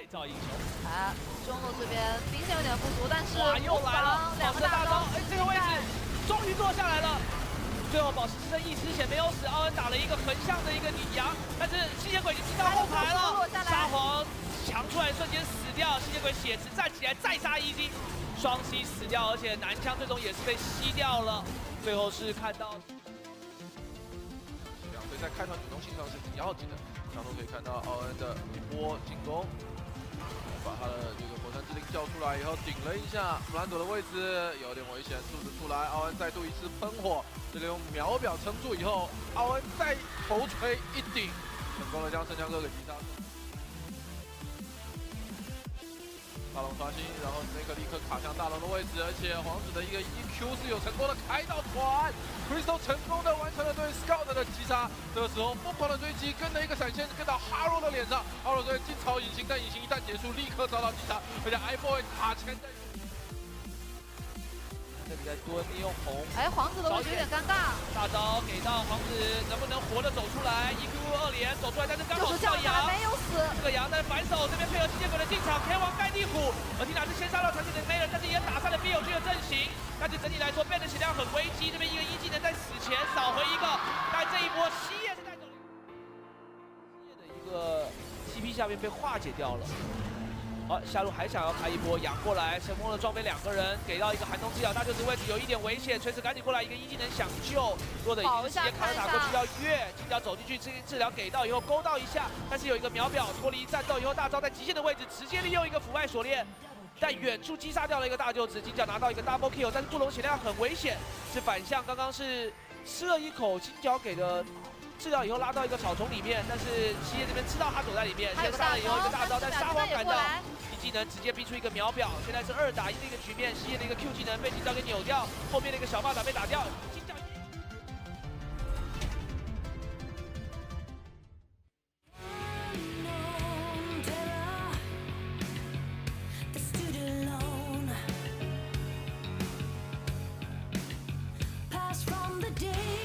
造英雄。中路这边兵线有点不足，但是哇，又来了，两个大招，这个位置终于坐下来了。最后宝石之声一丝血没有死，奥恩打了一个横向的一个女阳，但是吸血鬼已经进到后排了，沙皇强出来瞬间死掉，吸血鬼血池站起来再杀一击，双吸死掉，而且男枪最终也是被吸掉了。最后是看到。 所以在开团主动性上是挺要紧的。上头可以看到奥恩的一波进攻，把他的这个火山之灵叫出来以后，顶了一下弗兰朵的位置，有点危险，柱子出来，奥恩再度一次喷火，这里用秒表撑住以后，奥恩再头锤一顶，成功的将圣枪哥给击杀。大龙刷新，然后那个立刻卡向大龙的位置，而且皇子的一个 EQ 是有成功的开到团 ，Crystal 成功的完成了对 Scout 的击杀。这个时候疯狂的追击，跟了一个闪现，跟到哈罗的脸上，哈罗队进超隐形，但隐形一旦结束，立刻遭到击杀，而且 iBoy 卡钳在。 这里在蹲利用红，皇子的位置有点尴尬。大招给到皇子，能不能活着走出来 ？EQ 2连走出来，但是刚好是到羊，没有死。这个羊在反手，这边配合吸血鬼的进场 ，K 王盖地虎，而缇娜是先杀到传奇的没人，但是也打散了 BOG 的阵型。但是整体来说，变的血量很危机，这边一个一技能在死前扫回一个，但这一波西叶是带走西叶的一个 TP 下面被化解掉了。 好，下路还想要开一波，养过来，神风的装备两个人，给到一个寒冬之咬大舅子位置有一点危险，锤子赶紧过来一个一技能抢救，弱的已经是直接卡塔过去要越，金角走进去治疗给到以后勾到一下，但是有一个秒表脱离战斗以后，大招在极限的位置直接利用一个腐败锁链，在远处击杀掉了一个大舅子，金角拿到一个 double kill， 但是杜龙血量很危险，是反向，刚刚是吃了一口金角给的。 治疗以后拉到一个草丛里面，但是西叶这边知道他躲在里面，先杀了以后一个大招，但沙皇赶到，一技能直接逼出一个秒表，现在是2打1的一个局面，西叶的一个 Q 技能被金角给扭掉，后面的一个小霸打被打掉，金角。 Somebody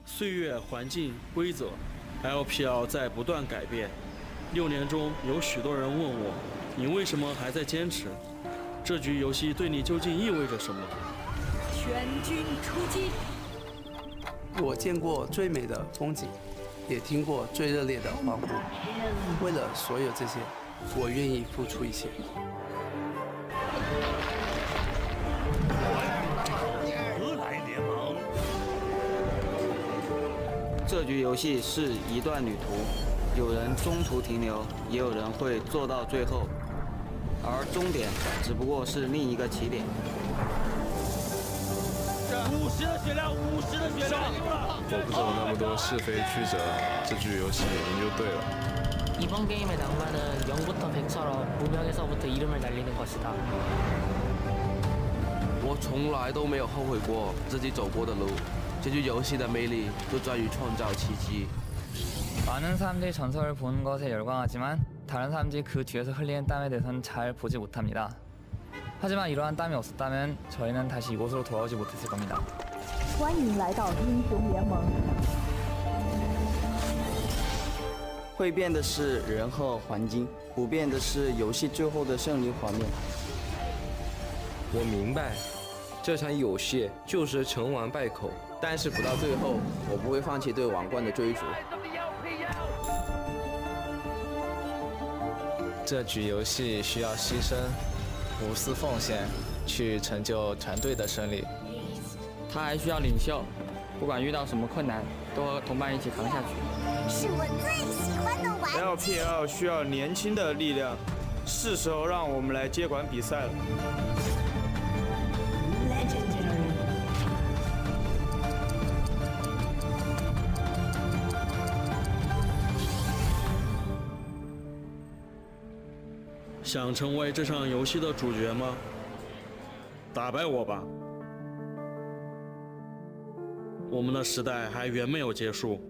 岁月、环境、规则 ，LPL 在不断改变。6年中，有许多人问我，你为什么还在坚持？这局游戏对你究竟意味着什么？全军出击！我见过最美的风景，也听过最热烈的欢呼。为了所有这些，我愿意付出一切。何来联盟？这局游戏是一段旅途，有人中途停留，也有人会做到最后，而终点只不过是另一个起点。50的血量，50的血量！我不懂那么多是非曲折，这局游戏赢就对了。 이번 게임의 낭만은 0부터 100처럼 무명에서부터 이름을 날리는 것이다. 我从来都没有后悔过自己走过的路。这局游戏的魅力就在于创造奇迹。 많은 사람들이 전설을 보는 것에 열광하지만 다른 사람들이 그 뒤에서 흘리는 땀에 대해서는 잘 보지 못합니다. 하지만 이러한 땀이 없었다면 저희는 다시 이곳으로 돌아오지 못했을 겁니다. 欢迎来到英雄联盟。 会变的是人和环境，不变的是游戏最后的胜利画面。我明白，这场游戏就是成王败寇，但是不到最后，我不会放弃对王冠的追逐。这局游戏需要牺牲，无私奉献，去成就团队的胜利。他还需要领袖，不管遇到什么困难，都和同伴一起扛下去。 是我最喜欢的玩具。 LPL 需要年轻的力量，是时候让我们来接管比赛了。 想成为这场游戏的主角吗？打败我吧！我们的时代还远没有结束。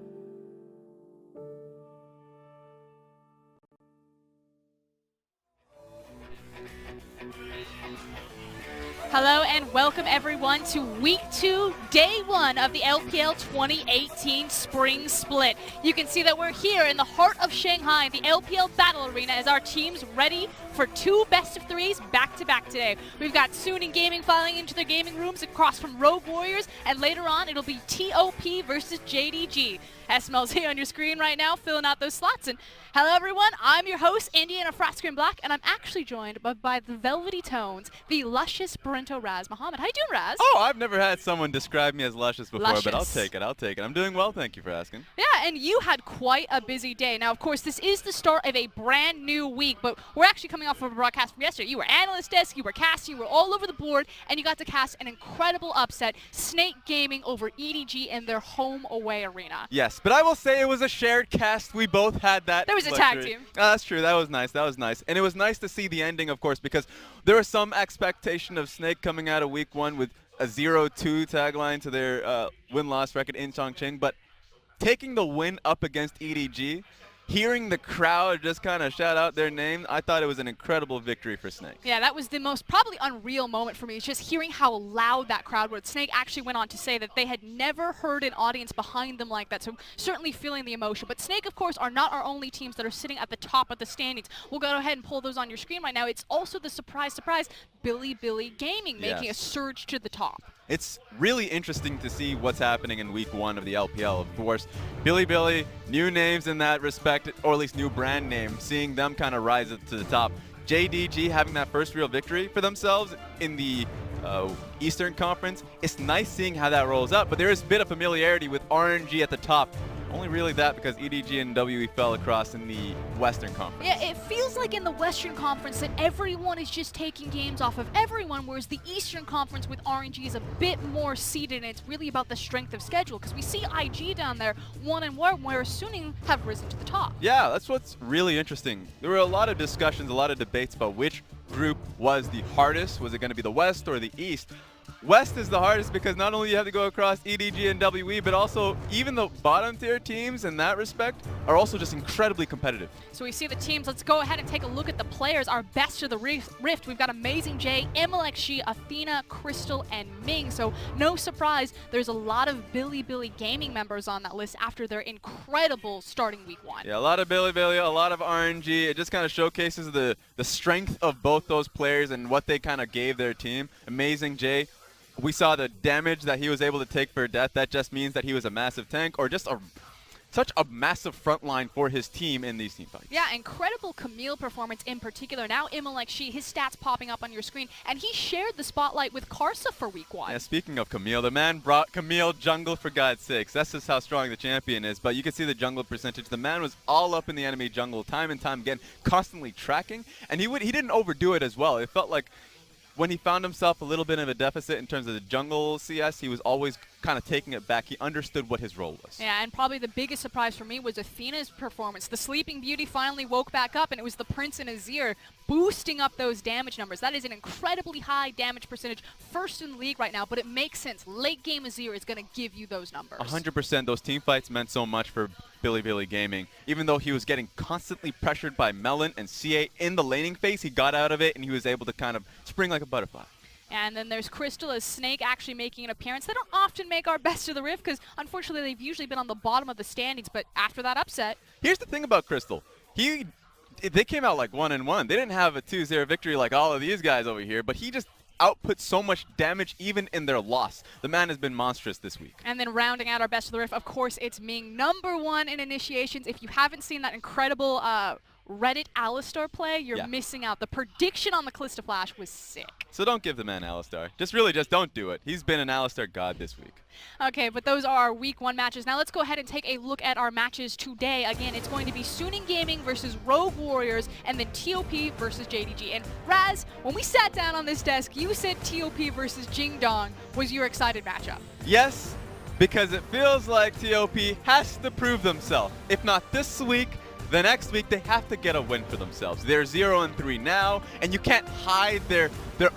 Hello and welcome everyone to week 2, day 1 of the LPL 2018 Spring Split. You can see that we're here in the heart of Shanghai, the LPL Battle Arena, as our team's ready for 2 best of 3s back-to-back today. We've got Tuần Gaming filing into their gaming rooms across from ROG Warriors, and later on it'll be TOP versus JDG. SMLZ on your screen right now, filling out those slots. And hello everyone, I'm your host, Indiana Frasker Black, and I'm actually joined by the velvety tones, the luscious Brento Raz Muhammad. How you doing, Raz? Oh, I've never had someone describe me as luscious before, Luscious. But I'll take it, I'll take it. I'm doing well, thank you for asking. Yeah, and you had quite a busy day. Now, of course, this is the start of a brand new week, but we're actually coming off of a broadcast from yesterday. You were analyst desk, you were casting, you were all over the board, and you got to cast an incredible upset, Snake Gaming over EDG in their home away arena. Yes, but I will say it was a shared cast. We both had that. There was a tag team. That's true, that was nice, that was nice. And it was nice to see the ending, of course, because there was some expectation of Snake coming out of week 1 with a 0-2 tagline to their win-loss record in Chongqing, but taking the win up against EDG, hearing the crowd just kind of shout out their name, I thought it was an incredible victory for Snake. Yeah, that was the most probably unreal moment for me, just hearing how loud that crowd was. Snake actually went on to say that they had never heard an audience behind them like that, so certainly feeling the emotion. But Snake, of course, are not our only teams that are sitting at the top of the standings. We'll go ahead and pull those on your screen right now. It's also the surprise, Billy Gaming making a surge to the top. It's really interesting to see what's happening in week 1 of the LPL. Of course, Billy, new names in that respect, or at least new brand name, seeing them kind of rise up to the top. JDG having that first real victory for themselves in the Eastern Conference. It's nice seeing how that rolls up, but there is a bit of familiarity with RNG at the top. Only really that because EDG and WE fell across in the Western Conference. Yeah, it feels like in the Western Conference that everyone is just taking games off of everyone, whereas the Eastern Conference with RNG is a bit more seeded, and it's really about the strength of schedule, because we see IG down there 1-1, whereas Suning have risen to the top. Yeah, that's what's really interesting. There were a lot of discussions, a lot of debates about which group was the hardest. Was it going to be the West or the East? West is the hardest because not only you have to go across EDG and WE, but also even the bottom tier teams in that respect are also just incredibly competitive. So we see the teams. Let's go ahead and take a look at the players. Our best of the Rift. We've got Amazing J, MLXG, Athena, Crystal, and Ming. So no surprise, there's a lot of Billy Gaming members on that list after their incredible starting week 1. Yeah, a lot of Billy, a lot of RNG. It just kind of showcases the strength of both those players and what they kind of gave their team. Amazing J. We saw the damage that he was able to take for death. That just means that he was a massive tank or just such a massive front line for his team in these team fights. Yeah, incredible Camille performance in particular. Now MLXG, his stats popping up on your screen, and he shared the spotlight with Karsa for week 1. Yeah, speaking of Camille, the man brought Camille jungle for God's sakes. That's just how strong the champion is, but you can see the jungle percentage. The man was all up in the enemy jungle time and time again, constantly tracking, and he didn't overdo it as well. It felt like when he found himself a little bit of a deficit in terms of the jungle CS, he was always kind of taking it back. He understood what his role was. Yeah, and probably the biggest surprise for me was Athena's performance. The Sleeping Beauty finally woke back up, and it was the Prince and Azir boosting up those damage numbers. That is an incredibly high damage percentage, first in the league right now, but it makes sense. Late game Azir is going to give you those numbers. 100%. Those team fights meant so much for Billy Gaming. Even though he was getting constantly pressured by Melon and CA in the laning phase, he got out of it, and he was able to kind of spring like a butterfly. And then there's Crystal as Snake actually making an appearance. They don't often make our best of the Rift because, unfortunately, they've usually been on the bottom of the standings. But after that upset... Here's the thing about Crystal. They came out like 1-1. They didn't have a 2-0 victory like all of these guys over here, but he just output so much damage even in their loss. The man has been monstrous this week. And then rounding out our best of the Rift, of course, it's Ming, #1 in initiations. If you haven't seen that incredible Reddit Alistar play, you're missing out. The prediction on the Calista Flash was sick. So don't give the man Alistar. Just don't do it. He's been an Alistar god this week. Okay, but those are our week 1 matches. Now let's go ahead and take a look at our matches today. Again, it's going to be Suning Gaming versus Rogue Warriors, and then TOP versus JDG. And Raz, when we sat down on this desk, you said TOP versus Jingdong was your excited matchup. Yes, because it feels like TOP has to prove themselves. If not this week, the next week they have to get a win for themselves. They're 0-3 now, and you can't hide their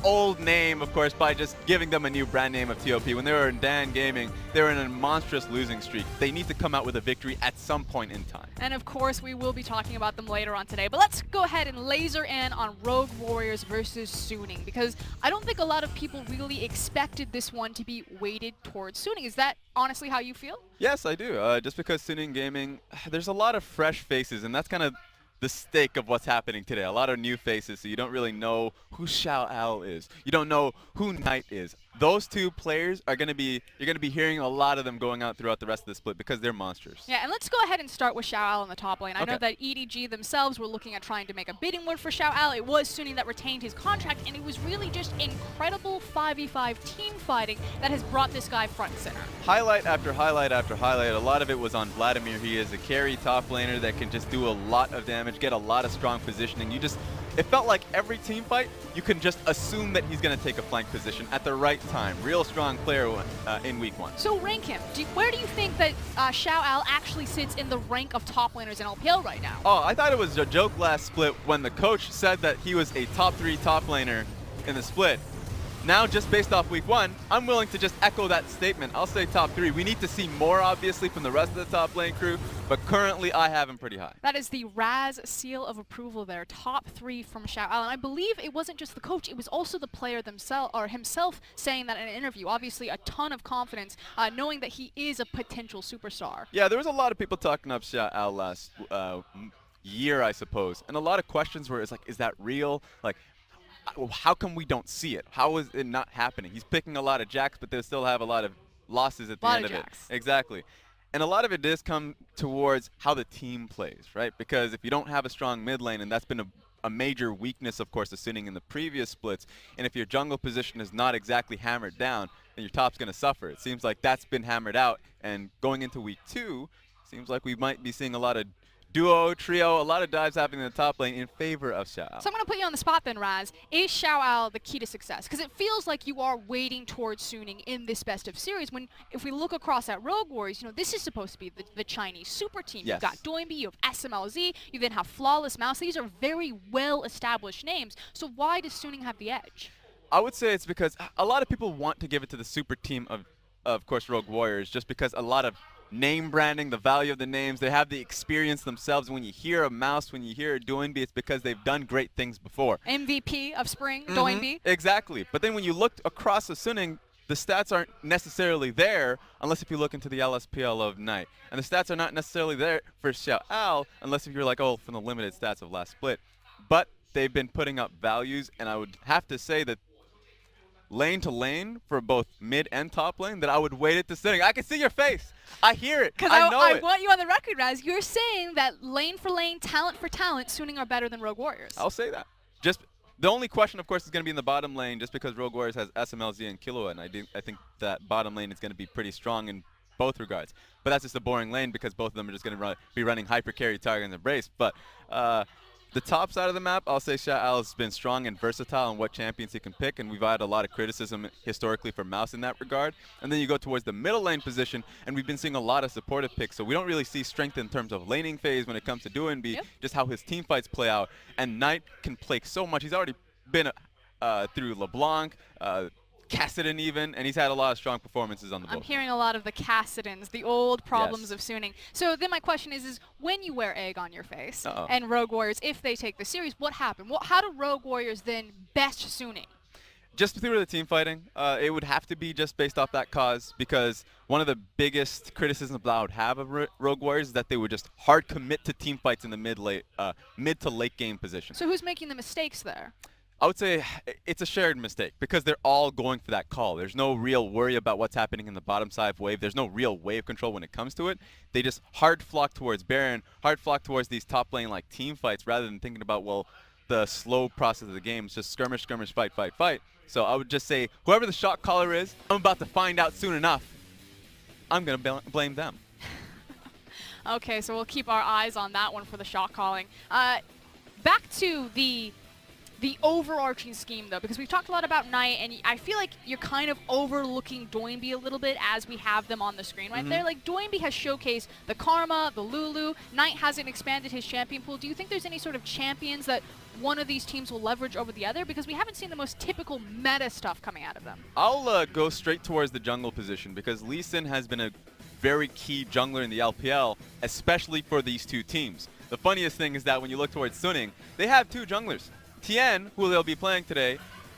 old name, of course, by just giving them a new brand name of TOP. When they were in Dan Gaming, they were in a monstrous losing streak. They need to come out with a victory at some point in time. And of course, we will be talking about them later on today. But let's go ahead and laser in on Rogue Warriors versus Suning, because I don't think a lot of people really expected this one to be weighted towards Suning. Is that honestly how you feel? Yes, I do. Just because Suning Gaming, there's a lot of fresh faces, and that's kind of the stake of what's happening today. A lot of new faces, so you don't really know who Xiao Al is. You don't know who Knight is. Those two players are you're going to be hearing a lot of them going out throughout the rest of the split because they're monsters. Yeah, and let's go ahead and start with Xiao Al in the top lane. I know that EDG themselves were looking at trying to make a bidding war for Xiao Al. It was Suning that retained his contract, and it was really just incredible 5v5 team fighting that has brought this guy front and center. Highlight after highlight after highlight. A lot of it was on Vladimir. He is a carry top laner that can just do a lot of damage, get a lot of strong positioning. It felt like every team fight, you can just assume that he's going to take a flank position at the right time. Real strong player in week 1. So rank him. Where do you think that Xiao Al actually sits in the rank of top laners in LPL right now? Oh, I thought it was a joke last split when the coach said that he was a top 3 top laner in the split. Now, just based off week 1, I'm willing to just echo that statement. I'll say top 3. We need to see more, obviously, from the rest of the top lane crew, but currently I have him pretty high. That is the Raz seal of approval there. Top 3 from Xiao Al. And I believe it wasn't just the coach, it was also the player himself saying that in an interview. Obviously, a ton of confidence, knowing that he is a potential superstar. Yeah, there was a lot of people talking up Xiao Al last year, I suppose. And a lot of questions were, is that real? Like, how come we don't see it? How is it not happening? He's picking a lot of jacks, but they still have a lot of losses at the end of it. Exactly. And a lot of it does come towards how the team plays, right? Because if you don't have a strong mid lane, and that's been a major weakness, of course, of Suning in the previous splits, and if your jungle position is not exactly hammered down, then your top's going to suffer. It seems like that's been hammered out, and going into week 2, seems like we might be seeing a lot of duo, trio, a lot of dives happening in the top lane in favor of Xiao Al. So I'm going to put you on the spot then, Raz. Is Xiao Al the key to success? Because it feels like you are waiting towards Suning in this best of series. When, if we look across at Rogue Warriors, this is supposed to be the Chinese super team. Yes. You've got Doinby, you have SMLZ, you then have Flawless Mouse. These are very well-established names. So why does Suning have the edge? I would say it's because a lot of people want to give it to the super team of course, Rogue Warriors, just because a lot of name branding, the value of the names, they have the experience themselves. When you hear a Mouse, when you hear a Doinby, it's because they've done great things before. MVP of spring, Doinby. Exactly. But then when you look across the Suning, the stats aren't necessarily there unless if you look into the LSPL of Night. And the stats are not necessarily there for Xiao Al unless if you're like, oh, from the limited stats of last split. But they've been putting up values, and I would have to say that lane to lane for both mid and top lane, that I would weight it to Suning. I can see your face. I hear it. I know it. I want you on the record, Raz. You're saying that lane for lane, talent for talent, Suning are better than Rogue Warriors. I'll say that. Just the only question, of course, is going to be in the bottom lane, just because Rogue Warriors has SMLZ and Killua, and I think that bottom lane is going to be pretty strong in both regards. But that's just a boring lane because both of them are just going to be running hyper carry, target, and embrace. But the top side of the map, I'll say Xiao Al has been strong and versatile in what champions he can pick, and we've had a lot of criticism historically for Mouse in that regard. And then you go towards the middle lane position, and we've been seeing a lot of supportive picks, so we don't really see strength in terms of laning phase when it comes to Doinby, just how his team fights play out. And Knight can play so much. He's already been through LeBlanc, Kassadin even, and he's had a lot of strong performances on the boat. I'm hearing a lot of the Kassadins, the old problems of Suning. So then my question is when you wear egg on your face and Rogue Warriors, if they take the series, what happened? How do Rogue Warriors then best Suning? Just through the team fighting, it would have to be just based off that cause, because one of the biggest criticisms that I would have of Rogue Warriors is that they would just hard commit to team fights in the mid to late game position. So who's making the mistakes there? I would say it's a shared mistake because they're all going for that call. There's no real worry about what's happening in the bottom side of wave. There's no real wave control when it comes to it. They just hard flock towards Baron, hard flock towards these top lane like team fights rather than thinking about, well, the slow process of the game. It's just skirmish, skirmish, fight, fight, fight. So I would just say whoever the shot caller is, I'm about to find out soon enough. I'm going to blame them. Okay, so we'll keep our eyes on that one for the shot calling. Back to the overarching scheme, though, because we've talked a lot about Knight, and I feel like you're kind of overlooking Doinby a little bit as we have them on the screen right there. Like, Doinby has showcased the Karma, the Lulu. Knight hasn't expanded his champion pool. Do you think there's any sort of champions that one of these teams will leverage over the other? Because we haven't seen the most typical meta stuff coming out of them. I'll go straight towards the jungle position because Lee Sin has been a very key jungler in the LPL, especially for these two teams. The funniest thing is that when you look towards Suning, they have two junglers. Tien, who they'll be playing today,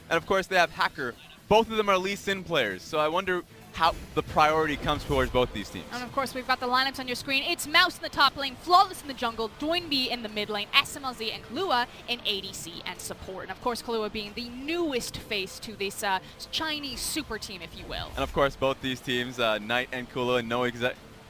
and of course they have Hacker. Both of them are Lee Sin players, so I wonder how the priority comes towards both these teams. And of course we've got the lineups on your screen. It's Mouse in the top lane, Flawless in the jungle, Doinby in the mid lane, SMLZ and Killua in ADC and support. And of course Killua being the newest face to this Chinese super team, if you will. And of course both these teams, Knight and Killua, know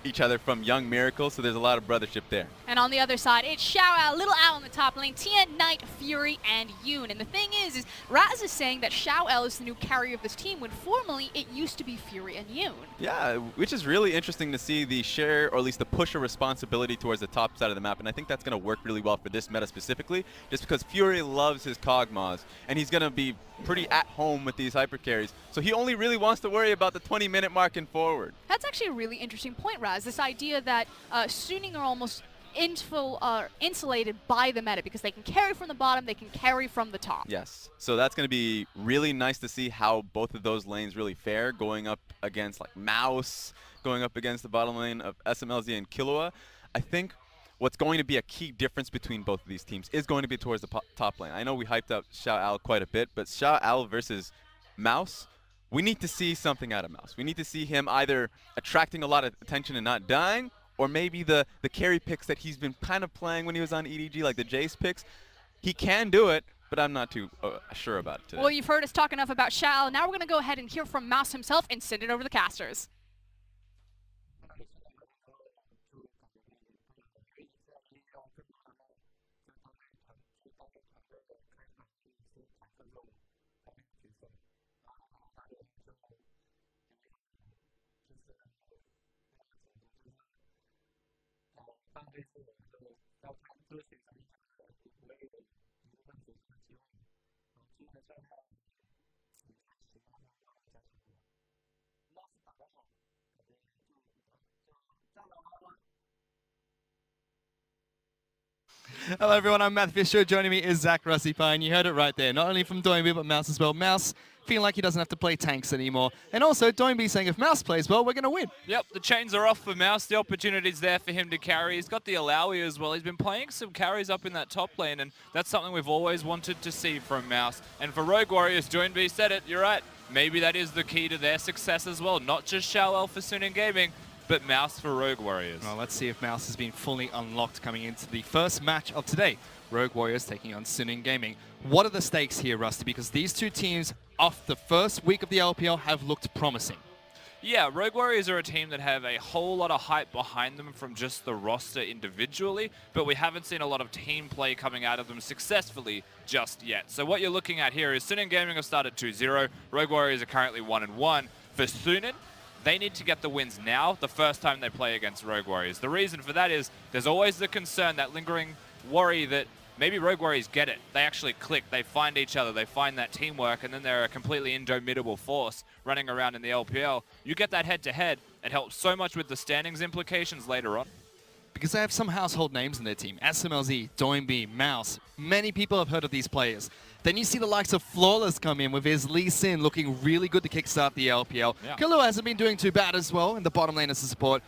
each other from Young Miracle, so there's a lot of brothership there. And on the other side, it's Xiao Al, Little Al in the top lane, Tien, Knight, Fury, and Yoon. And the thing is Raz is saying that Xiao Al is the new carrier of this team, when formerly it used to be Fury and Yoon. Yeah, which is really interesting to see the share, or at least the push of responsibility towards the top side of the map, and I think that's going to work really well for this meta specifically, just because Fury loves his Kog'Maws, and he's going to be pretty at home with these hyper carries, so he only really wants to worry about the 20-minute mark and forward. That's actually a really interesting point, Raz, this idea that Suning are almost insulated by the meta because they can carry from the bottom, they can carry from the top. Yes, so that's going to be really nice to see how both of those lanes really fare, going up against like Mouse, going up against the bottom lane of SMLZ and Killua. I think what's going to be a key difference between both of these teams is going to be towards the top lane. I know we hyped up Xiao Al quite a bit, but Xiao Al versus Mouse, we need to see something out of Mouse. We need to see him either attracting a lot of attention and not dying, or maybe the carry picks that he's been kind of playing when he was on EDG, like the Jace picks. He can do it, but I'm not too sure about it today. Well, you've heard us talk enough about Xiao. Now we're going to go ahead and hear from Mouse himself and send it over to the casters. Hello everyone, I'm Matt Fisher. Joining me is Zach Russipie, and you heard it right there. Not only from Doinby, but Mouse as well. Mouse feeling like he doesn't have to play tanks anymore. And also Doinby saying if Mouse plays well, we're going to win. Yep, the chains are off for Mouse. The opportunity's there for him to carry. He's got the Alawi as well. He's been playing some carries up in that top lane, and that's something we've always wanted to see from Mouse. And for Rogue Warriors, Doinby said it, you're right. Maybe that is the key to their success as well. Not just Xiaowel for Suning Gaming, but Mouse for Rogue Warriors. Well, let's see if Mouse has been fully unlocked coming into the first match of today. Rogue Warriors taking on Suning Gaming. What are the stakes here, Rusty? Because these two teams, off the first week of the LPL, have looked promising. Yeah, Rogue Warriors are a team that have a whole lot of hype behind them from just the roster individually, but we haven't seen a lot of team play coming out of them successfully just yet. So what you're looking at here is Suning Gaming have started 2-0. Rogue Warriors are currently 1-1. For Suning, they need to get the wins now, the first time they play against Rogue Warriors. The reason for that is there's always the concern, that lingering worry that maybe Rogue Warriors get it. They actually click, they find each other, they find that teamwork, and then they're a completely indomitable force running around in the LPL. You get that head-to-head, it helps so much with the standings implications later on. Because they have some household names in their team. SMLZ, Doinby, Mouse. Many people have heard of these players. Then you see the likes of Flawless come in with his Lee Sin looking really good to kickstart the LPL. Yeah. Kalua hasn't been doing too bad as well in the bottom lane as a support.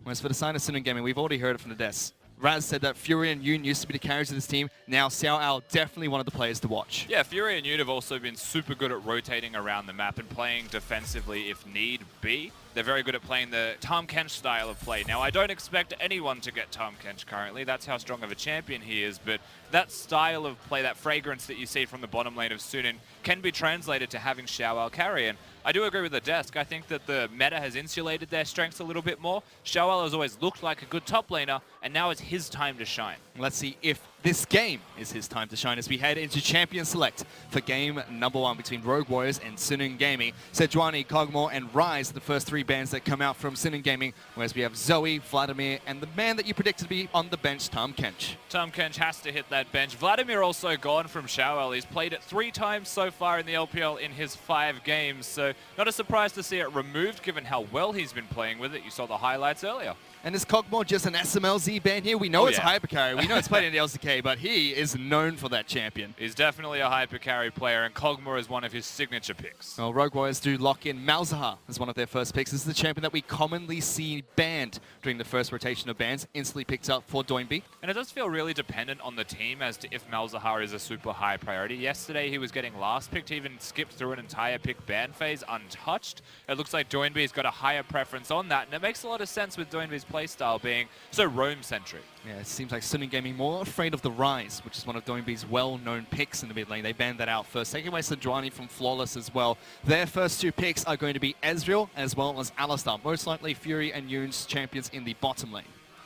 Whereas for the side of Suning Gaming, we've already heard it from the desk. Raz said that Fury and Yoon used to be the carriers of this team. Now Xiao Al definitely one of the players to watch. Yeah, Fury and Yoon have also been super good at rotating around the map and playing defensively if need be. They're very good at playing the Tom Kench style of play. Now, I don't expect anyone to get Tom Kench currently. That's how strong of a champion he is. But that style of play, that fragrance that you see from the bottom lane of Suning, can be translated to having Xiaowel carry. And I do agree with the desk. I think that the meta has insulated their strengths a little bit more. Xiaowel has always looked like a good top laner, and now it's his time to shine. Let's see if this game is his time to shine as we head into Champion Select for game number 1 between Rogue Warriors and Suning Gaming. Sejuani, Kog'Maw, and Rise, the first 3 bans that come out from Suning Gaming, whereas we have Zoe, Vladimir, and the man that you predicted to be on the bench, Tom Kench. Tom Kench has to hit that bench. Vladimir also gone from Xiaowel. He's played it 3 times so far in the LPL in his 5 games, so not a surprise to see it removed given how well he's been playing with it. You saw the highlights earlier. And is Kog'Maw just an SMLZ ban here? We know it's a hypercarry. We know it's played in the LCK, but he is known for that champion. He's definitely a hypercarry player, and Kog'Maw is one of his signature picks. Well, Rogue Warriors do lock in Malzahar as one of their first picks. This is the champion that we commonly see banned during the first rotation of bans, instantly picked up for Doinby. And it does feel really dependent on the team as to if Malzahar is a super high priority. Yesterday, he was getting last picked. He even skipped through an entire pick ban phase untouched. It looks like Doinby's got a higher preference on that, and it makes a lot of sense with Doinby's playstyle being so roam-centric. Yeah, it seems like Suning Gaming more afraid of the Rise, which is one of Doinby's well-known picks in the mid lane. They banned that out first. Taking away Sejuani from Flawless as well. Their first 2 picks are going to be Ezreal as well as Alistar. Most likely Fury and Yoon's champions in the bottom lane.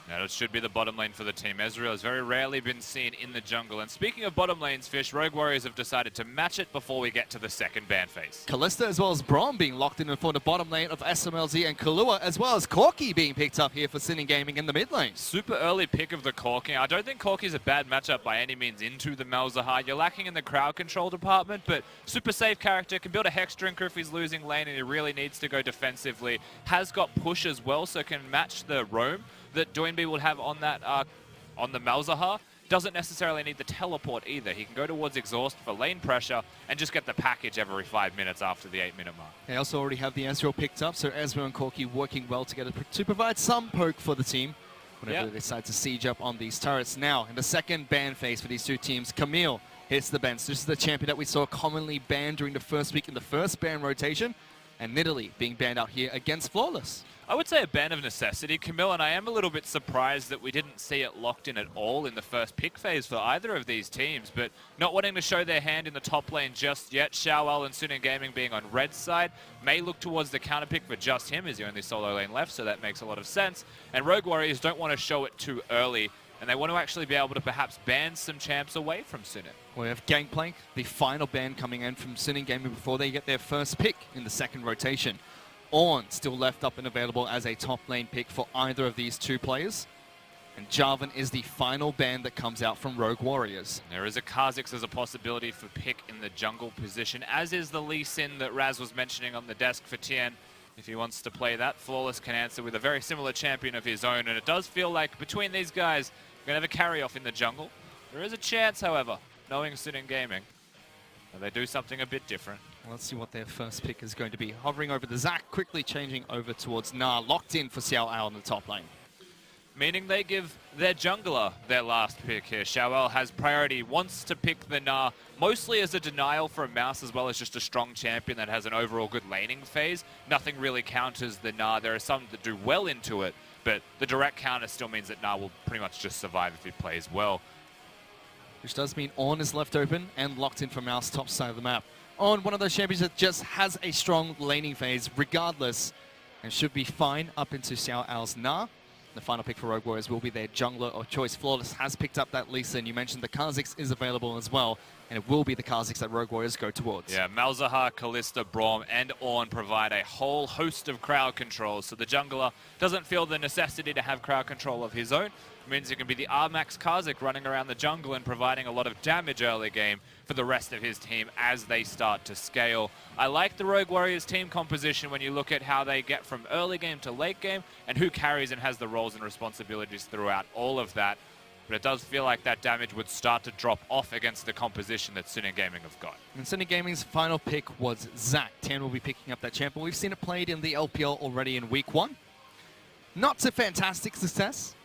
Now, it should be the bottom lane for the team. Ezreal has very rarely been seen in the jungle. And speaking of bottom lanes, Fish, Rogue Warriors have decided to match it before we get to the second ban phase. Kalista as well as Braum being locked in for the bottom lane of SMLZ and Kalua, as well as Corki being picked up here for Suning Gaming in the mid lane. Super early pick of the Corki. I don't think Corki's a bad matchup by any means into the Malzahar. You're lacking in the crowd control department, but super safe character, can build a Hex Drinker if he's losing lane and he really needs to go defensively. Has got push as well, so can match the roam that Doinby will have on that on the Malzahar. Doesn't necessarily need the teleport either. He can go towards exhaust for lane pressure and just get the package every 5 minutes after the 8-minute mark. They also already have the Ezreal picked up, so Ezreal and Corki working well together to provide some poke for the team whenever they decide to siege up on these turrets. Now, in the second ban phase for these 2 teams, Camille hits the bench. This is the champion that we saw commonly banned during the first week in the first ban rotation, and Nidalee being banned out here against Flawless. I would say a ban of necessity, Camille, and I am a little bit surprised that we didn't see it locked in at all in the first pick phase for either of these teams, but not wanting to show their hand in the top lane just yet. Xiaowel and Suning Gaming being on Red's side may look towards the counter pick for just him as the only solo lane left, so that makes a lot of sense. And Rogue Warriors don't want to show it too early, and they want to actually be able to perhaps ban some champs away from Suning. We have Gangplank, the final ban coming in from Suning Gaming before they get their first pick in the second rotation. Ornn still left up and available as a top lane pick for either of these 2 players. And Jarvan is the final ban that comes out from Rogue Warriors. There is a Kha'Zix as a possibility for pick in the jungle position, as is the Lee Sin that Raz was mentioning on the desk for Tien. If he wants to play that, Flawless can answer with a very similar champion of his own, and it does feel like between these guys, we're going to have a carry-off in the jungle. There is a chance, however, knowing Suning Gaming, that they do something a bit different. Let's see what their first pick is going to be. Hovering over the Zac, quickly changing over towards Na, locked in for Xiao Ao in the top lane. Meaning they give their jungler their last pick here. Xiao has priority, wants to pick the Na, mostly as a denial for a Mouse as well as just a strong champion that has an overall good laning phase. Nothing really counters the Na. There are some that do well into it, but the direct counter still means that Na will pretty much just survive if he plays well. Which does mean Ornn is left open and locked in for Mouse top side of the map. Ornn, one of those champions that just has a strong laning phase regardless and should be fine up into Xiao Ao's Na. The final pick for Rogue Warriors will be their jungler of choice. Flawless has picked up that Lisa, and you mentioned the Kha'Zix is available as well, and it will be the Kha'Zix that Rogue Warriors go towards. Yeah, Malzahar, Kalista, Braum, and Ornn provide a whole host of crowd controls, so the jungler doesn't feel the necessity to have crowd control of his own. It means it can be the R-Max Kha'Zix running around the jungle and providing a lot of damage early game for the rest of his team as they start to scale. I like the Rogue Warriors team composition when you look at how they get from early game to late game and who carries and has the roles and responsibilities throughout all of that. But it does feel like that damage would start to drop off against the composition that Suning Gaming have got. And Suning Gaming's final pick was Zac. Tan will be picking up that champion. We've seen it played in the LPL already in week 1. Not to fantastic success.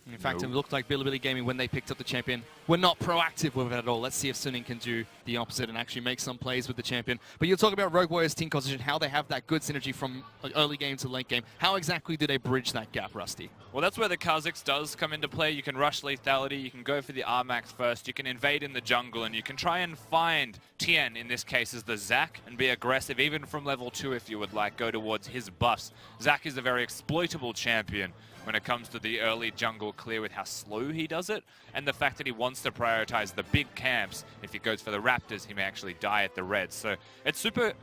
In fact, it looked like Bilibili Gaming, when they picked up the champion, were not proactive with it at all. Let's see if Suning can do the opposite and actually make some plays with the champion. But you're talking about Rogue Warriors team composition, how they have that good synergy from early game to late game. How exactly do they bridge that gap, Rusty? Well, that's where the Kha'Zix does come into play. You can rush lethality, you can go for the R-Max first, you can invade in the jungle, and you can try and find Tien, in this case, as the Zac, and be aggressive, even from level 2 if you would like, go towards his buffs. Zac is a very exploitable champion when it comes to the early jungle clear with how slow he does it, and the fact that he wants to prioritize the big camps. If he goes for the Raptors, he may actually die at the Reds. So it's super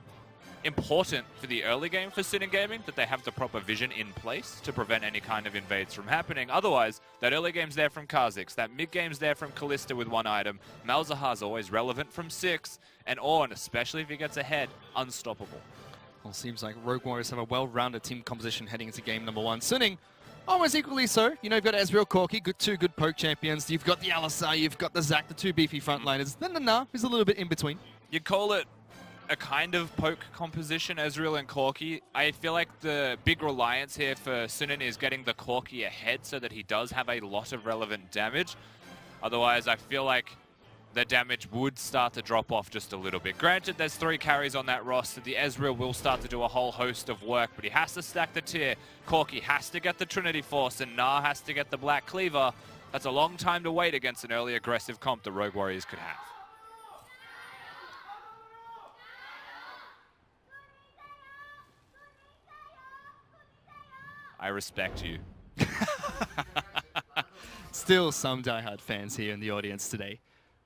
important for the early game for Suning Gaming that they have the proper vision in place to prevent any kind of invades from happening. Otherwise, that early game's there from Kha'Zix, that mid game's there from Kalista with 1 item, Malzahar's always relevant from 6, and Ornn, especially if he gets ahead, unstoppable. Well, seems like Rogue Warriors have a well-rounded team composition heading into game number 1. Suning, almost equally so. You know, you've got Ezreal, Corki, two good poke champions. You've got the Alistar, you've got the Zac, the 2 beefy frontliners. Then the Na is a little bit in between. You call it a kind of poke composition, Ezreal and Corki. I feel like the big reliance here for Suning is getting the Corki ahead so that he does have a lot of relevant damage. Otherwise, I feel like the damage would start to drop off just a little bit. Granted, there's 3 carries on that roster. The Ezreal will start to do a whole host of work, but he has to stack the tier. Corki has to get the Trinity Force, and Na has to get the Black Cleaver. That's a long time to wait against an early aggressive comp the Rogue Warriors could have. I respect you. Still some diehard fans here in the audience today.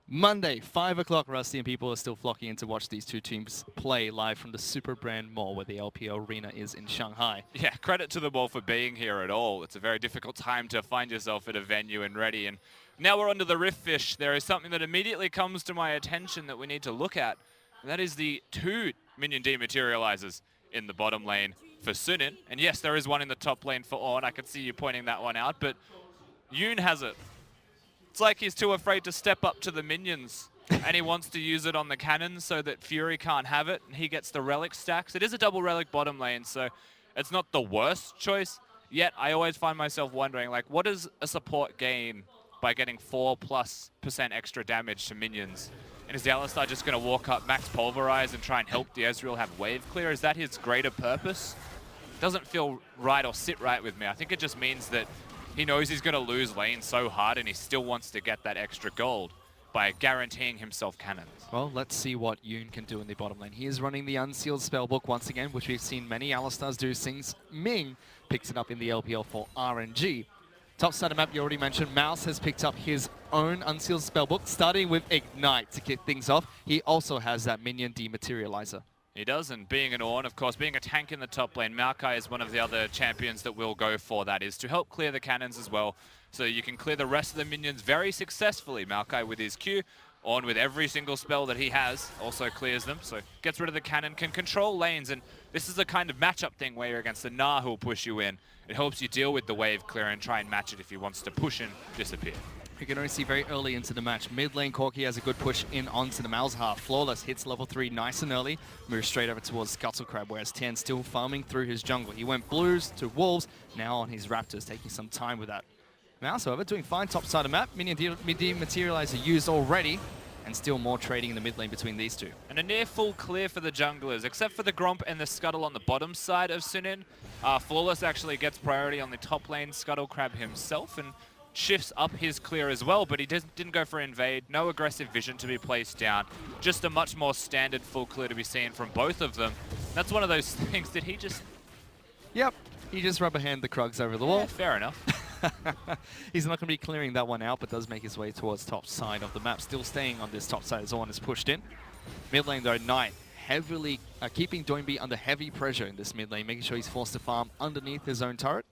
Monday, 5 o'clock, Rusty, and people are still flocking in to watch these 2 teams play live from the Super Brand Mall, where the LPL Arena is in Shanghai. Yeah, credit to them all for being here at all. It's a very difficult time to find yourself at a venue and ready. And now we're onto the Rift Fish. There is something that immediately comes to my attention that we need to look at, and that is the 2 minion dematerializers in the bottom lane for Suning. And yes, there is one in the top lane for Ornn. I could see you pointing that one out, but Yoon has it. It's like he's too afraid to step up to the minions, and he wants to use it on the cannons so that Fury can't have it, and he gets the relic stacks. It is a double relic bottom lane, so it's not the worst choice, yet I always find myself wondering, like, what does a support gain by getting 4+% extra damage to minions? And is the Alistar just going to walk up, max pulverize, and try and help the Ezreal have wave clear? Is that his greater purpose? Doesn't feel right or sit right with me. I think it just means that he knows he's going to lose lane so hard, and he still wants to get that extra gold by guaranteeing himself cannons. Well, let's see what Yoon can do in the bottom lane. He is running the Unsealed Spellbook once again, which we've seen many Alistars do since Ming picks it up in the LPL for RNG. Top side of map, you already mentioned, Mouse has picked up his own Unsealed Spellbook, starting with Ignite to kick things off. He also has that minion dematerializer. He does, and being an Ornn, of course, being a tank in the top lane, Maokai is one of the other champions that will go for that, is to help clear the cannons as well. So you can clear the rest of the minions very successfully. Maokai with his Q, Ornn with every single spell that he has, also clears them. So gets rid of the cannon, can control lanes, and this is the kind of matchup thing where you're against the Na who will push you in. It helps you deal with the wave clear and try and match it if he wants to push and disappear. You can only see very early into the match. Mid lane, Corki has a good push in onto the Malzahar. Flawless hits level 3 nice and early. Moves straight over towards Scuttle Crab, whereas Tien still farming through his jungle. He went blues to wolves, now on his raptors, taking some time with that. Mouse, however, doing fine top side of map. Minion Dematerializer used already, and still more trading in the mid lane between these two. And a near full clear for the junglers, except for the Gromp and the Scuttle on the bottom side of Sunin. Flawless actually gets priority on the top lane, Scuttle Crab himself, and shifts up his clear as well, but he didn't go for invade. No aggressive vision to be placed down. Just a much more standard full clear to be seen from both of them. That's one of those things that he just... Yep, he just rubber hand the Krugs over the wall. Yeah, fair enough. He's not going to be clearing that one out, but does make his way towards top side of the map. Still staying on this top side as Zorn is pushed in. Mid lane though, Knight heavily keeping Doinby under heavy pressure in this mid lane, making sure he's forced to farm underneath his own turret.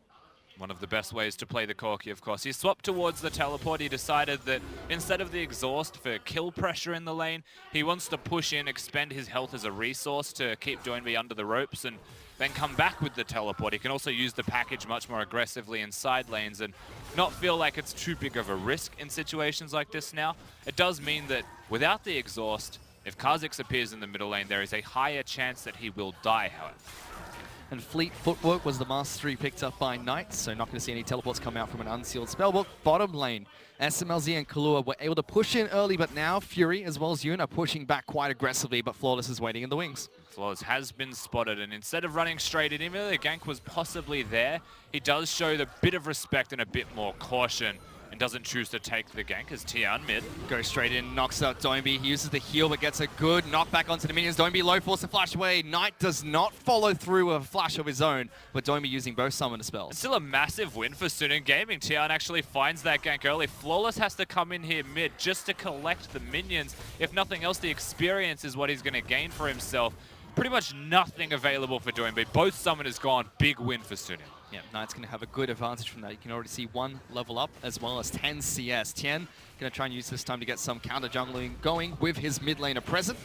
One of the best ways to play the Corki, of course. He swapped towards the teleport. He decided that instead of the exhaust for kill pressure in the lane, he wants to push in, expend his health as a resource to keep Doinby under the ropes and then come back with the teleport. He can also use the package much more aggressively in side lanes and not feel like it's too big of a risk in situations like this now. It does mean that without the exhaust, if Kha'Zix appears in the middle lane, there is a higher chance that he will die, however. And Fleet Footwork was the mastery picked up by Knight, so not going to see any teleports come out from an unsealed spellbook. Bottom lane, SMLZ and Kahlua were able to push in early, but now Fury as well as Yoon are pushing back quite aggressively, but Flawless is waiting in the wings. Flawless has been spotted, and instead of running straight at him, the gank was possibly there. He does show the bit of respect and a bit more caution, and doesn't choose to take the gank as Tian mid. Goes straight in, knocks out Doinby. He uses the heal, but gets a good knockback onto the minions. Doinby low force to flash away. Knight does not follow through with a flash of his own, but Doinby using both summoner spells. It's still a massive win for Sunin Gaming. Tian actually finds that gank early. Flawless has to come in here mid just to collect the minions. If nothing else, the experience is what he's going to gain for himself. Pretty much nothing available for Doinby. Both summoners gone. Big win for Sunin. Yeah, Knight's going to have a good advantage from that. You can already see 1 level up as well as 10 CS. Tien going to try and use this time to get some counter jungling going with his mid laner present.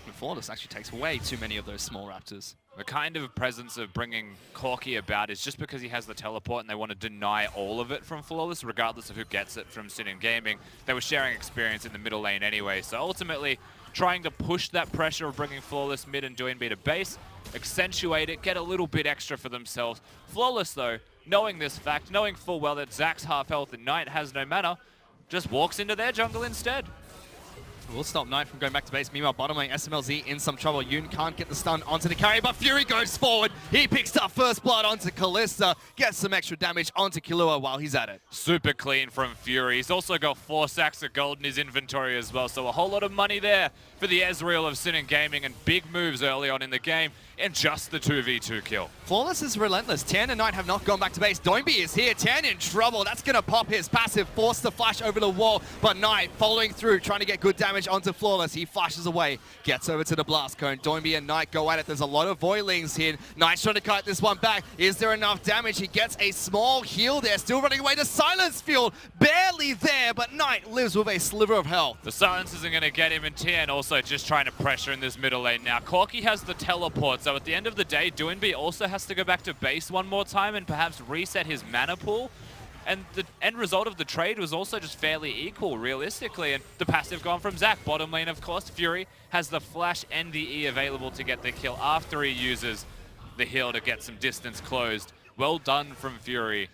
And Flawless actually takes way too many of those small raptors. The kind of presence of bringing Corki about is just because he has the teleport and they want to deny all of it from Flawless, regardless of who gets it from Sunin Gaming. They were sharing experience in the middle lane anyway, so ultimately trying to push that pressure of bringing Flawless mid and Doinby to base, accentuate it, get a little bit extra for themselves. Flawless though, knowing this fact, knowing full well that Zack's half health and Knight has no mana, just walks into their jungle instead. Will stop Knight from going back to base. Meanwhile, bottom lane, SMLZ in some trouble. Yoon can't get the stun onto the carry, but Fury goes forward. He picks up first blood onto Kalista, gets some extra damage onto Kahlua while he's at it. Super clean from Fury. He's also got 4 sacks of gold in his inventory as well, so a whole lot of money there for the Ezreal of Sunin Gaming, and big moves early on in the game, and just the 2v2 kill. Flawless is relentless. Tien and Knight have not gone back to base. Doinby is here. Tien in trouble. That's going to pop his passive, force the flash over the wall, but Knight following through, trying to get good damage onto Flawless. He flashes away, gets over to the blast cone. Doinby and Knight go at it. There's a lot of Voilings here. Knight's trying to cut this one back. Is there enough damage? He gets a small heal there. Still running away to Silence Field. Barely there, but Knight lives with a sliver of health. The silence isn't going to get him, and Tien also just trying to pressure in this middle lane now. Corki has the teleport, so at the end of the day, Doinby also has to go back to base one more time and perhaps reset his mana pool. And the end result of the trade was also just fairly equal, realistically. And the passive gone from Zack. Bottom lane, of course, Fury has the flash and the E available to get the kill after he uses the heal to get some distance closed. Well done from Fury.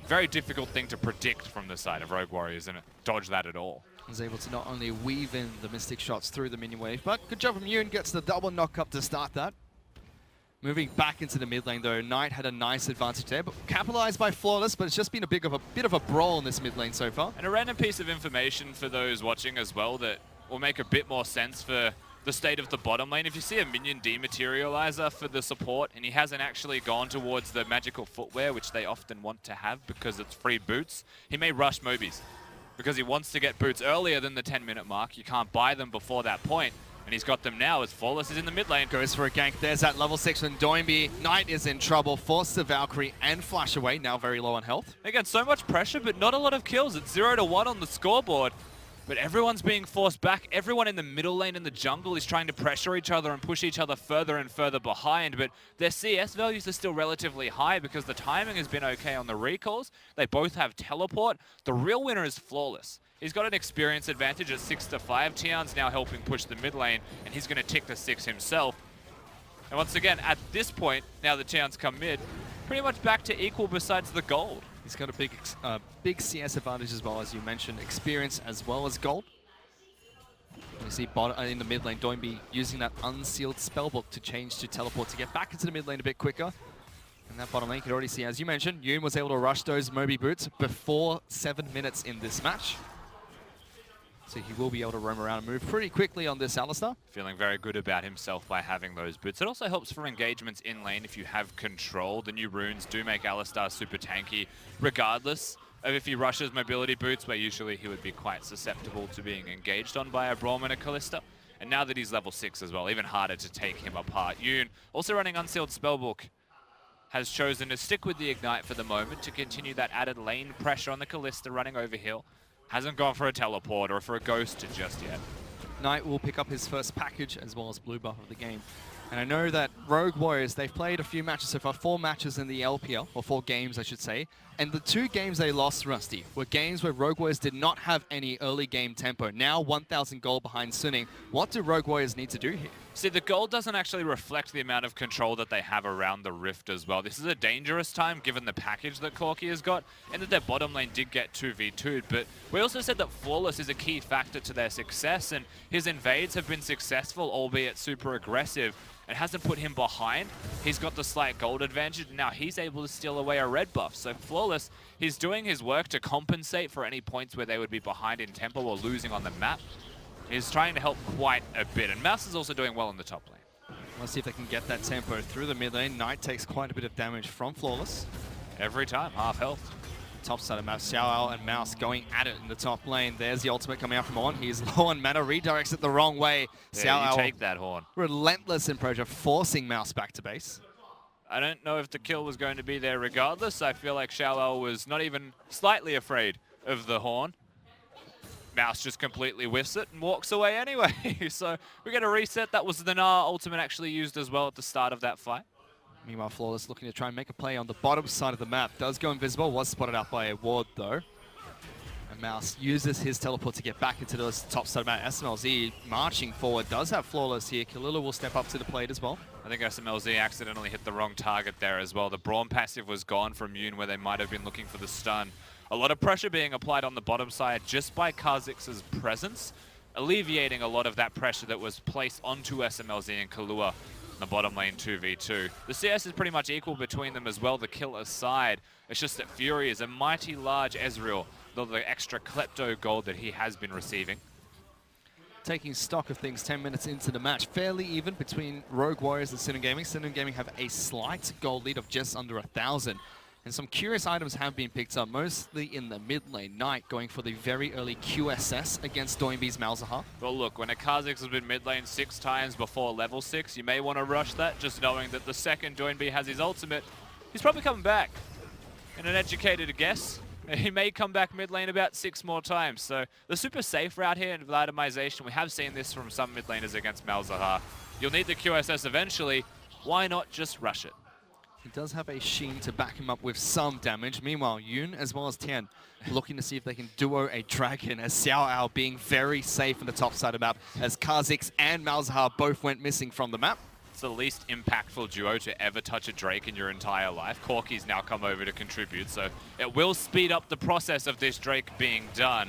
Very difficult thing to predict from the side of Rogue Warriors and dodge that at all. Was able to not only weave in the Mystic shots through the minion wave, but good job from Yoon, gets the double knock up to start that. Moving back into the mid lane though, Knight had a nice advantage there, but capitalized by Flawless, but it's just been a bit of a brawl in this mid lane so far. And a random piece of information for those watching as well that will make a bit more sense for the state of the bottom lane. If you see a minion dematerializer for the support and he hasn't actually gone towards the magical footwear, which they often want to have because it's free boots, he may rush Mobies because he wants to get boots earlier than the 10-minute mark. You can't buy them before that point. And he's got them now as Flawless is in the mid lane. Goes for a gank. There's that level 6 from Doinby. Knight is in trouble. Forced the Valkyrie and flash away. Now very low on health. Again, so much pressure, but not a lot of kills. It's 0-1 on the scoreboard. But everyone's being forced back. Everyone in the middle lane in the jungle is trying to pressure each other and push each other further and further behind. But their CS values are still relatively high because the timing has been okay on the recalls. They both have teleport. The real winner is Flawless. He's got an experience advantage at 6-5. Tian's now helping push the mid lane, and he's going to tick to 6 himself. And once again, at this point, now that Tian's come mid, pretty much back to equal besides the gold. He's got a big CS advantage as well, as you mentioned, experience as well as gold. You see in the mid lane, Doinby using that unsealed spellbook to change to teleport to get back into the mid lane a bit quicker. And that bottom lane, you can already see, as you mentioned, Yoon was able to rush those Moby boots before 7 minutes in this match. So he will be able to roam around and move pretty quickly on this Alistar. Feeling very good about himself by having those boots. It also helps for engagements in lane if you have control. The new runes do make Alistar super tanky, regardless of if he rushes mobility boots, where usually he would be quite susceptible to being engaged on by a Braum and a Kalista. And now that he's level 6 as well, even harder to take him apart. Yoon, also running Unsealed Spellbook, has chosen to stick with the Ignite for the moment to continue that added lane pressure on the Kalista running over hill. Hasn't gone for a teleport or for a ghost just yet. Knight will pick up his first package as well as blue buff of the game. And I know that Rogue Warriors, they've played a few matches so far, 4 matches in the LPL, or 4 games I should say. And the 2 games they lost, Rusty, were games where Rogue Warriors did not have any early game tempo. Now 1,000 gold behind Suning. What do Rogue Warriors need to do here? See, the gold doesn't actually reflect the amount of control that they have around the Rift as well. This is a dangerous time given the package that Corki has got, and that their bottom lane did get 2v2'd. But we also said that Flawless is a key factor to their success, and his invades have been successful, albeit super aggressive. It hasn't put him behind. He's got the slight gold advantage, and now he's able to steal away a red buff. So Flawless, he's doing his work to compensate for any points where they would be behind in tempo or losing on the map. He's trying to help quite a bit, and Mouse is also doing well in the top lane. Let's see if they can get that tempo through the mid lane. Knight takes quite a bit of damage from Flawless. Every time, half health. Top side of map, Xiao and Mouse going at it in the top lane. There's the ultimate coming out from On. He's low on mana, redirects it the wrong way. Yeah, you take that horn. Relentless in pressure, forcing Mouse back to base. I don't know if the kill was going to be there regardless. I feel like Xiao was not even slightly afraid of the horn. Mouse just completely whiffs it and walks away anyway. So we get a reset. That was the Gnar ultimate actually used as well at the start of that fight. Meanwhile, Flawless looking to try and make a play on the bottom side of the map. Does go invisible, was spotted out by a ward though. And Mouse uses his teleport to get back into the top side of the map. SMLZ marching forward, does have Flawless here. Kalila will step up to the plate as well. I think SMLZ accidentally hit the wrong target there as well. The Braum passive was gone from Yoon where they might have been looking for the stun. A lot of pressure being applied on the bottom side just by Kha'Zix's presence, alleviating a lot of that pressure that was placed onto SMLZ and Kahlua in the bottom lane 2v2. The CS is pretty much equal between them as well, the kill aside. It's just that Fury is a mighty large Ezreal, though the extra Klepto gold that he has been receiving. Taking stock of things 10 minutes into the match, fairly even between Rogue Warriors and Sinnoh Gaming. Sinnoh Gaming have a slight gold lead of just under 1,000. And some curious items have been picked up, mostly in the mid lane. Knight going for the very early QSS against Doinby's Malzahar. Well, look, when a Kha'Zix has been mid lane 6 times before level 6, you may want to rush that, just knowing that the second Doinby has his ultimate, he's probably coming back. In an educated guess, he may come back mid lane about 6 more times. So the super safe route here in itemization, we have seen this from some mid laners against Malzahar. You'll need the QSS eventually. Why not just rush it? He does have a Sheen to back him up with some damage. Meanwhile, Yoon as well as Tian looking to see if they can duo a dragon, as Xiao being very safe on the top side of the map, as Kha'Zix and Malzahar both went missing from the map. It's the least impactful duo to ever touch a Drake in your entire life. Corki's now come over to contribute, so it will speed up the process of this Drake being done.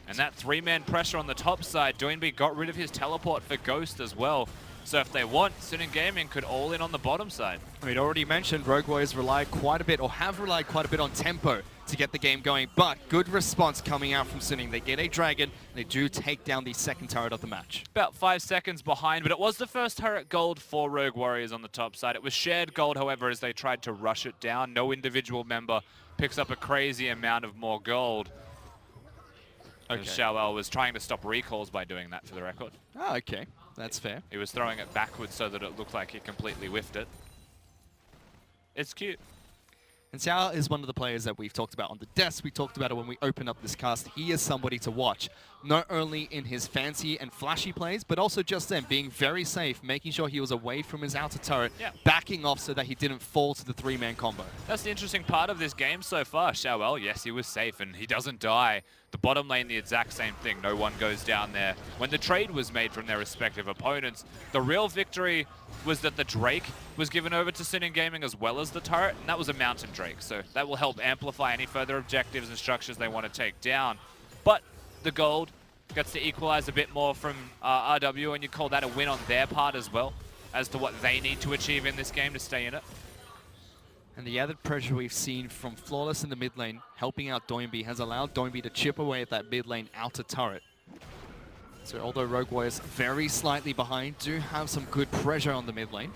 And that 3-man pressure on the top side, Doinby got rid of his teleport for Ghost as well. So if they want, Sinnoh Gaming could all in on the bottom side. We'd already mentioned Rogue Warriors relied quite a bit, or have relied quite a bit on tempo to get the game going, but good response coming out from Sinnoh. They get a dragon, and they do take down the second turret of the match. About 5 seconds behind, but it was the first turret gold for Rogue Warriors on the top side. It was shared gold, however, as they tried to rush it down. No individual member picks up a crazy amount of more gold. Okay. Xiao was trying to stop recalls by doing that, for the record. Oh, okay. That's fair. He was throwing it backwards so that it looked like he completely whiffed it. It's cute. And Xiao is one of the players that we've talked about on the desk. We talked about it when we opened up this cast. He is somebody to watch, not only in his fancy and flashy plays, but also just then being very safe, making sure he was away from his outer turret, backing off so that he didn't fall to the three-man combo. That's the interesting part of this game so far. Xiaowel, yes, he was safe and he doesn't die. The bottom lane, the exact same thing. No one goes down there. When the trade was made from their respective opponents, the real victory was that the Drake was given over to Sin Gaming as well as the turret, and that was a Mountain Drake. So that will help amplify any further objectives and structures they want to take down. But the gold gets to equalize a bit more from RW, and you call that a win on their part as well, as to what they need to achieve in this game to stay in it. And the added pressure we've seen from Flawless in the mid lane, helping out Doinby, has allowed Doinby to chip away at that mid lane outer turret. So although Rogue Warriors very slightly behind, do have some good pressure on the mid lane.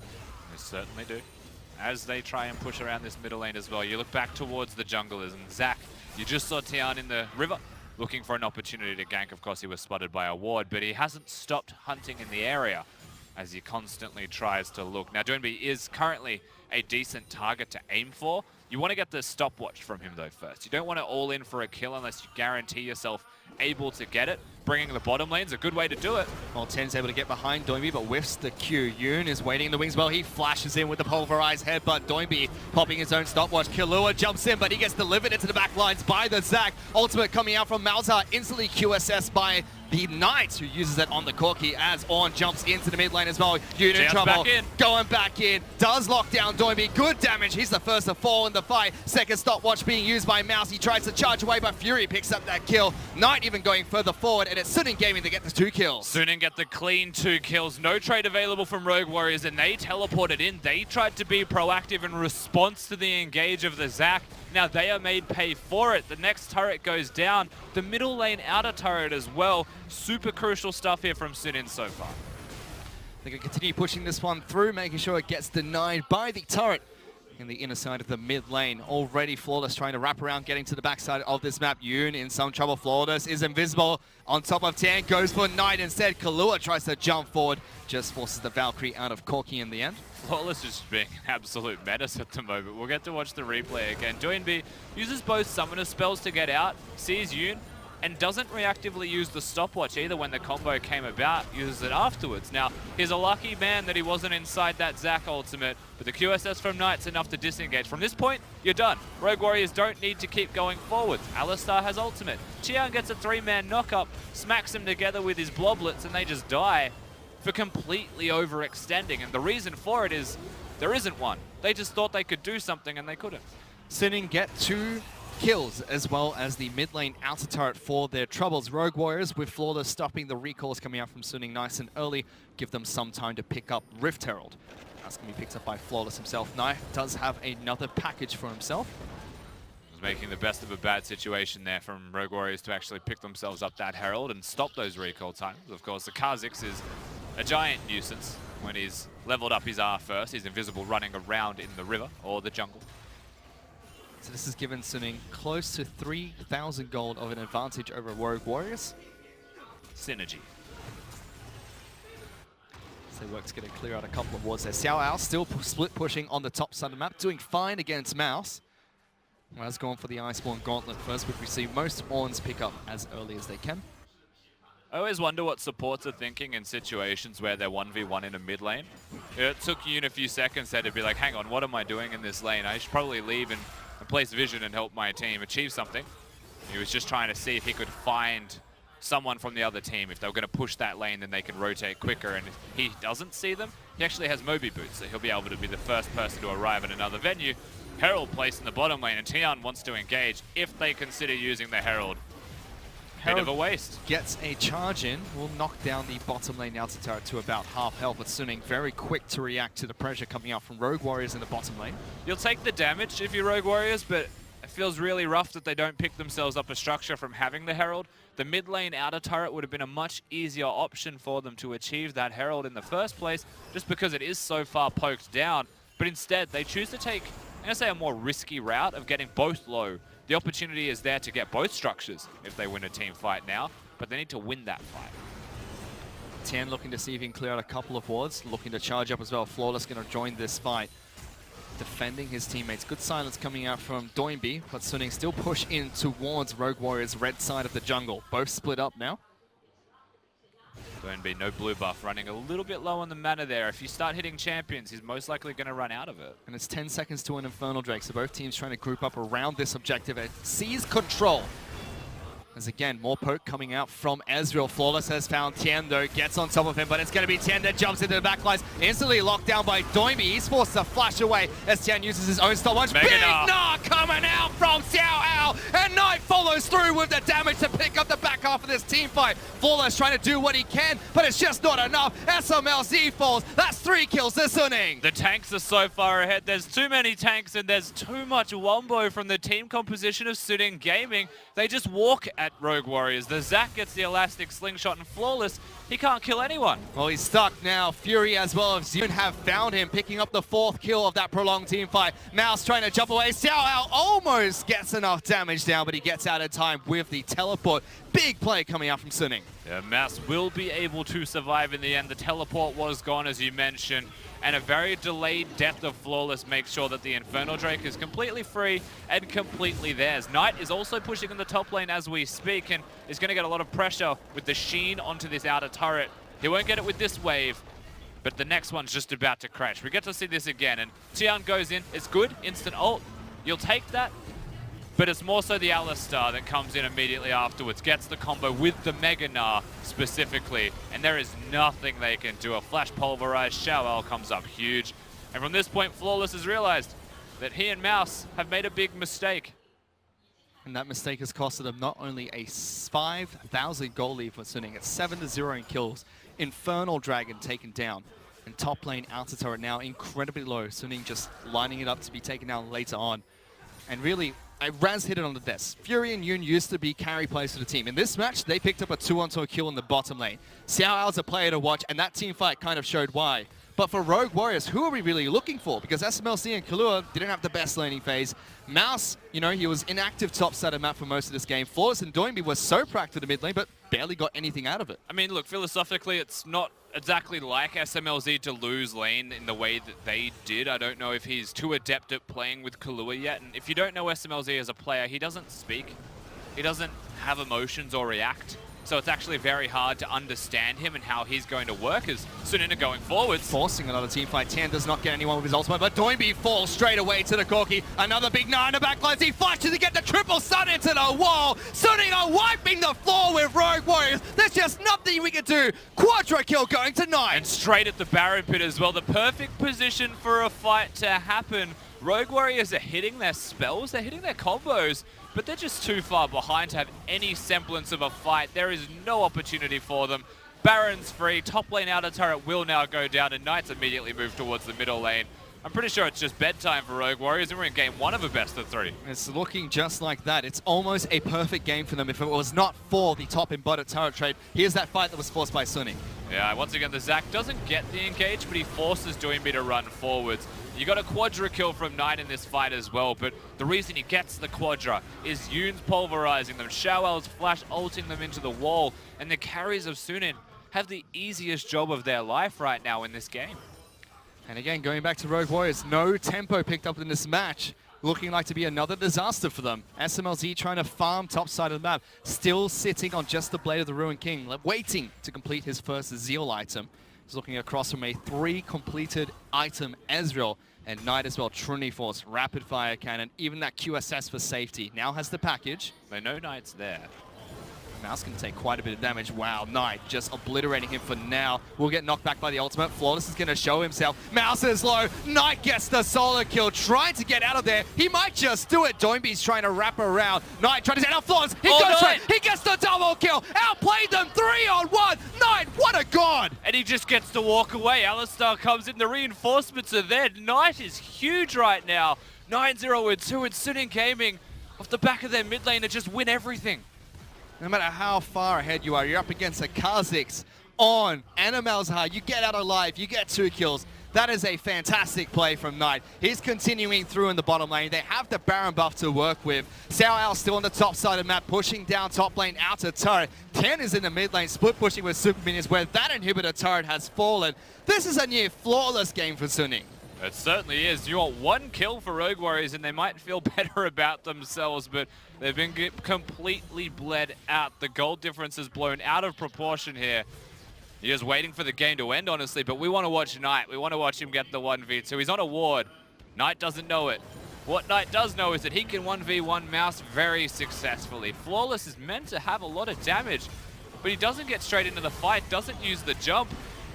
They certainly do. As they try and push around this middle lane as well, you look back towards the junglers, and Zach, you just saw Tian in the river, looking for an opportunity to gank. Of course, he was spotted by a ward, but he hasn't stopped hunting in the area as he constantly tries to look. Now, Doinby is currently a decent target to aim for. You want to get the stopwatch from him, though, first. You don't want to all in for a kill unless you guarantee yourself able to get it. Bringing the bottom lane's a good way to do it. Well, Ten's able to get behind Doinby, but whiffs the Q. Yoon is waiting in the wings. Well, he flashes in with the pulverized headbutt. Doinby popping his own stopwatch. Killua jumps in, but he gets delivered into the back lines by the Zac. Ultimate coming out from Malzahar, instantly QSS by the Knight, who uses it on the Corki as Ornn jumps into the mid lane as well. Yoon in trouble. Going back in. Does lock down Doinby. Good damage. He's the first to fall in the fight. Second stopwatch being used by Mouse. He tries to charge away, but Fury picks up that kill. Knight even going further forward, and it's Suning Gaming to get the 2 kills. Suning get the clean 2 kills. No trade available from Rogue Warriors, and they teleported in. They tried to be proactive in response to the engage of the Zac. Now they are made pay for it. The next turret goes down. The middle lane outer turret as well. Super crucial stuff here from Suning so far. They're going to continue pushing this one through, making sure it gets denied by the turret in the inner side of the mid lane. Already Flawless trying to wrap around, getting to the backside of this map. Yoon in some trouble. Flawless is invisible on top of Tan, goes for Knight instead. Killua tries to jump forward, just forces the Valkyrie out of Corki in the end. Flawless is being an absolute menace at the moment. We'll get to watch the replay again. Doinby uses both summoner spells to get out, sees Yoon, and doesn't reactively use the stopwatch either when the combo came about, uses it afterwards. Now, he's a lucky man that he wasn't inside that Zac ultimate, but the QSS from Knight's enough to disengage. From this point, you're done. Rogue Warriors don't need to keep going forwards. Alistar has ultimate. Qian gets a 3-man knock-up, smacks them together with his bloblets, and they just die for completely overextending. And the reason for it is there isn't one. They just thought they could do something, and they couldn't. Suning get 2 kills as well as the mid lane outer turret for their troubles. Rogue Warriors with Flawless stopping the recalls coming out from Suning nice and early, give them some time to pick up Rift Herald. That's going to be picked up by Flawless himself. Knight does have another package for himself. Was making the best of a bad situation there from Rogue Warriors to actually pick themselves up that Herald and stop those recall times. Of course, the Kha'Zix is a giant nuisance when he's leveled up his R first. He's invisible running around in the river or the jungle. So this has given Suning close to 3,000 gold of an advantage over Rogue Warriors. Synergy. So they work to get it clear out a couple of wards there. Xiaoao still split pushing on the top side of the map, doing fine against Mouse. Well, has gone for the Iceborne Gauntlet first, which we see most Ornns pick up as early as they can. I always wonder what supports are thinking in situations where they're 1v1 in a mid lane. It took Yoon a few seconds there to be like, hang on, what am I doing in this lane? I should probably leave and place vision and help my team achieve something. He was just trying to see if he could find someone from the other team. If they were going to push that lane, then they can rotate quicker. And if he doesn't see them, he actually has Moby Boots, so he'll be able to be the first person to arrive at another venue. Herald placed in the bottom lane, and Tian wants to engage if they consider using the Herald. Bit of a waste. Gets a charge in, will knock down the bottom lane outer turret to about half health, but Suning very quick to react to the pressure coming out from Rogue Warriors in the bottom lane. You'll take the damage if you're Rogue Warriors, but it feels really rough that they don't pick themselves up a structure from having the Herald. The mid lane outer turret would have been a much easier option for them to achieve that Herald in the first place, just because it is so far poked down. But instead, they choose to take, I'm going to say, a more risky route of getting both low. The opportunity is there to get both structures if they win a team fight now, but they need to win that fight. Tian looking to see if he can clear out a couple of wards, looking to charge up as well. Flawless going to join this fight. defending his teammates. Good silence coming out from Doinby, but Suning still push in towards Rogue Warriors' red side of the jungle. Both split up now. Doinby, no blue buff, running a little bit low on the mana there. If you start hitting champions, he's most likely going to run out of it. And it's 10 seconds to an Infernal Drake, so both teams trying to group up around this objective and seize control. As again, more poke coming out from Ezreal. Flawless has found Tien though, gets on top of him, but it's going to be Tien that jumps into the backlines. Instantly locked down by Doinby. He's forced to flash away as Tien uses his own stopwatch. Big Gnar coming out from Xiao Ao, and Knight follows through with the damage to pick up the back half of this team fight. Flawless trying to do what he can, but it's just not enough. SMLZ falls. That's 3 kills to Suning. The tanks are so far ahead. There's too many tanks and there's too much wombo from the team composition of Suning Gaming. They just walk at Rogue Warriors. The Zac gets the elastic slingshot, and Flawless, he can't kill anyone. Well, he's stuck now. Fury as well as Zune have found him, picking up the 4th kill of that prolonged team fight. Mouse trying to jump away. Xiao Ao almost gets enough damage down, but he gets out of time with the teleport. Big play coming out from Suning. Yeah, Mouse will be able to survive in the end. The teleport was gone, as you mentioned, and a very delayed death of Flawless makes sure that the Infernal Drake is completely free and completely theirs. Knight is also pushing in the top lane as we speak and is going to get a lot of pressure with the sheen onto this outer turret. He won't get it with this wave, but the next one's just about to crash. We get to see this again, and Tian goes in. It's good, instant ult. You'll take that. But it's more so the Alistar that comes in immediately afterwards, gets the combo with the Mega Gnar specifically, and there is nothing they can do. A flash pulverized, Xiao Ao comes up huge. And from this point, Flawless has realized that he and Mouse have made a big mistake. And that mistake has costed them not only a 5,000 goal lead for Suning, it's 7-0 in kills. Infernal Dragon taken down. And top lane outer turret now incredibly low. Suning just lining it up to be taken down later on. And really, Raz hit it on the desk. Fury and Yoon used to be carry players for the team. In this match, they picked up a 2-on-2 kill in the bottom lane. Xiao Ao's a player to watch, and that team fight kind of showed why. But for Rogue Warriors, who are we really looking for? Because SMLC and Kahlua didn't have the best laning phase. Mouse, you know, he was inactive top side of map for most of this game. Flawless and Doinby were so pracked to the mid lane, but barely got anything out of it. I mean, look, philosophically, it's not exactly like SMLZ to lose lane in the way that they did. I don't know if he's too adept at playing with Kahlua yet. And if you don't know SMLZ as a player, he doesn't speak. He doesn't have emotions or react. So it's actually very hard to understand him and how he's going to work as Suning are going forwards. Forcing another team fight. Tien does not get anyone with his ultimate, but Doinby falls straight away to the Corki. Another big Gnar in the backlines. He flashes to get the triple stun into the wall. Suning are wiping the floor with Rogue Warriors. There's just nothing we can do. Quadra kill going to Knight. And straight at the Baron pit as well. The perfect position for a fight to happen. Rogue Warriors are hitting their spells, they're hitting their combos, but they're just too far behind to have any semblance of a fight. There is no opportunity for them. Baron's free, top lane outer turret will now go down, and Knight's immediately move towards the middle lane. I'm pretty sure it's just bedtime for Rogue Warriors, and we're in game 1 of a best of 3. It's looking just like that. It's almost a perfect game for them if it was not for the top embodied turret trade. Here's that fight that was forced by Suning. Yeah, once again, the Zac doesn't get the engage, but he forces Doinby to run forwards. You got a quadra kill from Knight in this fight as well, but the reason he gets the quadra is Yoon's pulverizing them, Xiao Ao's flash ulting them into the wall, and the carries of Suning have the easiest job of their life right now in this game. And again, going back to Rogue Warriors, no tempo picked up in this match. Looking like to be another disaster for them. SMLZ trying to farm top side of the map, still sitting on just the Blade of the Ruined King, waiting to complete his first Zeal item. He's looking across from a 3 completed item Ezreal, and Knight as well, Trinity Force, Rapid Fire Cannon, even that QSS for safety. Now has the package. They know Knight's there. Mouse can take quite a bit of damage. Wow, Knight just obliterating him for now. Will get knocked back by the ultimate. Flawless is going to show himself. Mouse is low. Knight gets the solo kill, trying to get out of there. He might just do it. Doinby's trying to wrap around. Knight trying to set out Flawless. He goes for it. He gets the double kill. Outplayed them 3-on-1. Knight, what a god. And he just gets to walk away. Alistar comes in. The reinforcements are there. Knight is huge right now. 9-0-2 and Suning Gaming off the back of their mid lane to just win everything. No matter how far ahead you are, you're up against a Kha'Zix on Animal's you get out alive, you get 2 kills. That is a fantastic play from Knight. He's continuing through in the bottom lane. They have the Baron buff to work with. Xiao Ao still on the top side of the map, pushing down top lane outer turret. Tien is in the mid lane, split pushing with super minions where that inhibitor turret has fallen. This is a near flawless game for Suning. It certainly is. You want 1 kill for Rogue Warriors and they might feel better about themselves, but they've been completely bled out. The gold difference is blown out of proportion here. You're just waiting for the game to end, honestly, but we want to watch Knight. We want to watch him get the 1v2. He's on a ward. Knight doesn't know it. What Knight does know is that he can 1v1 Mouse very successfully. Flawless is meant to have a lot of damage, but he doesn't get straight into the fight, doesn't use the jump.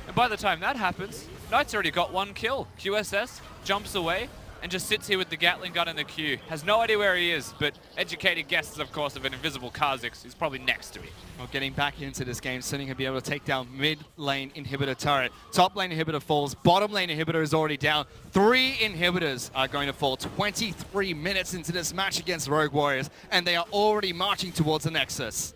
And by the time that happens, Knight's already got 1 kill. QSS jumps away and just sits here with the Gatling gun in the queue. Has no idea where he is, but educated guesses, of course, of an invisible Kha'Zix. He's probably next to me. Well, getting back into this game, Sunning will be able to take down mid lane inhibitor turret. Top lane inhibitor falls. Bottom lane inhibitor is already down. 3 inhibitors are going to fall 23 minutes into this match against Rogue Warriors, and they are already marching towards the Nexus.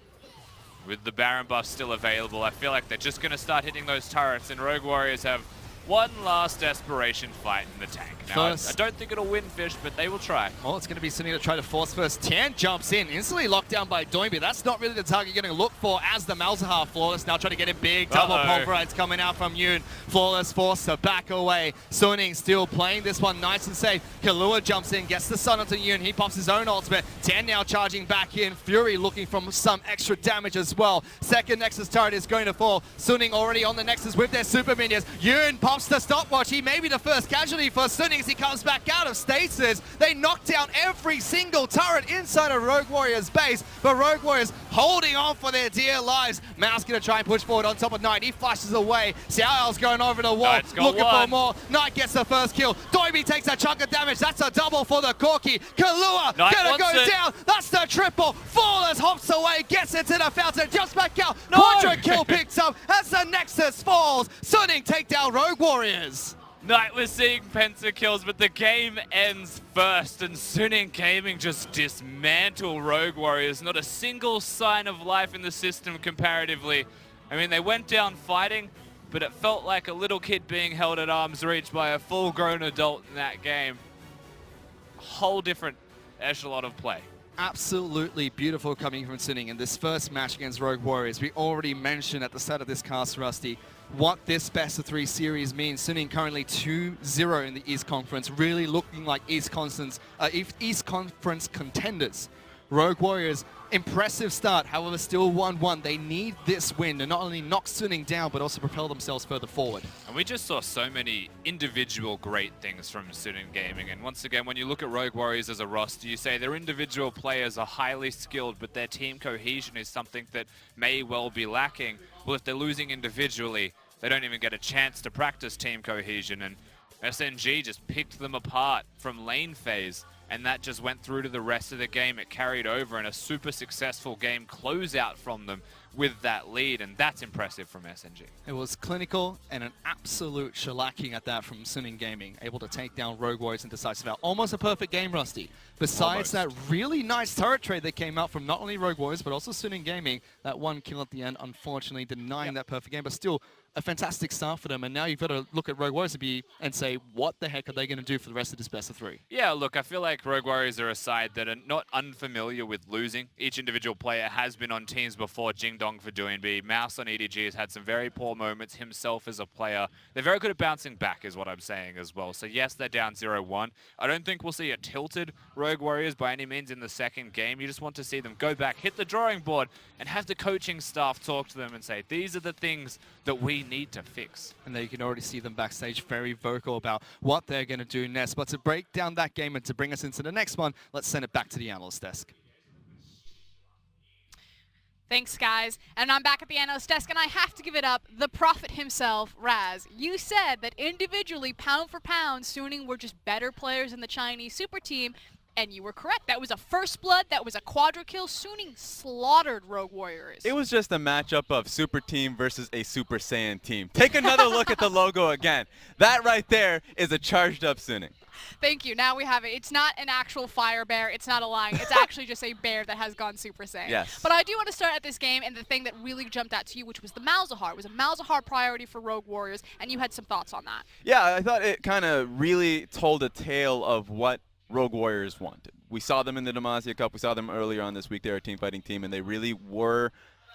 With the Baron buff still available, I feel like they're just going to start hitting those turrets, and Rogue Warriors have one last desperation fight in the tank. Now, I don't think it'll win Fish, but they will try. Well, it's going to be Sunny to try to force first. Tan jumps in, instantly locked down by Doinby. That's not really the target you're going to look for as the Malzahar. Flawless now trying to get it big. Double pulverize coming out from Yoon. Flawless forced to back away. Sunning still playing this one nice and safe. Kahlua jumps in, gets the stun onto Yoon. He pops his own ultimate. Tan now charging back in. Fury looking for some extra damage as well. Second Nexus turret is going to fall. Sunning already on the Nexus with their super minions. Yoon pops the stopwatch. He may be the first casualty for Sunning as he comes back out of stasis. They knock down every single turret inside of Rogue Warriors base, but Rogue Warriors holding on for their dear lives. Mouse gonna try and push forward on top of Knight. He flashes away. Xiao's going over the wall, looking for more. Knight gets the first kill. Doinby takes a chunk of damage. That's a double for the Corki. Kahlua gonna go down. That's the triple. Flawless hops away, gets into the fountain, jumps back out. Quadra kill picks up as the Nexus falls. Sunning take down Rogue Warriors. Knight was seeing penta kills, but the game ends first, and Sunning Gaming just dismantle Rogue Warriors. Not a single sign of life in the system comparatively. I mean, they went down fighting, but it felt like a little kid being held at arm's reach by a full-grown adult in that game. A whole different echelon of play. Absolutely beautiful coming from Sunning in this first match against Rogue Warriors. We already mentioned at the start of this cast, Rusty, what this best of 3 series means. Sunning currently 2-0 in the East Conference, really looking like East Conference contenders. Rogue Warriors, impressive start, however still 1-1. They need this win to not only knock Sunning down, but also propel themselves further forward. And we just saw so many individual great things from Sunning Gaming. And once again, when you look at Rogue Warriors as a roster, you say their individual players are highly skilled, but their team cohesion is something that may well be lacking. Well, if they're losing individually, they don't even get a chance to practice team cohesion. And SNG just picked them apart from lane phase, and that just went through to the rest of the game. It carried over, and a super successful game closeout from them with that lead, and that's impressive from SNG. It was clinical and an absolute shellacking at that from Sunning Gaming, able to take down Rogue Warriors in decisive out. Almost a perfect game, Rusty. Besides that really nice turret trade that came out from not only Rogue Warriors, but also Sunning Gaming, that 1 kill at the end, unfortunately denying that perfect game, but still a fantastic start for them. And now you've got to look at Rogue Warriors and say, what the heck are they going to do for the rest of this best of 3? Yeah, look, I feel like Rogue Warriors are a side that are not unfamiliar with losing. Each individual player has been on teams before. Jingdong for Doinby. Mouse on EDG has had some very poor moments himself as a player. They're very good at bouncing back is what I'm saying as well. So yes, they're down 0-1. I don't think we'll see a tilted Rogue Warriors by any means in the second game. You just want to see them go back, hit the drawing board, and have the coaching staff talk to them and say, these are the things that we need to fix. And there you can already see them backstage very vocal about what they're going to do next. But to break down that game and to bring us into the next one, let's send it back to the analyst desk. Thanks, guys. And I'm back at the analyst desk, and I have to give it up. The prophet himself, Raz. You said that individually, pound for pound, Sunning were just better players in the Chinese super team, and you were correct. That was a first blood. That was a quadra kill. Sunning slaughtered Rogue Warriors. It was just a matchup of Super Team versus a Super Saiyan team. Take another look at the logo again. That right there is a charged up Sunning. Thank you. Now we have it. It's not an actual fire bear. It's not a lion. It's actually just a bear that has gone Super Saiyan. Yes. But I do want to start at this game and the thing that really jumped out to you, which was the Malzahar. It was a Malzahar priority for Rogue Warriors, and you had some thoughts on that. Yeah, I thought it kind of really told a tale of what Rogue Warriors wanted. We saw them in the Demacia Cup. We saw them earlier on this week. They're a team fighting team, and they really were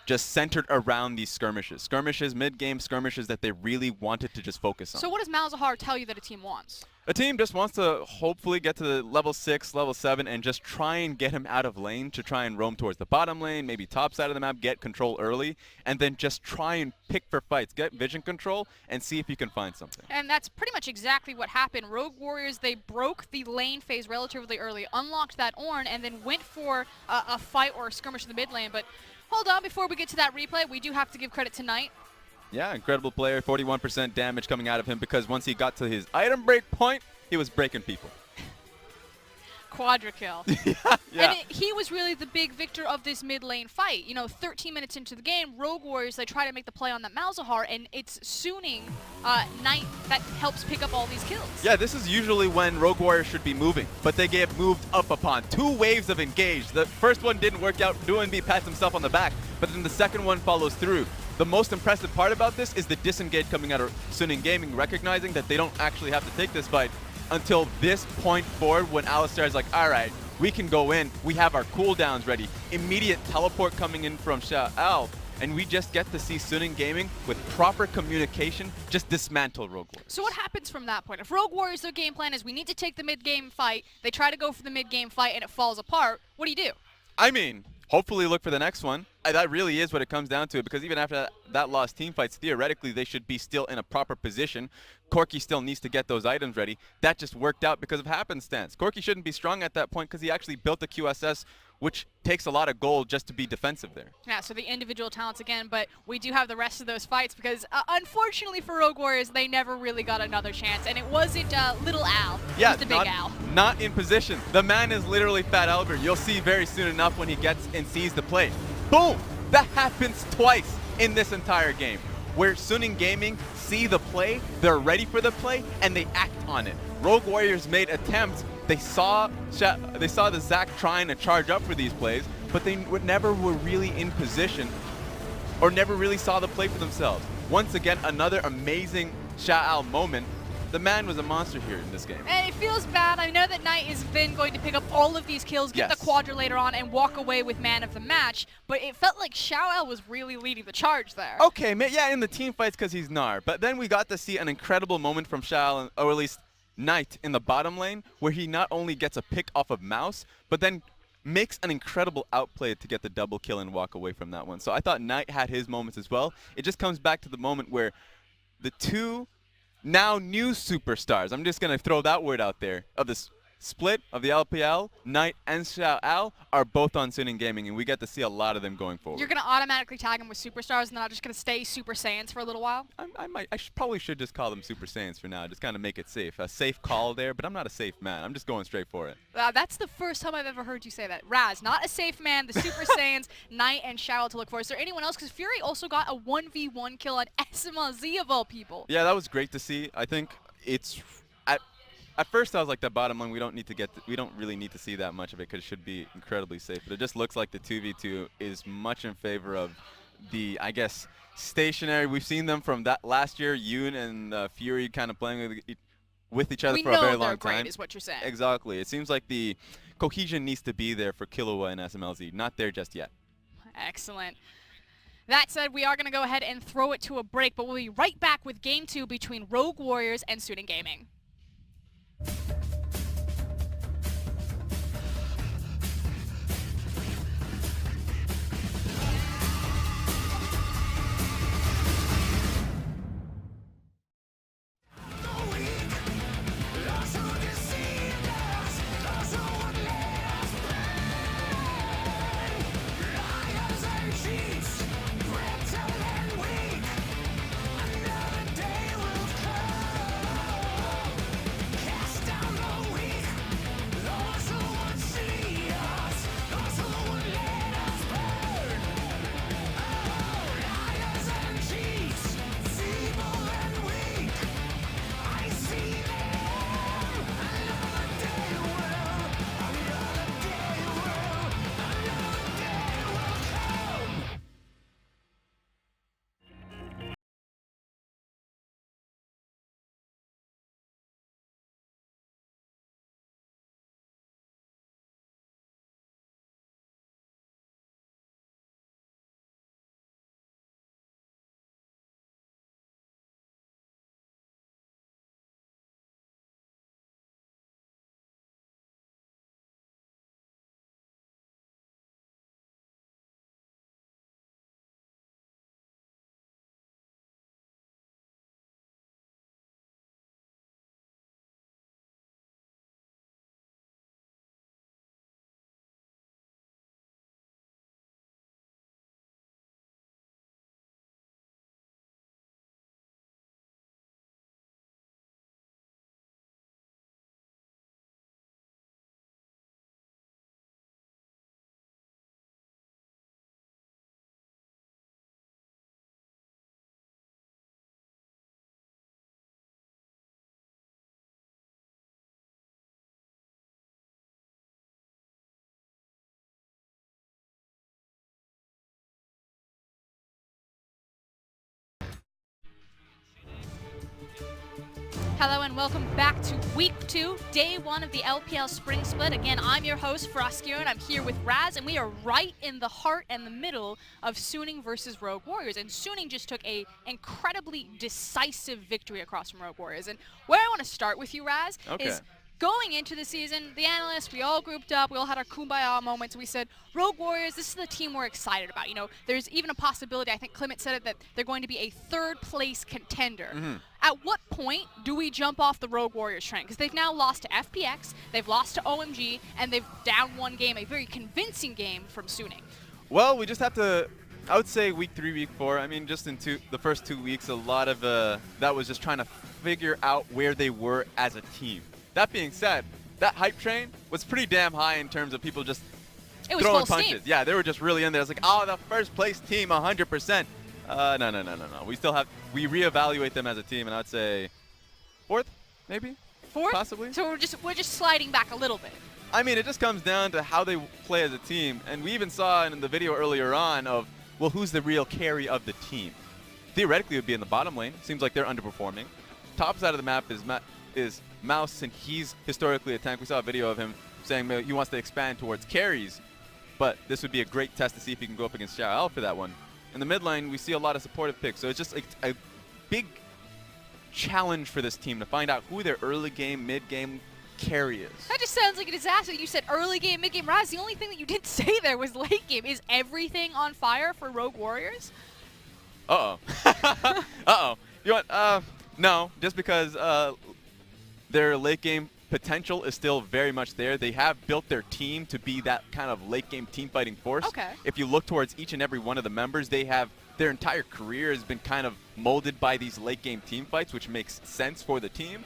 just centered around these skirmishes. Skirmishes, mid-game skirmishes that they really wanted to just focus on. So what does Malzahar tell you that a team wants? A team just wants to hopefully get to the level 6, level 7, and just try and get him out of lane to try and roam towards the bottom lane, maybe top side of the map, get control early, and then just try and pick for fights, get vision control, and see if you can find something. And that's pretty much exactly what happened. Rogue Warriors, they broke the lane phase relatively early, unlocked that Ornn, and then went for a fight or a skirmish in the mid lane. But hold on, before we get to that replay, we do have to give credit to Knight. Yeah, incredible player, 41% damage coming out of him because once he got to his item break point, he was breaking people. Quadra kill. Yeah. And he was really the big victor of this mid lane fight. You know, 13 minutes into the game, Rogue Warriors, they try to make the play on that Malzahar, and it's Suning Knight that helps pick up all these kills. Yeah, this is usually when Rogue Warriors should be moving, but they get moved up upon. 2 waves of engage. The first one didn't work out. DoNB pats himself on the back, but then the second one follows through. The most impressive part about this is the disengage coming out of Suning Gaming, recognizing that they don't actually have to take this fight until this point forward when Alistar is like, all right, we can go in. We have our cooldowns ready. Immediate teleport coming in from Xiao, and we just get to see Suning Gaming with proper communication just dismantle Rogue Warriors. So what happens from that point? If Rogue Warriors, their game plan is we need to take the mid-game fight, they try to go for the mid-game fight and it falls apart, what do you do? I mean, hopefully look for the next one. That really is what it comes down to, because even after that lost team fights, theoretically they should be still in a proper position. Corki still needs to get those items ready. That just worked out because of happenstance. Corki shouldn't be strong at that point because he actually built a QSS, which takes a lot of gold just to be defensive there. Yeah, so the individual talents again, but we do have the rest of those fights because unfortunately for Rogue Warriors, they never really got another chance, and it wasn't Little Al, it was the big Al. Not in position. The man is literally Fat Albert. You'll see very soon enough when he gets and sees the play. Boom! That happens twice in this entire game, where Suning Gaming see the play, they're ready for the play, and they act on it. Rogue Warriors made attempts. They saw the Zac trying to charge up for these plays, but they never were really in position or never really saw the play for themselves. Once again, another amazing Xiao moment. The man was a monster here in this game. And it feels bad. I know that Knight is then going to pick up all of these kills, get the quadra later on, and walk away with man of the match, but it felt like Xiao was really leading the charge there. Okay, yeah, in the team fights because he's Gnar, but then we got to see an incredible moment from Xiao, or at least Knight in the bottom lane, where he not only gets a pick off of Mouse, but then makes an incredible outplay to get the double kill and walk away from that one. So I thought Knight had his moments as well. It just comes back to the moment where the two now new superstars, I'm just going to throw that word out there, of this split of the LPL, Knight and Xiao are both on Suning Gaming, and we get to see a lot of them going forward. You're going to automatically tag them with superstars and they're not just going to stay Super Saiyans for a little while? I probably should just call them Super Saiyans for now, just kind of make it safe. A safe call there, but I'm not a safe man. I'm just going straight for it. That's the first time I've ever heard you say that. Raz, not a safe man, the Super Saiyans, Knight and Xiao to look for. Is there anyone else? Because Fury also got a 1v1 kill on SNG of all people. Yeah, that was great to see. I think it's... At first, I was like, the bottom lane, we don't really need to see that much of it because it should be incredibly safe. But it just looks like the 2v2 is much in favor of the, I guess, stationary. We've seen them from that last year, Yoon and Fury kind of playing with each other for a very long time. We know they're great, is what you're saying. Exactly. It seems like the cohesion needs to be there for Killua and SMLZ. Not there just yet. Excellent. That said, we are going to go ahead and throw it to a break, but we'll be right back with Game 2 between Rogue Warriors and Suning Gaming. Hello and welcome back to week 2, day 1 of the LPL Spring Split. Again, I'm your host, Froskia, and I'm here with Raz, and we are right in the heart and the middle of Suning versus Rogue Warriors. And Suning just took a incredibly decisive victory across from Rogue Warriors. And where I want to start with you, Raz, is going into the season, the analysts, we all grouped up, we all had our kumbaya moments. We said, Rogue Warriors, this is the team we're excited about. You know, there's even a possibility, I think Clement said it, that they're going to be a third-place contender. At what point do we jump off the Rogue Warriors train? Because they've now lost to FPX, they've lost to OMG, and they've down one game, a very convincing game from Suning. Well, we just have to, I would say week 3, week 4. I mean, just in the first 2 weeks, a lot of that was just trying to figure out where they were as a team. That being said, that hype train was pretty damn high in terms of people just throwing punches. Steam. Yeah, they were just really in there. It's like, oh, the first place team, 100%. No. We still have, we reevaluate them as a team, and I'd say 4th, maybe? 4th? Possibly. So we're just sliding back a little bit. I mean, it just comes down to how they play as a team, and we even saw in the video earlier on of, well, who's the real carry of the team? Theoretically, it would be in the bottom lane. Seems like they're underperforming. Top side of the map is Mouse, and he's historically a tank. We saw a video of him saying he wants to expand towards carries, but this would be a great test to see if he can go up against Xiao Al for that one. In the mid lane, we see a lot of supportive picks, so it's just a big challenge for this team to find out who their early game, mid game carry is. That just sounds like a disaster. You said early game, mid game. Raz, the only thing that you didn't say there was late game. Is everything on fire for Rogue Warriors? Uh-oh. Uh-oh. You want, no, just because their late game potential is still very much there. They have built their team to be that kind of late game team fighting force. Okay. If you look towards each and every one of the members, they have their entire career has been kind of molded by these late game team fights, which makes sense for the team.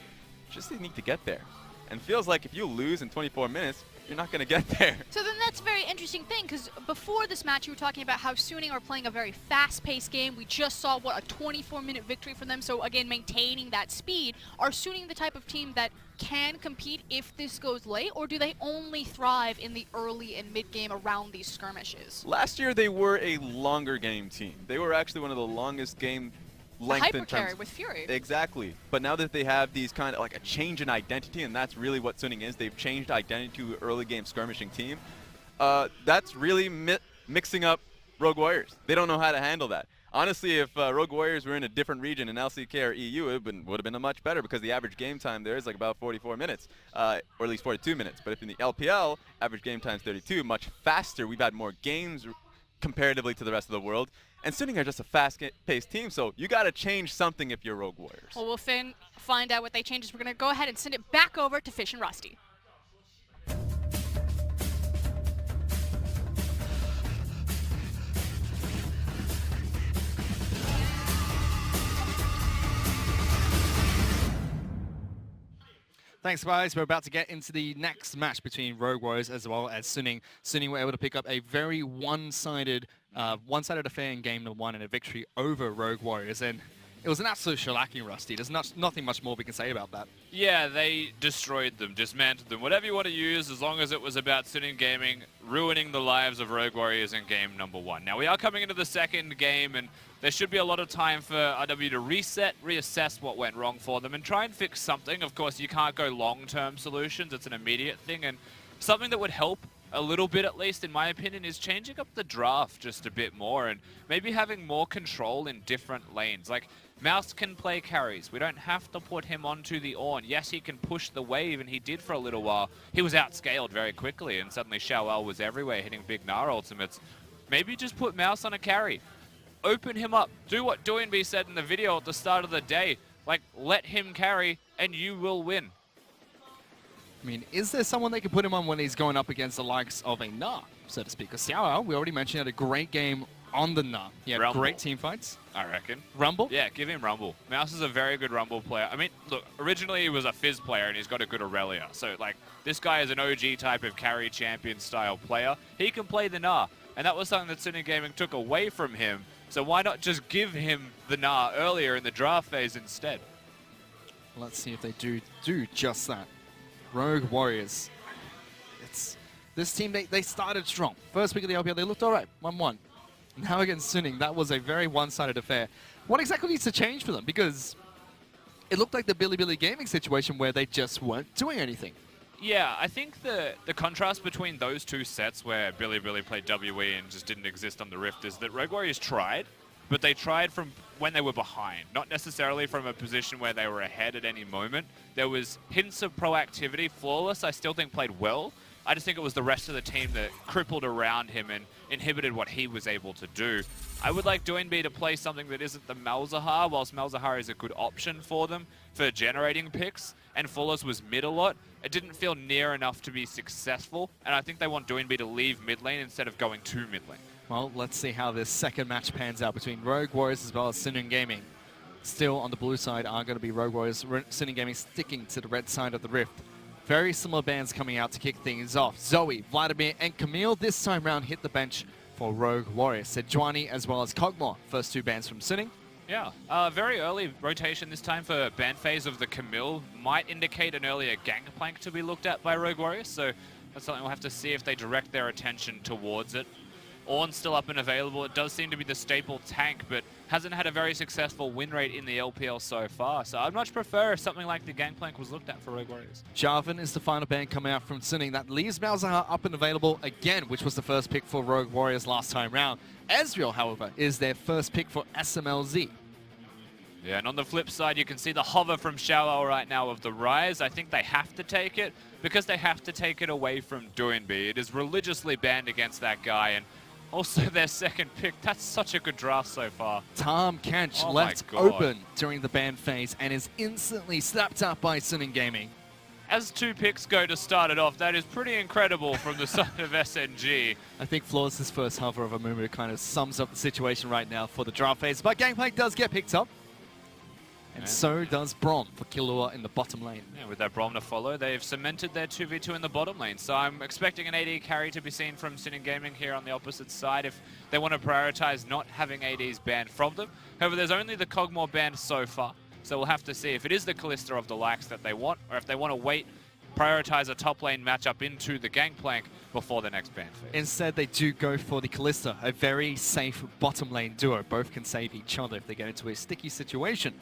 Just they need to get there. And feels like if you lose in 24 minutes, you're not going to get there. So then that's a very interesting thing, because before this match you were talking about how Suning are playing a very fast-paced game. We just saw, what, a 24-minute victory from them, so again, maintaining that speed. Are Suning the type of team that can compete if this goes late, or do they only thrive in the early and mid-game around these skirmishes? Last year they were a longer game team. They were actually one of the longest game length in terms with Fury. Exactly. But now that they have these kind of like a change in identity, and that's really what Suning is, they've changed identity to an early game skirmishing team. That's really mixing up Rogue Warriors. They don't know how to handle that. Honestly, if Rogue Warriors were in a different region in LCK or EU, it would have been much better, because the average game time there is like about 44 minutes, or at least 42 minutes. But if in the LPL, average game time is 32, much faster. We've had more games comparatively to the rest of the world. And Suning are just a fast-paced team, so you got to change something if you're Rogue Warriors. Well, we'll find out what they change. We're going to go ahead and send it back over to Fish and Rusty. Thanks, guys. We're about to get into the next match between Rogue Warriors as well as Suning. Suning were able to pick up a very one-sided affair in game number 1 and a victory over Rogue Warriors. And it was an absolute shellacking, Rusty. There's nothing much more we can say about that. Yeah, they destroyed them, dismantled them. Whatever you want to use, as long as it was about Suning Gaming ruining the lives of Rogue Warriors in game number 1. Now, we are coming into the second game, and there should be a lot of time for RW to reset, reassess what went wrong for them, and try and fix something. Of course, you can't go long-term solutions. It's an immediate thing, and something that would help a little bit, at least in my opinion, is changing up the draft just a bit more and maybe having more control in different lanes. Like, Mouse can play carries. We don't have to put him onto the Ornn. Yes, he can push the wave, and he did for a little while. He was outscaled very quickly, and suddenly Xiao Al was everywhere, hitting big Gnar ultimates. Maybe just put Mouse on a carry. Open him up. Do what Doinby said in the video at the start of the day. Like, let him carry, and you will win. I mean, is there someone they could put him on when he's going up against the likes of a Gnar, so to speak? Because Xiao Al, we already mentioned, had a great game on the Gnar. He had great team fights. I reckon. Rumble? Yeah, give him Rumble. Mouse is a very good Rumble player. I mean, look, originally he was a Fizz player and he's got a good Aurelia. So, like, this guy is an OG type of carry champion style player. He can play the Gnar. And that was something that Suning Gaming took away from him. So why not just give him the Gnar earlier in the draft phase instead? Let's see if they do just that. Rogue Warriors. It's this team, they started strong. First week of the LPL, they looked all right, 1-1. Now against Suning, that was a very one-sided affair. What exactly needs to change for them? Because it looked like the Bilibili Gaming situation where they just weren't doing anything. Yeah, I think the contrast between those two sets where Bilibili played WE and just didn't exist on the Rift is that Rogue Warriors tried, but they tried from when they were behind, not necessarily from a position where they were ahead at any moment. There was hints of proactivity. Flawless, I still think, played well. I just think it was the rest of the team that crippled around him and inhibited what he was able to do. I would like Doinby to play something that isn't the Malzahar, whilst Malzahar is a good option for them for generating picks, and Flawless was mid a lot. It didn't feel near enough to be successful, and I think they want Doinby to leave mid lane instead of going to mid lane. Well, let's see how this second match pans out between Rogue Warriors as well as Sinning Gaming. Still on the blue side are going to be Rogue Warriors, Sinning Gaming sticking to the red side of the Rift. Very similar bands coming out to kick things off. Zoe, Vladimir, and Camille this time round hit the bench for Rogue Warriors. Sejuani as well as Kog'Maw, first two bans from Sinning. Yeah, very early rotation this time for ban phase of the Camille might indicate an earlier gangplank to be looked at by Rogue Warriors, so that's something we'll have to see if they direct their attention towards it. Ornn's still up and available. It does seem to be the staple tank, but hasn't had a very successful win rate in the LPL so far. So I'd much prefer if something like the Gangplank was looked at for Rogue Warriors. Jarvan is the final ban coming out from Sinning. That leaves Malzahar up and available again, which was the first pick for Rogue Warriors last time round. Ezreal, however, is their first pick for SMLZ. Yeah, and on the flip side, you can see the hover from Xiaoao right now of the Rise. I think they have to take it because they have to take it away from Doinby. It is religiously banned against that guy, and also their second pick. That's such a good draft so far. Tahm Kench left open during the ban phase and is instantly snapped up by Sinning Gaming. As two picks go to start it off, that is pretty incredible from the side of SNG. I think Flawless's first hover of a movement kind of sums up the situation right now for the draft phase, but Gangplank does get picked up. And so does Braum for Killua in the bottom lane. Yeah, with that Braum to follow, they've cemented their 2v2 in the bottom lane. So I'm expecting an AD carry to be seen from Sinning Gaming here on the opposite side if they want to prioritize not having ADs banned from them. However, there's only the Kog'Maw banned so far. So we'll have to see if it is the Kalista of the likes that they want, or if they want to wait, prioritize a top lane matchup into the Gangplank before the next ban phase. Instead, they do go for the Kalista, a very safe bottom lane duo. Both can save each other if they get into a sticky situation.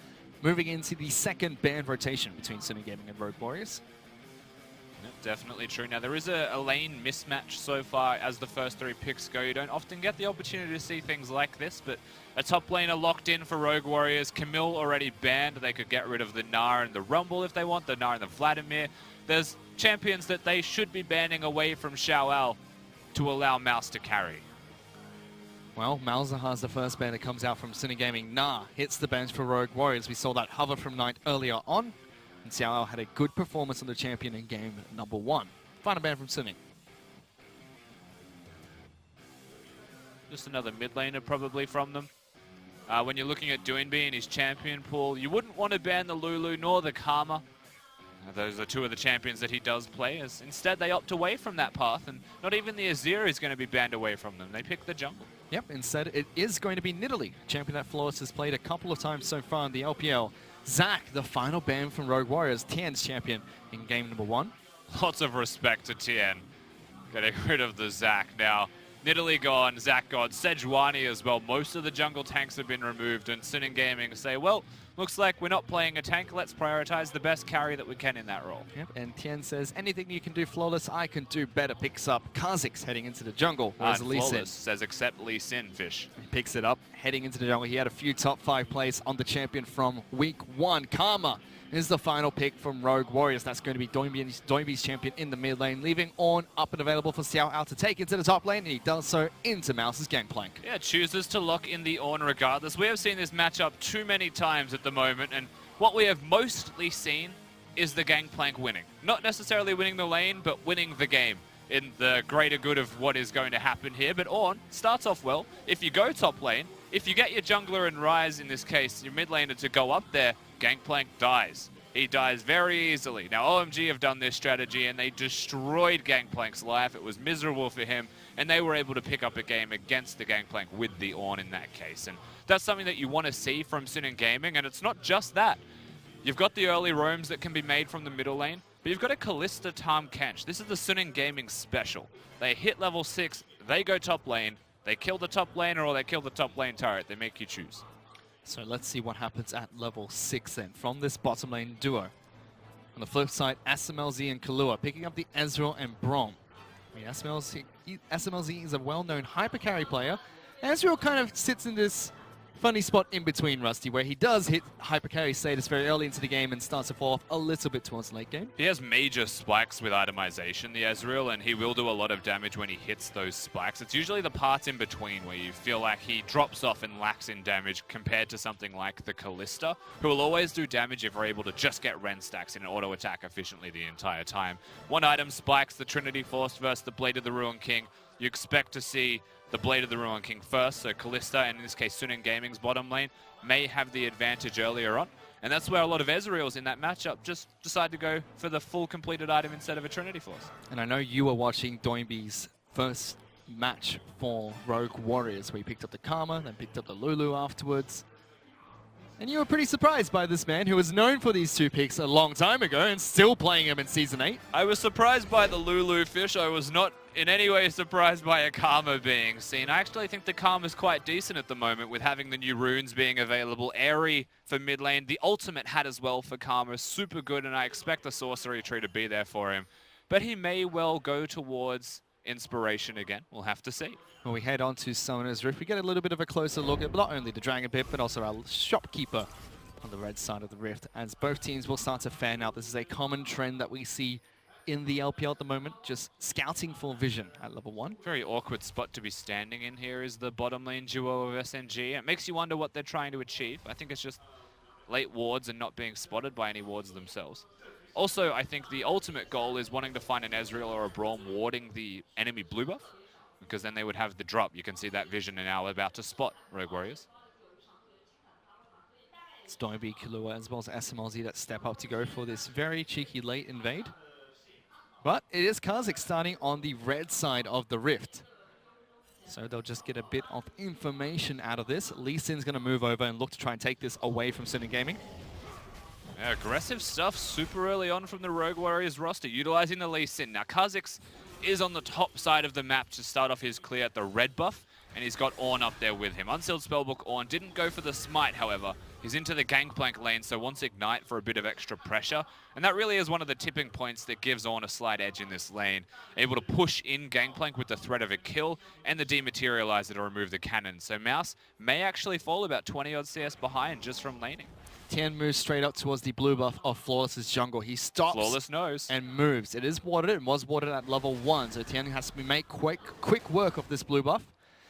Moving into the second ban rotation between Sinning Gaming and Rogue Warriors. Yep, definitely true. Now, there is a lane mismatch so far as the first three picks go. You don't often get the opportunity to see things like this, but a top laner locked in for Rogue Warriors. Camille already banned. They could get rid of the Gnar and the Rumble if they want, the Gnar and the Vladimir. There's champions that they should be banning away from Xiaoao to allow Mouse to carry. Well, Malzahar's the first ban that comes out from Sinning Gaming. Gnar hits the bench for Rogue Warriors. We saw that hover from Knight earlier on. And Xiaoao had a good performance on the champion in game number 1. Final ban from Sinning. Just another mid laner probably from them. When you're looking at Doinby and his champion pool, you wouldn't want to ban the Lulu nor the Karma. Those are two of the champions that he does play, as instead they opt away from that path, and not even the Azir is going to be banned away from them. They pick the jungle. Yep, instead it is going to be Nidalee, champion that Flawless has played a couple of times so far in the LPL. Zac, the final ban from Rogue Warriors, Tien's champion in game number 1. Lots of respect to Tien, getting rid of the Zac now. Nidalee gone, Zac gone, Sejuani as well. Most of the jungle tanks have been removed, and Sinning Gaming say, well, looks like we're not playing a tank. Let's prioritize the best carry that we can in that role. Yep, and Tien says, anything you can do, Flawless, I can do better. Picks up Kha'Zix heading into the jungle. Whereas Lee Sin says, except Lee Sin, fish. He picks it up, heading into the jungle. He had a few top 5 plays on the champion from week 1. Karma is the final pick from Rogue Warriors. That's going to be Doinby's champion in the mid lane, leaving Ornn up and available for Xiaoao to take into the top lane, and he does so into Mouse's Gangplank. Yeah, chooses to lock in the Ornn regardless. We have seen this matchup too many times at the moment, and what we have mostly seen is the Gangplank winning. Not necessarily winning the lane, but winning the game in the greater good of what is going to happen here. But Ornn starts off well. If you go top lane, if you get your jungler and Rise, in this case, your mid laner, to go up there, Gangplank dies. He dies very easily. Now, OMG have done this strategy, and they destroyed Gangplank's life. It was miserable for him, and they were able to pick up a game against the Gangplank with the Ornn in that case. And that's something that you want to see from Sinning Gaming, and it's not just that. You've got the early roams that can be made from the middle lane, but you've got a Kalista Tahm Kench. This is the Sinning Gaming special. They hit level 6, they go top lane, they kill the top laner or they kill the top lane turret. They make you choose. So let's see what happens at level 6 then from this bottom lane duo. On the flip side, SMLZ and Kahlua picking up the Ezreal and Braum. I mean, SMLZ is a well-known hyper carry player. Ezreal kind of sits in this funny spot in between, Rusty, where he does hit hyper carry status very early into the game and starts to fall off a little bit towards late game. He has major spikes with itemization, the Ezreal, and he will do a lot of damage when he hits those spikes. It's usually the parts in between where you feel like he drops off and lacks in damage compared to something like the Kalista, who will always do damage if we're able to just get Ren stacks in an auto attack efficiently the entire time. One item spikes the Trinity Force versus the Blade of the Ruin King. You expect to see the Blade of the Ruin King first, so Kalista, and in this case Suning Gaming's bottom lane, may have the advantage earlier on. And that's where a lot of Ezreals in that matchup just decide to go for the full completed item instead of a Trinity Force. And I know you were watching Doinby's first match for Rogue Warriors, where he picked up the Karma, then picked up the Lulu afterwards. And you were pretty surprised by this man who was known for these two picks a long time ago and still playing him in Season 8. I was surprised by the Lulu fish. I was not in any way surprised by a Karma being seen. I actually think the Karma is quite decent at the moment with having the new runes being available. Airy for mid lane. The ultimate hat as well for Karma. Super good, and I expect the sorcery tree to be there for him. But he may well go towards inspiration again. We'll have to see. When we head on to Summoner's Rift, we get a little bit of a closer look at not only the Dragon Pit, but also our shopkeeper on the red side of the Rift, as both teams will start to fan out. This is a common trend that we see in the LPL at the moment, just scouting for vision at level 1. Very awkward spot to be standing in here is the bottom lane duo of SNG. It makes you wonder what they're trying to achieve. I think it's just late wards and not being spotted by any wards themselves. Also, I think the ultimate goal is wanting to find an Ezreal or a Braum warding the enemy blue buff, because then they would have the drop. You can see that vision are now about to spot Rogue Warriors. It's Doinby, Kahlua, as well as SMLZ that step up to go for this very cheeky late invade. But it is Kha'Zix starting on the red side of the Rift. So they'll just get a bit of information out of this. Lee Sin's going to move over and look to try and take this away from Suning Gaming. Yeah, aggressive stuff super early on from the Rogue Warriors roster, utilizing the Lee Sin. Now, Kha'Zix is on the top side of the map to start off his clear at the red buff, and he's got Ornn up there with him. Unsealed Spellbook Ornn didn't go for the smite, however. He's into the Gangplank lane, so wants Ignite for a bit of extra pressure. And that really is one of the tipping points that gives Ornn a slight edge in this lane. Able to push in Gangplank with the threat of a kill and the Dematerializer to remove the cannon. So Mouse may actually fall about 20 odd CS behind just from laning. Tian moves straight up towards the blue buff of Flawless's jungle. He stops Flawless knows and moves. It is warded and was warded at level 1, so Tian has to make quick work of this blue buff.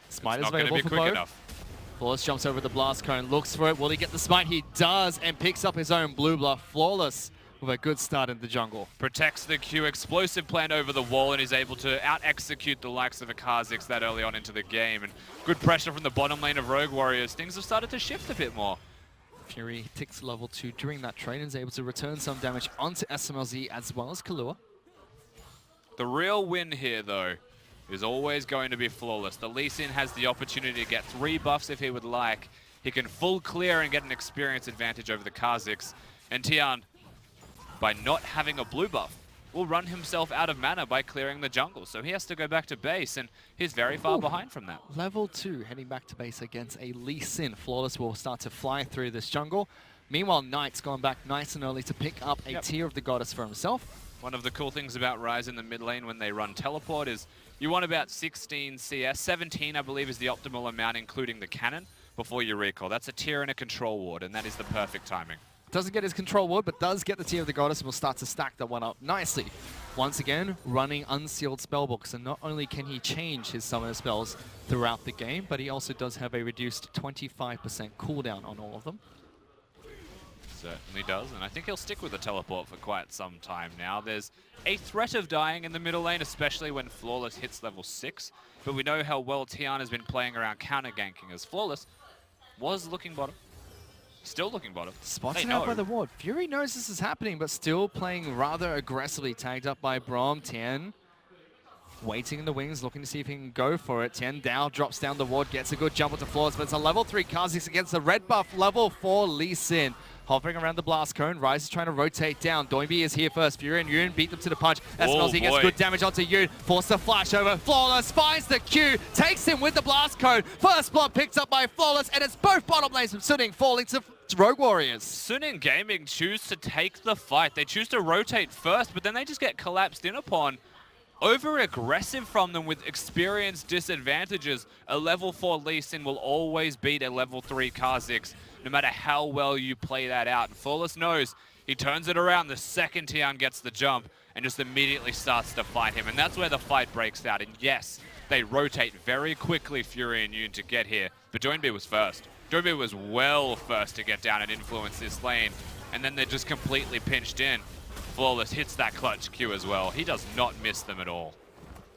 Smite is available for both. Flawless jumps over the blast cone, looks for it. Will he get the smite? He does, and picks up his own blue buff. Flawless with a good start in the jungle. Protects the Q, explosive plant over the wall, and is able to out-execute the likes of a Kha'Zix that early on into the game. And good pressure from the bottom lane of Rogue Warriors. Things have started to shift a bit more. Fury ticks level 2 during that trade and is able to return some damage onto SMLZ as well as Kahlua. The real win here, though, is always going to be Flawless. The Lee Sin has the opportunity to get 3 buffs if he would like. He can full clear and get an experience advantage over the Kha'Zix. And Tian, by not having a blue buff, will run himself out of mana by clearing the jungle. So he has to go back to base, and he's very far behind from that. Level 2 heading back to base against a Lee Sin. Flawless will start to fly through this jungle. Meanwhile, Knight's gone back nice and early to pick up a Tear of the Goddess for himself. One of the cool things about Ryze in the mid lane when they run teleport is you want about 16 CS. 17, I believe, is the optimal amount, including the cannon, before you recall. That's a Tear and a control ward, and that is the perfect timing. Doesn't get his control ward, but does get the Tear of the Goddess and will start to stack that one up nicely. Once again, running unsealed spellbooks, and not only can he change his summoner spells throughout the game, but he also does have a reduced 25% cooldown on all of them. Certainly does, and I think he'll stick with the teleport for quite some time now. There's a threat of dying in the middle lane, especially when Flawless hits level 6, but we know how well Tian has been playing around counter-ganking, as Flawless was looking bottom. Still looking bottom. Spotted out by the ward. Fury knows this is happening, but still playing rather aggressively. Tagged up by Braum. Tian waiting in the wings, looking to see if he can go for it. Tian Dao drops down the ward, gets a good jump onto Flawless, but it's a level 3 Kha'Zix against the red buff level 4 Lee Sin. hovering around the blast cone. Rise is trying to rotate down. Doinby is here first. Fury and Yoon beat them to the punch. SMLZ gets good damage onto Yoon. Force the flash over. Flawless finds the Q. Takes him with the blast cone. First blood picked up by Flawless, and it's both bottom lanes from Suning falling to Rogue Warriors. Suning Gaming choose to take the fight. They choose to rotate first, but then they just get collapsed in upon. Over-aggressive from them with experience disadvantages. A level 4 Lee Sin will always beat a level 3 Kha'Zix, no matter how well you play that out. And Flawless knows he turns it around the second Tian gets the jump and just immediately starts to fight him. And that's where the fight breaks out. And yes, they rotate very quickly, Fury and Yoon, to get here. But Doinby was first. Doinby was well first to get down and influence this lane. And then they're just completely pinched in. Flawless hits that clutch Q as well. He does not miss them at all.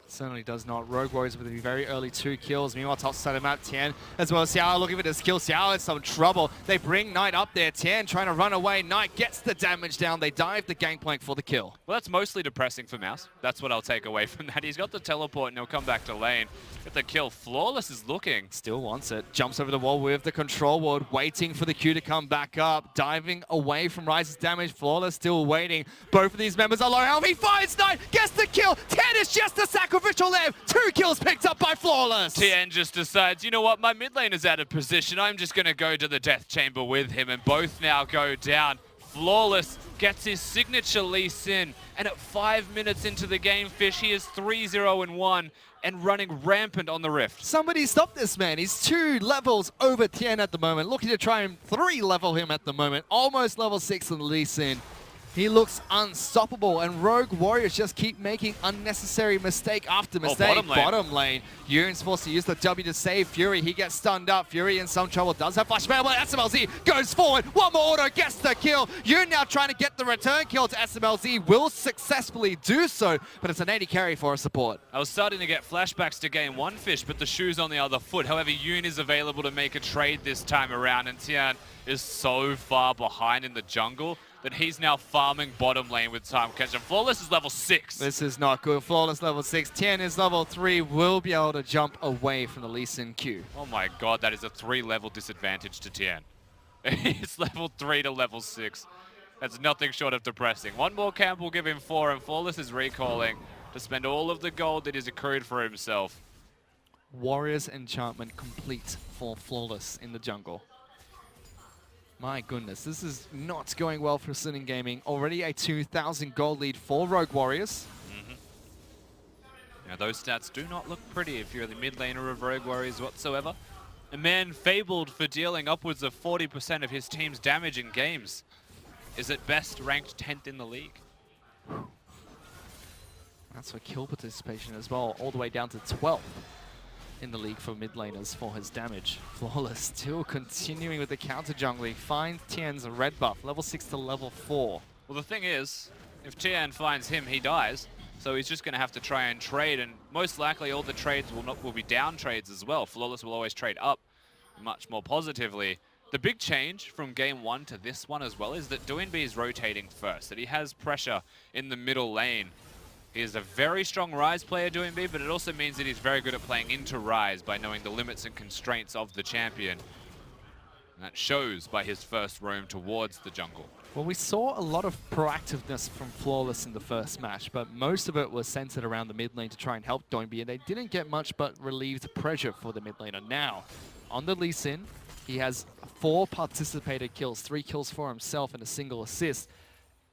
Certainly does not. Rogue Warriors with the very early 2 kills. Meanwhile, top side of map, Tian as well. Xiao looking for this kill. Xiao in some trouble. They bring Knight up there. Tian trying to run away. Knight gets the damage down. They dive the gangplank for the kill. Well, that's mostly depressing for Mouse. That's what I'll take away from that. He's got the teleport and he'll come back to lane. Get the kill. Flawless is looking. Still wants it. Jumps over the wall with the control ward, waiting for the Q to come back up. Diving away from Rise's damage. Flawless still waiting. Both of these members are low health. He finds Knight. Gets the kill. Tian is just a sacrificial lamb. 2 kills picked up by Flawless. Tian just decides, you know what, my mid lane is out of position. I'm just going to go to the death chamber with him, and both now go down. Flawless gets his signature Lee Sin, and at 5 minutes into the game, Fish, he is 3-0-1 and running rampant on the Rift. Somebody stop this man. He's 2 levels over Tian at the moment, looking to try and 3 level him at the moment. Almost level 6 on Lee Sin. He looks unstoppable, and Rogue Warriors just keep making unnecessary mistake after mistake. Bottom lane. Yuren's forced to use the W to save Fury. He gets stunned up. Fury in some trouble. Does have flash spell, but SMLZ goes forward. One more auto, gets the kill. Yuren now trying to get the return kill to SMLZ. Will successfully do so, but it's an 80 carry for a support. I was starting to get flashbacks to game 1, Fish, but the shoe's on the other foot. However, Yoon is available to make a trade this time around, and Tian is so far behind in the jungle that he's now farming bottom lane with time catch. Flawless is level 6. This is not good. Flawless level 6. Tian is level 3. Will be able to jump away from the Lee Sin Q. Oh my god, that is a 3-level disadvantage to Tian. It's level 3 to level 6. That's nothing short of depressing. One more camp will give him 4, and Flawless is recalling to spend all of the gold that he's accrued for himself. Warriors enchantment complete for Flawless in the jungle. My goodness, this is not going well for Suning Gaming. Already a 2,000 gold lead for Rogue Warriors. Now those stats do not look pretty if you're the mid laner of Rogue Warriors whatsoever. A man fabled for dealing upwards of 40% of his team's damage in games is at best ranked 10th in the league. That's for kill participation as well, all the way down to 12th. In the league for mid laners for his damage. Flawless still continuing with the counter jungling. Finds Tian's red buff, level 6 to level 4. Well, the thing is, if Tian finds him, he dies. So he's just going to have to try and trade, and most likely all the trades will be down trades as well. Flawless will always trade up much more positively. The big change from game 1 to this one as well is that Doinby is rotating first, that he has pressure in the middle lane. He is a very strong Rise player, Doinby, but it also means that he's very good at playing into Rise by knowing the limits and constraints of the champion. And that shows by his first roam towards the jungle. Well, we saw a lot of proactiveness from Flawless in the first match, but most of it was centered around the mid lane to try and help Doinby, and they didn't get much but relieved pressure for the mid laner. Now, on the Lee Sin, he has 4 participated kills, 3 kills for himself and a single assist.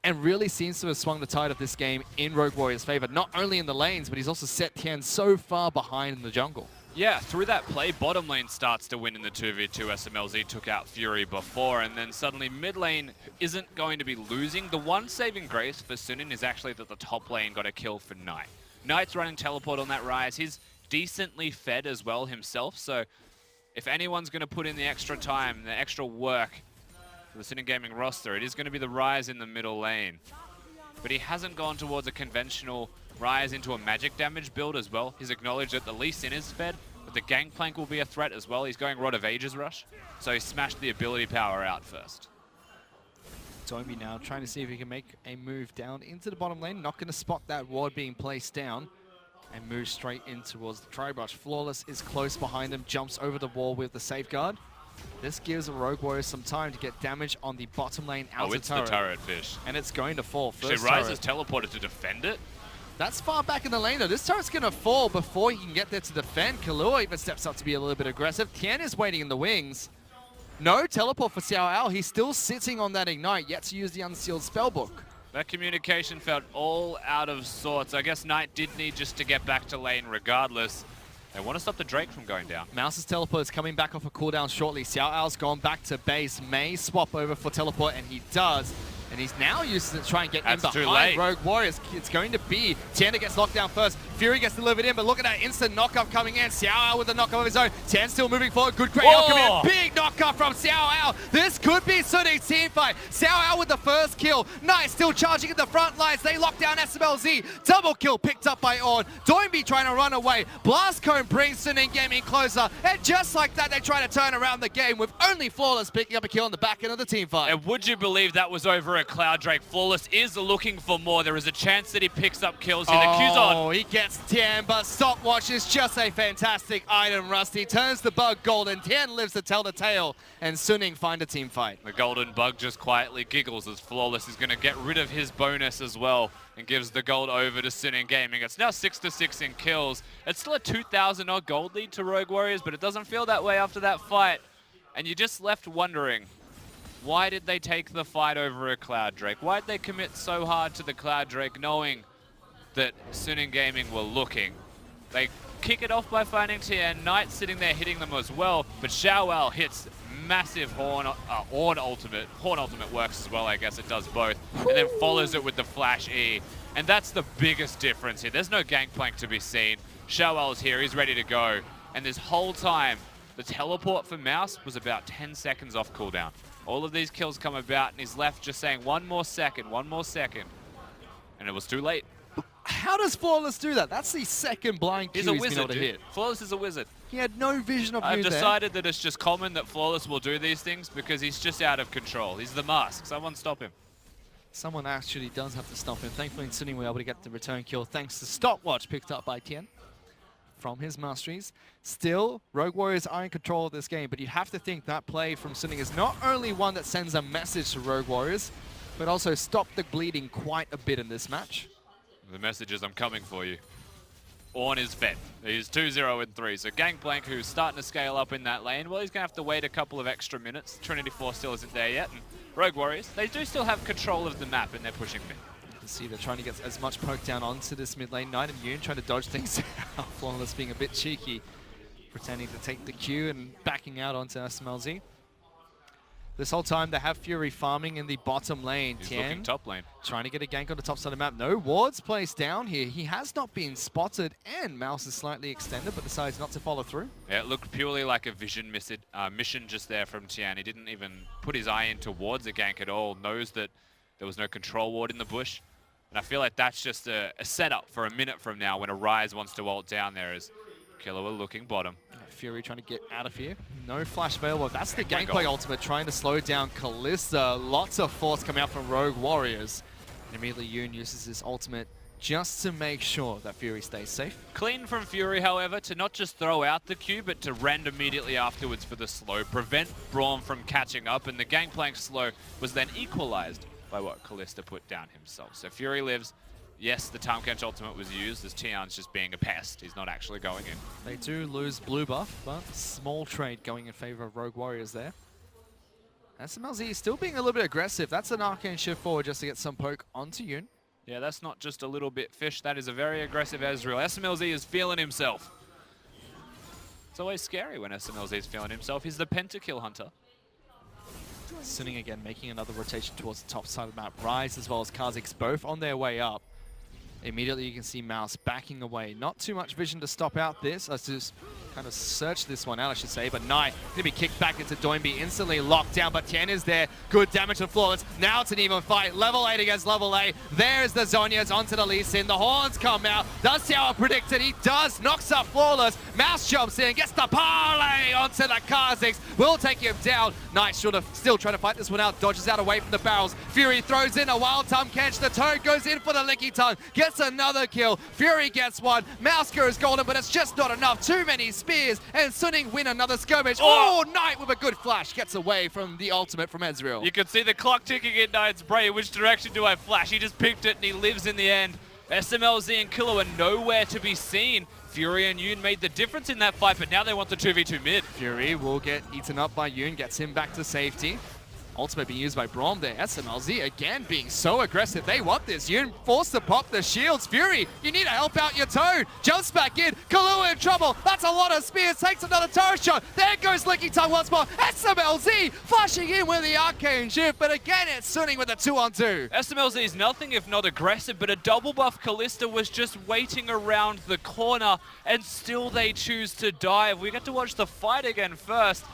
And really seems to have swung the tide of this game in Rogue Warriors' favor, not only in the lanes, but he's also set Tian so far behind in the jungle. Yeah, through that play, bottom lane starts to win in the 2v2. SMLZ took out Fury before, and then suddenly mid lane isn't going to be losing. The one saving grace for Suning is actually that the top lane got a kill for Knight. Knight's running teleport on that Rise. He's decently fed as well himself, so if anyone's going to put in the extra time, the extra work, the Suning Gaming roster, it is going to be the Rise in the middle lane. But he hasn't gone towards a conventional Rise into a magic damage build as well. He's acknowledged that the Lee Sin is fed, but the Gangplank will be a threat as well. He's going Rod of Ages Rush, so he smashed the ability power out first. Doinby now trying to see if he can make a move down into the bottom lane. Not going to spot that ward being placed down and move straight in towards the Tri-Brush. Flawless is close behind him, jumps over the wall with the safeguard. This gives Rogue Warriors some time to get damage on the bottom lane outer turret. Oh, it's the turret fish. And it's going to fall. Actually, Ryze has teleported to defend it. That's far back in the lane though. This turret's going to fall before he can get there to defend. Kahlua even steps up to be a little bit aggressive. Tian is waiting in the wings. No teleport for Xiao Ao. He's still sitting on that ignite, yet to use the unsealed spellbook. That communication felt all out of sorts. I guess Knight did need just to get back to lane regardless. They want to stop the Drake from going down. Mouse's teleport is coming back off a cooldown shortly. Xiao Ao's gone back to base. May swap over for teleport, and he does. And he's now using it to try and get in behind Rogue Warriors. It's going to be Tian that gets locked down first. Fury gets delivered in, but look at that instant knockup coming in. Xiao Ao with a knockup of his own. Tian still moving forward. Good crate coming in. Big knockup from Xiao Ao. This could be Sunny's team fight. Xiao Ao with the first kill. Knight still charging at the front lines. They lock down SMLZ. Double kill picked up by Orn. Doinby trying to run away. Blast Cone brings Suning Gaming closer. And just like that, they try to turn around the game with only Flawless picking up a kill on the back end of the team fight. And would you believe that was over a Cloud Drake? Flawless is looking for more. There is a chance that he picks up kills here. The Q's on. Oh, he gets Tian, but Stopwatch is just a fantastic item. Rusty turns the bug golden. Tian lives to tell the tale, and Suning find a team fight. The golden bug just quietly giggles as Flawless is going to get rid of his bonus as well and gives the gold over to Suning Gaming. It's now 6-6 in kills. It's still a 2,000 odd gold lead to Rogue Warriors, but it doesn't feel that way after that fight. And you're just left wondering, why did they take the fight over a Cloud Drake? Why did they commit so hard to the Cloud Drake knowing that Suning Gaming were looking? They kick it off by finding Tian. Knight sitting there hitting them as well, but Xiao Ao hits massive Horn ultimate. Horn ultimate works as well, I guess it does both. And then follows it with the Flash E. And that's the biggest difference here. There's no gangplank to be seen. Xiao Ao's here, he's ready to go. And this whole time, the teleport for Mouse was about 10 seconds off cooldown. All of these kills come about, and he's left just saying, one more second. And it was too late. How does Flawless do that? That's the second blind Q he's a been wizard, able to hit. Flawless is a wizard. He had no vision of you I've there. decided that it's just common that Flawless will do these things because he's just out of control. He's the mask. Someone stop him. Someone actually does have to stop him. Thankfully, Suning were able to get the return kill thanks to Stopwatch picked up by Tian from his masteries. Still, Rogue Warriors are in control of this game, but you have to think that play from Suning is not only one that sends a message to Rogue Warriors, but also stop the bleeding quite a bit in this match. The message is, I'm coming for you. Orn is fed. He's 2-0-3. So Gangplank, who's starting to scale up in that lane, well, he's going to have to wait a couple of extra minutes. Trinity Force still isn't there yet. And Rogue Warriors, they do still have control of the map, and they're pushing mid. You can see they're trying to get as much poke down onto this mid lane. Knight and Yoon trying to dodge things out. Flawless being a bit cheeky, pretending to take the Q and backing out onto SMLZ. This whole time, they have Fury farming in the bottom lane. He's Tian looking top lane. Trying to get a gank on the top side of the map. No wards placed down here. He has not been spotted, and Mouse is slightly extended, but decides not to follow through. Yeah, it looked purely like a vision mission just there from Tian. He didn't even put his eye in towards a gank at all. Knows that there was no control ward in the bush. And I feel like that's just a setup for a minute from now when a Ryze wants to ult down there as Killua looking bottom. Fury trying to get out of here. No flash available. That's the gameplay ultimate, trying to slow down Kalista. Lots of force coming out from Rogue Warriors. And immediately Yoon uses his ultimate just to make sure that Fury stays safe. Clean from Fury, however, to not just throw out the Q, but to rend immediately afterwards for the slow. Prevent Braum from catching up, and the gangplank slow was then equalized by what Kalista put down himself. So Fury lives. Yes, the Tahm Kench ultimate was used as Tian's just being a pest. He's not actually going in. They do lose blue buff, but small trade going in favor of Rogue Warriors there. SMLZ is still being a little bit aggressive. That's an arcane shift forward just to get some poke onto Yoon. Yeah, that's not just a little bit fish. That is a very aggressive Ezreal. SMLZ is feeling himself. It's always scary when SMLZ is feeling himself. He's the pentakill hunter. Suning again, making another rotation towards the top side of the map. Ryze as well as Kha'Zix both on their way up. Immediately you can see Mouse backing away. Not too much vision to stop out this. Let's just kind of search this one out, I should say. But Knight going to be kicked back into Doinby, instantly locked down. But Tian is there. Good damage on Flawless. Now it's an even fight. Level 8 against level 8. There's the Zhonya's onto the Lee Sin. The horns come out. Does see how I predicted. He does. Knocks up Flawless. Mouse jumps in. Gets the parlay onto the Kha'Zix. Will take him down. Knight should have still trying to fight this one out. Dodges out away from the barrels. Fury throws in a wild Tahm Kench. The Toad goes in for the Licky Tongue. Gets another kill. Fury gets one. Mouse goes golden, but it's just not enough. Too many spears, and Suning win another skirmish. Oh, Knight with a good flash gets away from the ultimate from Ezreal. You can see the clock ticking in Knight's brain. Which direction do I flash? He just picked it and he lives in the end. SMLZ and Killer are nowhere to be seen. Fury and Yoon made the difference in that fight, but now they want the 2v2 mid. Fury will get eaten up by Yoon, gets him back to safety. Ultimate being used by Braum there. SMLZ again being so aggressive. They want this. Yoon forced to pop the shields. Fury, you need to help out your Toad. Jumps back in. Kahlua in trouble. That's a lot of spears. Takes another turret shot. There goes Licking Tongue once more. SMLZ flashing in with the arcane shift, but again it's Suning with a 2-on-2. SMLZ is nothing if not aggressive, but a double buff Kalista was just waiting around the corner, and still they choose to dive. We get to watch the fight again first.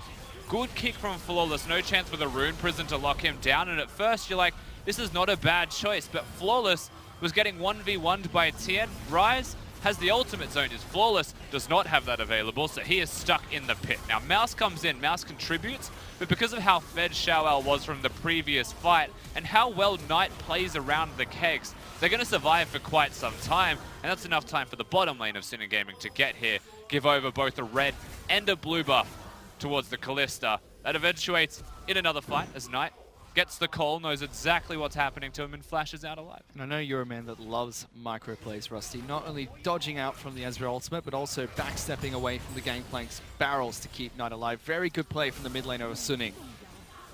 Good kick from Flawless, no chance with a Rune Prison to lock him down, and at first you're like, this is not a bad choice, but Flawless was getting 1v1'd by Tien. Rise has the ultimate zone, is Flawless does not have that available, so he is stuck in the pit. Now Mouse comes in, Mouse contributes, but because of how fed Xiaoao was from the previous fight, and how well Knight plays around the kegs, they're going to survive for quite some time, and that's enough time for the bottom lane of Sinner Gaming to get here, give over both a red and a blue buff towards the Kalista. That eventuates in another fight as Knight gets the call, knows exactly what's happening to him, and flashes out alive. And I know you're a man that loves micro plays, Rusty. Not only dodging out from the Ezreal ultimate, but also backstepping away from the Gangplank's barrels to keep Knight alive. Very good play from the mid laner of Suning.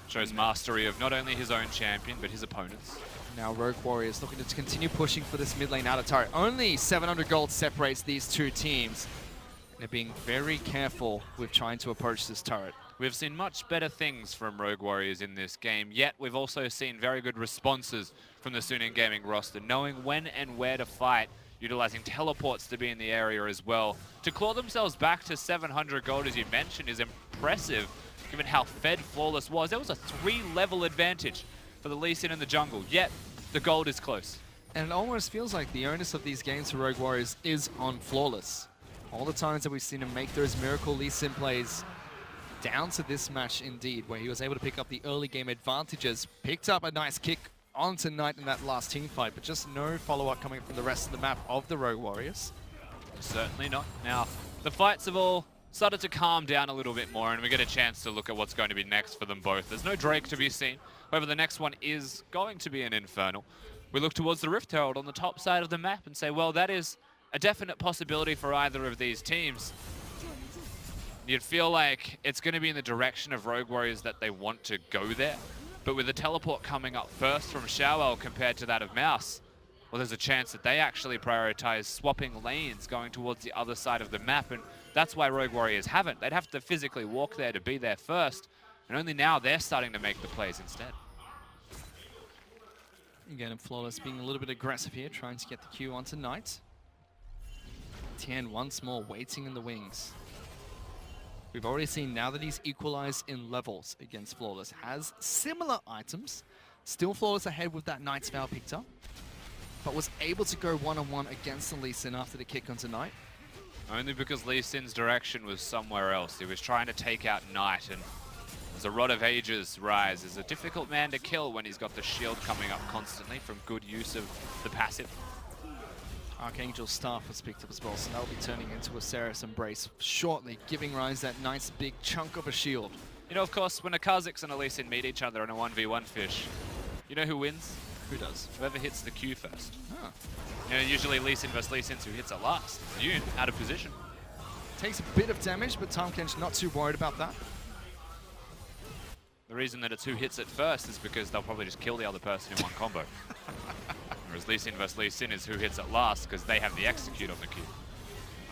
Shows mastery of not only his own champion, but his opponents. Now Rogue Warriors looking to continue pushing for this mid lane out of turret. Only 700 gold separates these two teams. They're being very careful with trying to approach this turret. We've seen much better things from Rogue Warriors in this game, yet we've also seen very good responses from the Suning Gaming roster, knowing when and where to fight, utilizing teleports to be in the area as well. To claw themselves back to 700 gold, as you mentioned, is impressive, given how fed Flawless was. There was a 3-level advantage for the Lee Sin in the jungle, yet the gold is close. And it almost feels like the onus of these games for Rogue Warriors is on Flawless. All the times that we've seen him make those miracle Lee Sin plays, down to this match indeed, where he was able to pick up the early game advantages, picked up a nice kick onto Knight in that last team fight, but just no follow-up coming from the rest of the map of the Rogue Warriors. Certainly not. Now, the fights have all started to calm down a little bit more, and we get a chance to look at what's going to be next for them both. There's no Drake to be seen. However, the next one is going to be an Infernal. We look towards the Rift Herald on the top side of the map and say, well, that is a definite possibility for either of these teams. You'd feel like it's going to be in the direction of Rogue Warriors that they want to go there. But with the teleport coming up first from Xiaoao compared to that of Mouse, well, there's a chance that they actually prioritize swapping lanes going towards the other side of the map. And that's why Rogue Warriors haven't. They'd have to physically walk there to be there first. And only now they're starting to make the plays instead. Again, Flawless being a little bit aggressive here, trying to get the Q onto Knight. Tien once more waiting in the wings. We've already seen now that he's equalized in levels against Flawless. Has similar items. Still Flawless ahead with that Knight's Vow picked up. But was able to go one-on-one against the Lee Sin after the kick onto Knight. Only because Lee Sin's direction was somewhere else. He was trying to take out Knight, and as a Rod of Ages Rise is a difficult man to kill when he's got the shield coming up constantly from good use of the passive. Archangel's Staff was picked up as well, so that'll be turning into a Seraph Embrace shortly, giving Rise that nice big chunk of a shield. You know, of course, when a Kha'Zix and a Lee Sin meet each other in a 1v1 fish, you know who wins? Who does? Whoever hits the Q first. Oh. You know, usually Lee Sin versus Lee Sin, who hits it last. Yoon, out of position. Takes a bit of damage, but Tahm not too worried about that. The reason that it's who hits it first is because they'll probably just kill the other person in one combo. Whereas Lee Sin versus Lee Sin is who hits it last because they have the execute on the Q.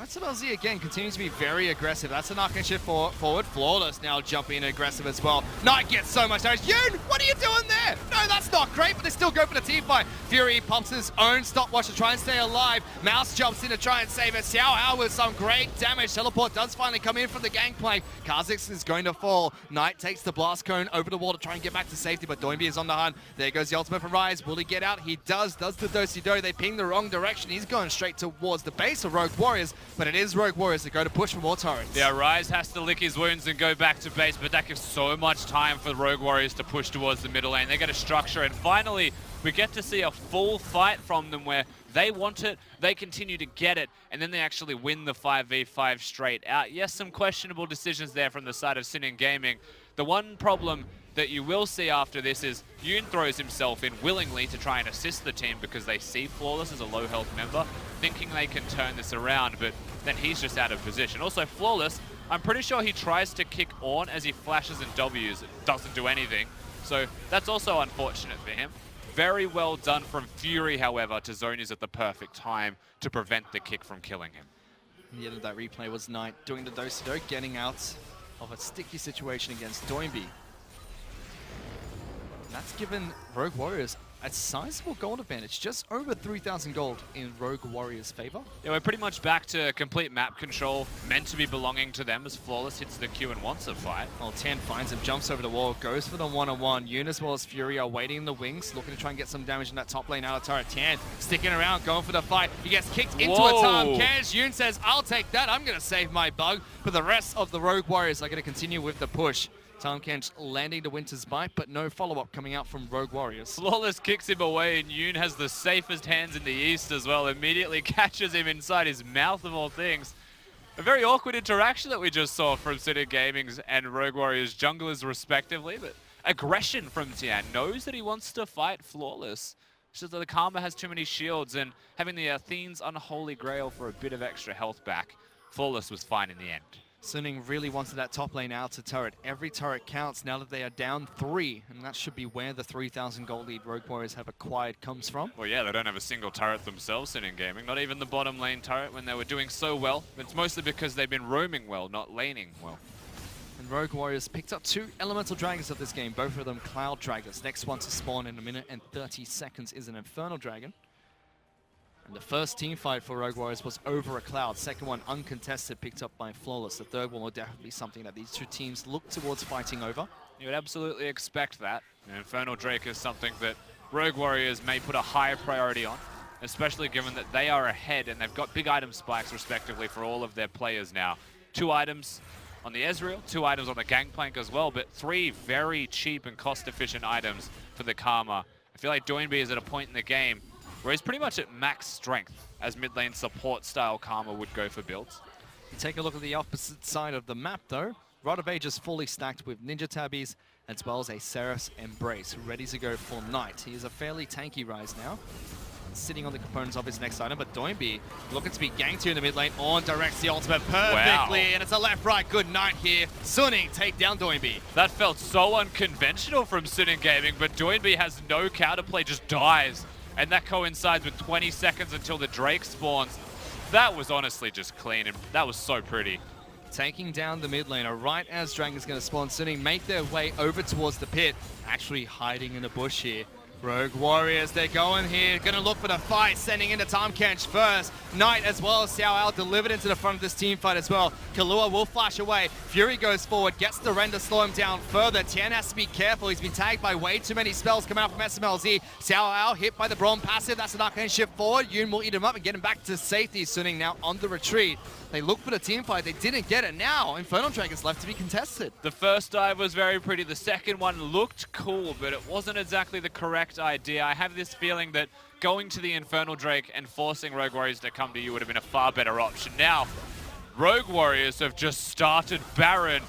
SMLZ again continues to be very aggressive. That's an arcane shift forward. Flawless now jumping in aggressive as well. Knight gets so much damage. Yoon, what are you doing there? No, that's not great, but they still go for the team fight. Fury pumps his own stopwatch to try and stay alive. Mouse jumps in to try and save it. Xiaoao with some great damage. Teleport does finally come in from the gangplank. Kha'Zix is going to fall. Knight takes the blast cone over the wall to try and get back to safety, but Doinby is on the hunt. There goes the ultimate from Rise. Will he get out? He does the do-si-do. They ping the wrong direction. He's going straight towards the base of Rogue Warriors, but it is Rogue Warriors that go to push for more turrets. Yeah, Rise has to lick his wounds and go back to base, but that gives so much time for Rogue Warriors to push towards the middle lane. They get a structure, and finally, We get to see a full fight from them where they want it, they continue to get it, and then they actually win the 5v5 straight out. Yes, some questionable decisions there from the side of Sin Gaming. The one problem that you will see after this is Yoon throws himself in willingly to try and assist the team because they see Flawless as a low health member, thinking they can turn this around, but then he's just out of position. Also, Flawless, I'm pretty sure he tries to kick on as he flashes and W's. It doesn't do anything, so that's also unfortunate for him. Very well done from Fury, however, to Zonies at the perfect time to prevent the kick from killing him. The end of that replay was Knight doing the do-si-do, getting out of a sticky situation against Doinby. That's given Rogue Warriors a sizable gold advantage, just over 3,000 gold in Rogue Warriors' favor. Yeah, we're pretty much back to complete map control, meant to be belonging to them as Flawless hits the Q and wants a fight. Well, Tan finds him, jumps over the wall, goes for the one-on-one. Yoon as well as Fury are waiting in the wings, looking to try and get some damage in that top lane out of turret. Tan sticking around, going for the fight. He gets kicked into a Tom Cash. Yoon says, I'll take that, I'm going to save my bug. But the rest of the Rogue Warriors are going to continue with the push. Tom Kench landing the Winter's Bite, but no follow-up coming out from Rogue Warriors. Flawless kicks him away, and Yoon has the safest hands in the East as well. Immediately catches him inside his mouth, of all things. A very awkward interaction that we just saw from Sin Gaming's and Rogue Warriors junglers, respectively. But aggression from Tian. Knows that he wants to fight Flawless. It's just that the Karma has too many shields, and having the Athene's Unholy Grail for a bit of extra health back, Flawless was fine in the end. Suning really wanted that top lane out to turret. Every turret counts now that they are down 3, and that should be where the 3,000 gold lead Rogue Warriors have acquired comes from. Well, yeah, they don't have a single turret themselves, Sin Gaming. Not even the bottom lane turret when they were doing so well. It's mostly because they've been roaming well, not laning well. And Rogue Warriors picked up 2 elemental dragons of this game, both of them Cloud Dragons. Next one to spawn in a minute and 30 seconds is an Infernal Dragon. And the first team fight for Rogue Warriors was over a Cloud. Second one uncontested, picked up by Flawless. The third one will definitely be something that these two teams look towards fighting over. You would absolutely expect that. And Infernal Drake is something that Rogue Warriors may put a higher priority on, especially given that they are ahead and they've got big item spikes respectively for all of their players now. 2 items on the Ezreal, 2 items on the Gangplank as well, but 3 very cheap and cost-efficient items for the Karma. I feel like Doinby is at a point in the game where he's pretty much at max strength, as mid lane support style Karma would go for builds. You take a look at the opposite side of the map though. Rod of Age is fully stacked with Ninja Tabbies, as well as a Seraph's Embrace, ready to go for Knight. He is a fairly tanky Rise now, sitting on the components of his next item, but Doinby looking to be ganked here in the mid lane. On directs the ultimate perfectly, and it's a left-right good Knight here. Suning take down Doinby. That felt so unconventional from Sin Gaming, but Doinby has no counterplay, just dies. And that coincides with 20 seconds until the Drake spawns. That was honestly just clean, and that was so pretty. Taking down the mid laner right as Dragon's going to spawn. Suning make their way over towards the pit. Actually hiding in a bush here. Rogue Warriors, they're going here, going to look for the fight, sending into Tom Kench first. Knight as well as Xiao Ao delivered into the front of this team fight as well. Kahlua will flash away. Fury goes forward, gets the render, slow him down further. Tian has to be careful. He's been tagged by way too many spells coming out from SMLZ. Xiao Ao hit by the Braum passive. That's an arcane shift forward. Yoon will eat him up and get him back to safety. Suning now on the retreat. They look for the team fight. They didn't get it. Now Infernal Dragon's left to be contested. The first dive was very pretty. The second one looked cool, but it wasn't exactly the correct idea. I have this feeling that going to the Infernal Drake and forcing Rogue Warriors to come to you would have been a far better option. Now, Rogue Warriors have just started Baron.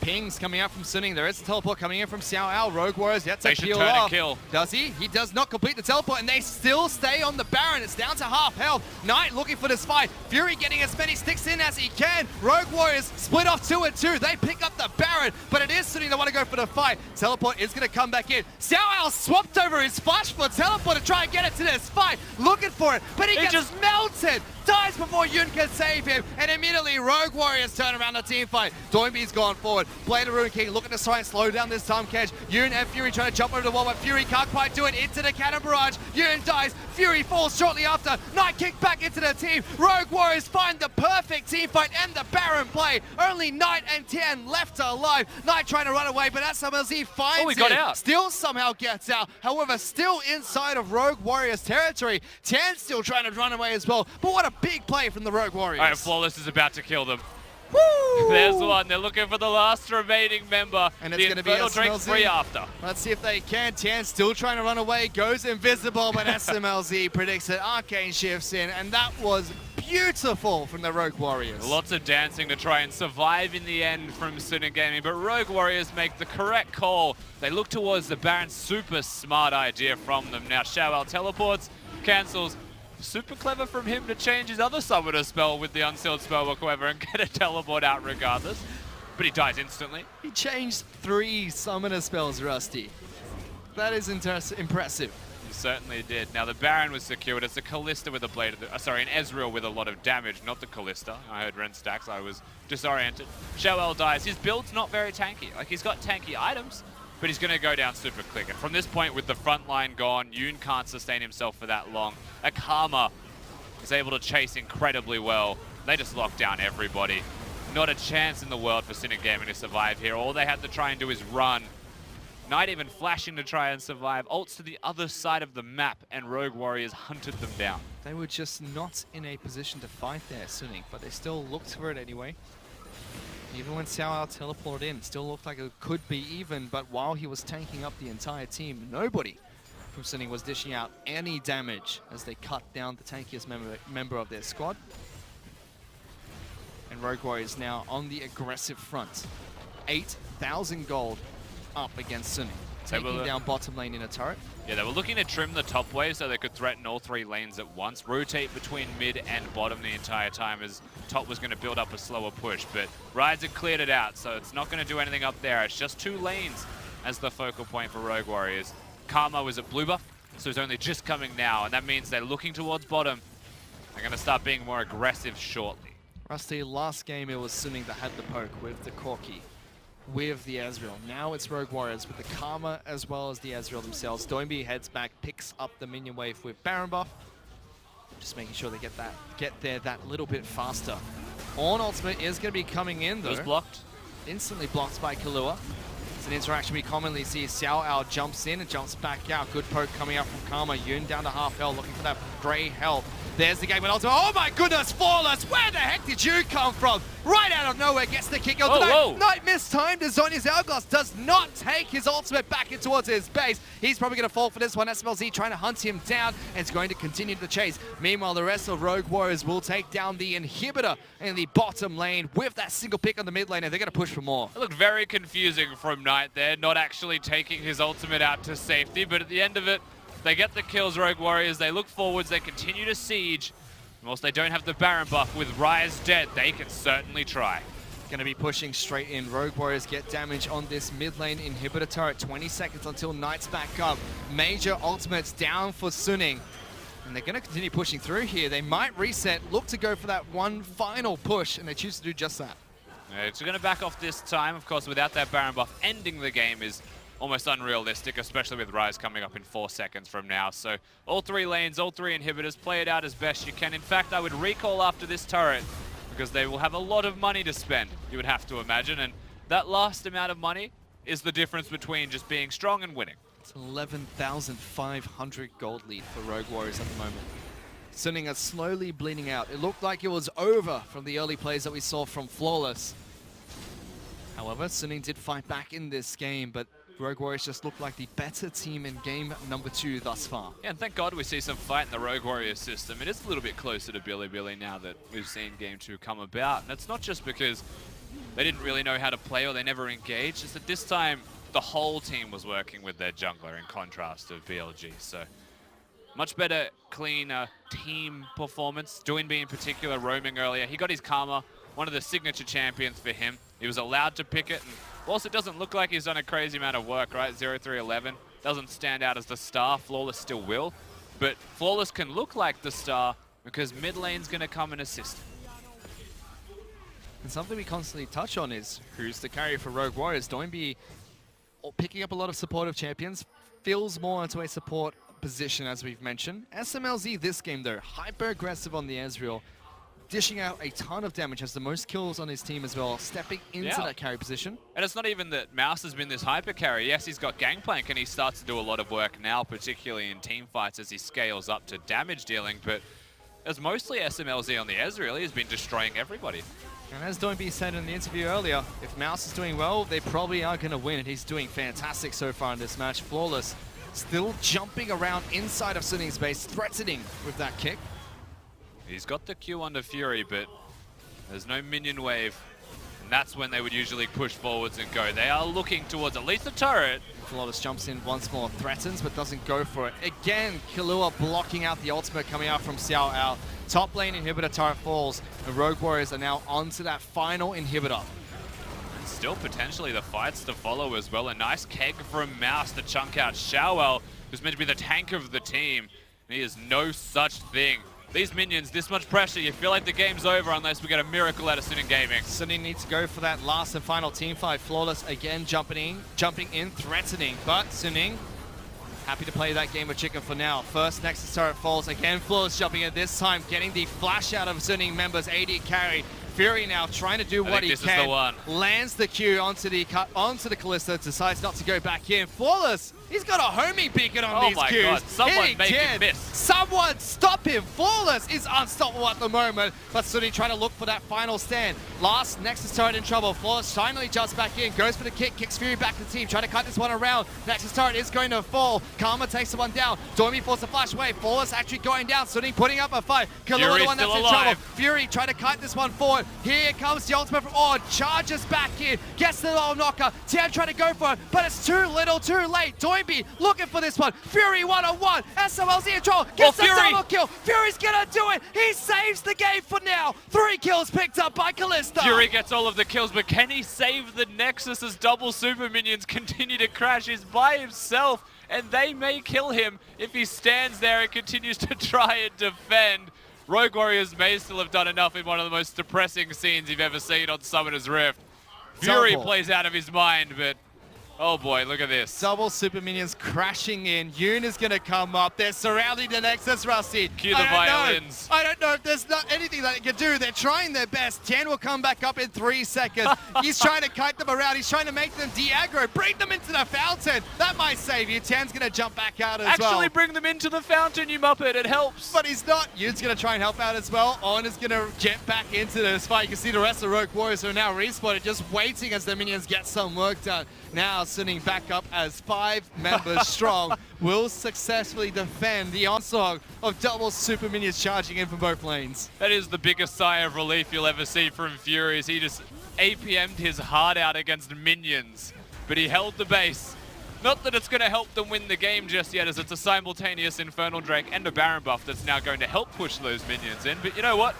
Pings coming out from Suning. There is a teleport coming in from Xiao Ao. Rogue Warriors yet to peel turn off. and kill. Does he? He does not complete the teleport, and they still stay on the Baron. It's down to half health. Knight looking for this fight. Fury getting as many sticks in as he can. Rogue Warriors split off 2 and 2. They pick up the Baron, but it is Suning that want to go for the fight. Teleport is going to come back in. Xiao Ao swapped over his flash for teleport to try and get it to this fight. Looking for it, but he gets just melted. Dies before Yoon can save him, and immediately Rogue Warriors turn around the team fight. Doinby's gone forward. Blade of Ruin King looking to try and slow down this Tom Kench. Yoon and Fury trying to jump over the wall, but Fury can't quite do it. Into the cannon barrage. Yoon dies. Fury falls shortly after. Knight kicked back into the team. Rogue Warriors find the perfect team fight and the Baron play. Only Knight and Tian left alive. Knight trying to run away, but SMLZ finds he got out. Still somehow gets out. However, still inside of Rogue Warriors territory. Tian still trying to run away as well, but what a big play from the Rogue Warriors. All right, Flawless is about to kill them. Woo! There's one. They're looking for the last remaining member. And it's going to be drink free after. Let's see if they can. Tian still trying to run away. Goes invisible, but SMLZ predicts that Arcane shifts in. And that was beautiful from the Rogue Warriors. Lots of dancing to try and survive in the end from Suning Gaming. But Rogue Warriors make the correct call. They look towards the Baron. Super smart idea from them. Now Shawel teleports, cancels. Super clever from him to change his other summoner spell with the unsealed spellbook, however, and get a teleport out regardless. But he dies instantly. He changed 3 summoner spells, Rusty. That is impressive. He certainly did. Now the Baron was secured. It's a Callista with a blade, an Ezreal with a lot of damage, not the Callista. I heard Ren stacks, I was disoriented. Shawel dies. His build's not very tanky. Like, he's got tanky items, but he's going to go down super quick. And from this point, with the front line gone, Yoon can't sustain himself for that long. Akama is able to chase incredibly well. They just lock down everybody. Not a chance in the world for Suning Gaming to survive here. All they had to try and do is run. Not even flashing to try and survive. Ults to the other side of the map, and Rogue Warriors hunted them down. They were just not in a position to fight there, Suning, but they still looked for it anyway. Even when Xiao teleported in, it still looked like it could be even, but while he was tanking up the entire team, nobody from Suning was dishing out any damage as they cut down the tankiest member of their squad. And Rogue Warriors now on the aggressive front. 8,000 gold up against Suning, taking down bottom lane in a turret. Yeah, they were looking to trim the top wave so they could threaten all 3 lanes at once, rotate between mid and bottom the entire time as top was going to build up a slower push. But Rise had cleared it out, so it's not going to do anything up there. It's just 2 lanes as the focal point for Rogue Warriors. Karma was at blue buff, so he's only just coming now, and that means they're looking towards bottom. They're going to start being more aggressive shortly. Rusty, last game it was Suning that had the poke with the Corki, with the Ezreal. Now it's Rogue Warriors with the Karma as well as the Ezreal themselves. Doinby heads back, picks up the minion wave with Baron buff. Just making sure they get there that little bit faster. On ultimate is going to be coming in though. It was blocked. Instantly blocked by Kahlua. It's an interaction we commonly see. Xiao Ao jumps in and jumps back out. Good poke coming out from Karma. Yoon down to half health, looking for that grey health. There's the game with ultimate. Oh my goodness, Flawless! Where the heck did you come from? Right out of nowhere, gets the kick. Knight mistimed as Zonya's Hourglass does not take his ultimate back in towards his base. He's probably going to fall for this one. SMLZ trying to hunt him down and it's going to continue the chase. Meanwhile, the rest of Rogue Warriors will take down the inhibitor in the bottom lane with that single pick on the mid lane, and they're going to push for more. It looked very confusing from Knight there, not actually taking his ultimate out to safety, but at the end of it, they get the kills, Rogue Warriors. They look forwards, they continue to siege. And whilst they don't have the Baron buff with Rise dead, they can certainly try. Going to be pushing straight in. Rogue Warriors get damage on this mid lane inhibitor turret. 20 seconds until Knight's back up. Major ultimates down for Suning. And they're going to continue pushing through here. They might reset, look to go for that one final push, and they choose to do just that. It's going to back off this time. Of course, without that Baron buff, ending the game is almost unrealistic, especially with Rise coming up in 4 seconds from now. So all 3 lanes, all 3 inhibitors, play it out as best you can. In fact, I would recall after this turret because they will have a lot of money to spend, you would have to imagine. And that last amount of money is the difference between just being strong and winning. It's 11,500 gold lead for Rogue Warriors at the moment. Suning are slowly bleeding out. It looked like it was over from the early plays that we saw from Flawless. However, Suning did fight back in this game, but Rogue Warriors just looked like the better team in game number 2 thus far. Yeah, and thank God we see some fight in the Rogue Warriors system. It is a little bit closer to Billy now that we've seen game 2 come about. And it's not just because they didn't really know how to play or they never engaged. It's that this time the whole team was working with their jungler in contrast to BLG. So much better, cleaner team performance. Doinby in particular roaming earlier. He got his Karma, one of the signature champions for him. He was allowed to pick it. And whilst it doesn't look like he's done a crazy amount of work, right? 0-3-11 doesn't stand out as the star. Flawless still will. But Flawless can look like the star because mid lane's going to come and assist. And something we constantly touch on is who's the carry for Rogue Warriors. Doinby picking up a lot of supportive champions, feels more into a support position as we've mentioned. SMLZ this game though, hyper aggressive on the Ezreal, dishing out a ton of damage, has the most kills on his team as well, stepping into that carry position. And it's not even that Mouse has been this hyper carry. Yes, he's got Gangplank and he starts to do a lot of work now, particularly in team fights as he scales up to damage dealing, but As mostly SMLZ on the Ez really has been destroying everybody. And as Doinby said in the interview earlier, if Mouse is doing well, they probably are going to win, and he's doing fantastic so far in this match. Flawless, still jumping around inside of Sunning's base, threatening with that kick. He's got the Q under Fury, but there's no minion wave. And that's when they would usually push forwards and go. They are looking towards at least the turret. Flawless jumps in once more, threatens, but doesn't go for it. Again, Killua blocking out the ultimate coming out from Xiao Ao. Top lane inhibitor turret falls, and Rogue Warriors are now onto that final inhibitor. And still potentially the fights to follow as well. A nice keg from Mouse to chunk out Xiaowao, who's meant to be the tank of the team. He is no such thing. These minions, this much pressure, you feel like the game's over unless we get a miracle out of Suning Gaming. Suning needs to go for that last and final team fight. Flawless again jumping in, threatening, but Suning happy to play that game of chicken for now. First Nexus turret falls, again Flawless jumping in, this time getting the flash out of Suning members, AD carry. Fury now trying to do what he can. Lands the Q onto the Kalista, decides not to go back in. Flawless, he's got a homing beacon on these Qs. Oh my god, someone make him miss. Someone stop him. Flawless is unstoppable at the moment, but Suning trying to look for that final stand. Last Nexus turret in trouble. Flawless finally jumps back in, goes for the kick, kicks Fury back to the team, trying to cut this one around. Nexus turret is going to fall. Karma takes the one down. Doinby forces the flash away. Flawless actually going down. Suning putting up a fight. Killua the one that's in trouble. Fury trying to kite this one forward. Here comes the ultimate from Ord, charges back in, gets the little knocker. Tian trying to go for it, but it's too little, too late. Doinby looking for this one. Fury one-on-one. SMLZ in trouble. Gets the double kill. Fury's gonna do it. He saves the game for now. 3 kills picked up by Kalista. Fury gets all of the kills, but can he save the Nexus as double super minions continue to crash? He's by himself, and they may kill him if he stands there and continues to try and defend. Rogue Warriors may still have done enough in one of the most depressing scenes you've ever seen on Summoner's Rift. Fury plays out of his mind, but oh boy, look at this. Double super minions crashing in. Yoon is going to come up. They're surrounding the Nexus, Rusty. Cue the violins. I don't know if there's not anything that they can do. They're trying their best. Tian will come back up in 3 seconds. He's trying to kite them around. He's trying to make them de-aggro. Bring them into the fountain. That might save you. Tian's going to jump back out as well. Actually bring them into the fountain, you muppet. It helps. But he's not. Yoon's going to try and help out as well. On is going to get back into this fight. You can see the rest of Rogue Warriors are now respawning, just waiting as the minions get some work done. Now Suning back up as 5 members strong, will successfully defend the onslaught of double super minions charging in from both lanes. That is the biggest sigh of relief you'll ever see from Fury, as he just APM'd his heart out against minions, but he held the base. Not that it's going to help them win the game just yet, as it's a simultaneous Infernal Drake and a Baron buff that's now going to help push those minions in, but you know what?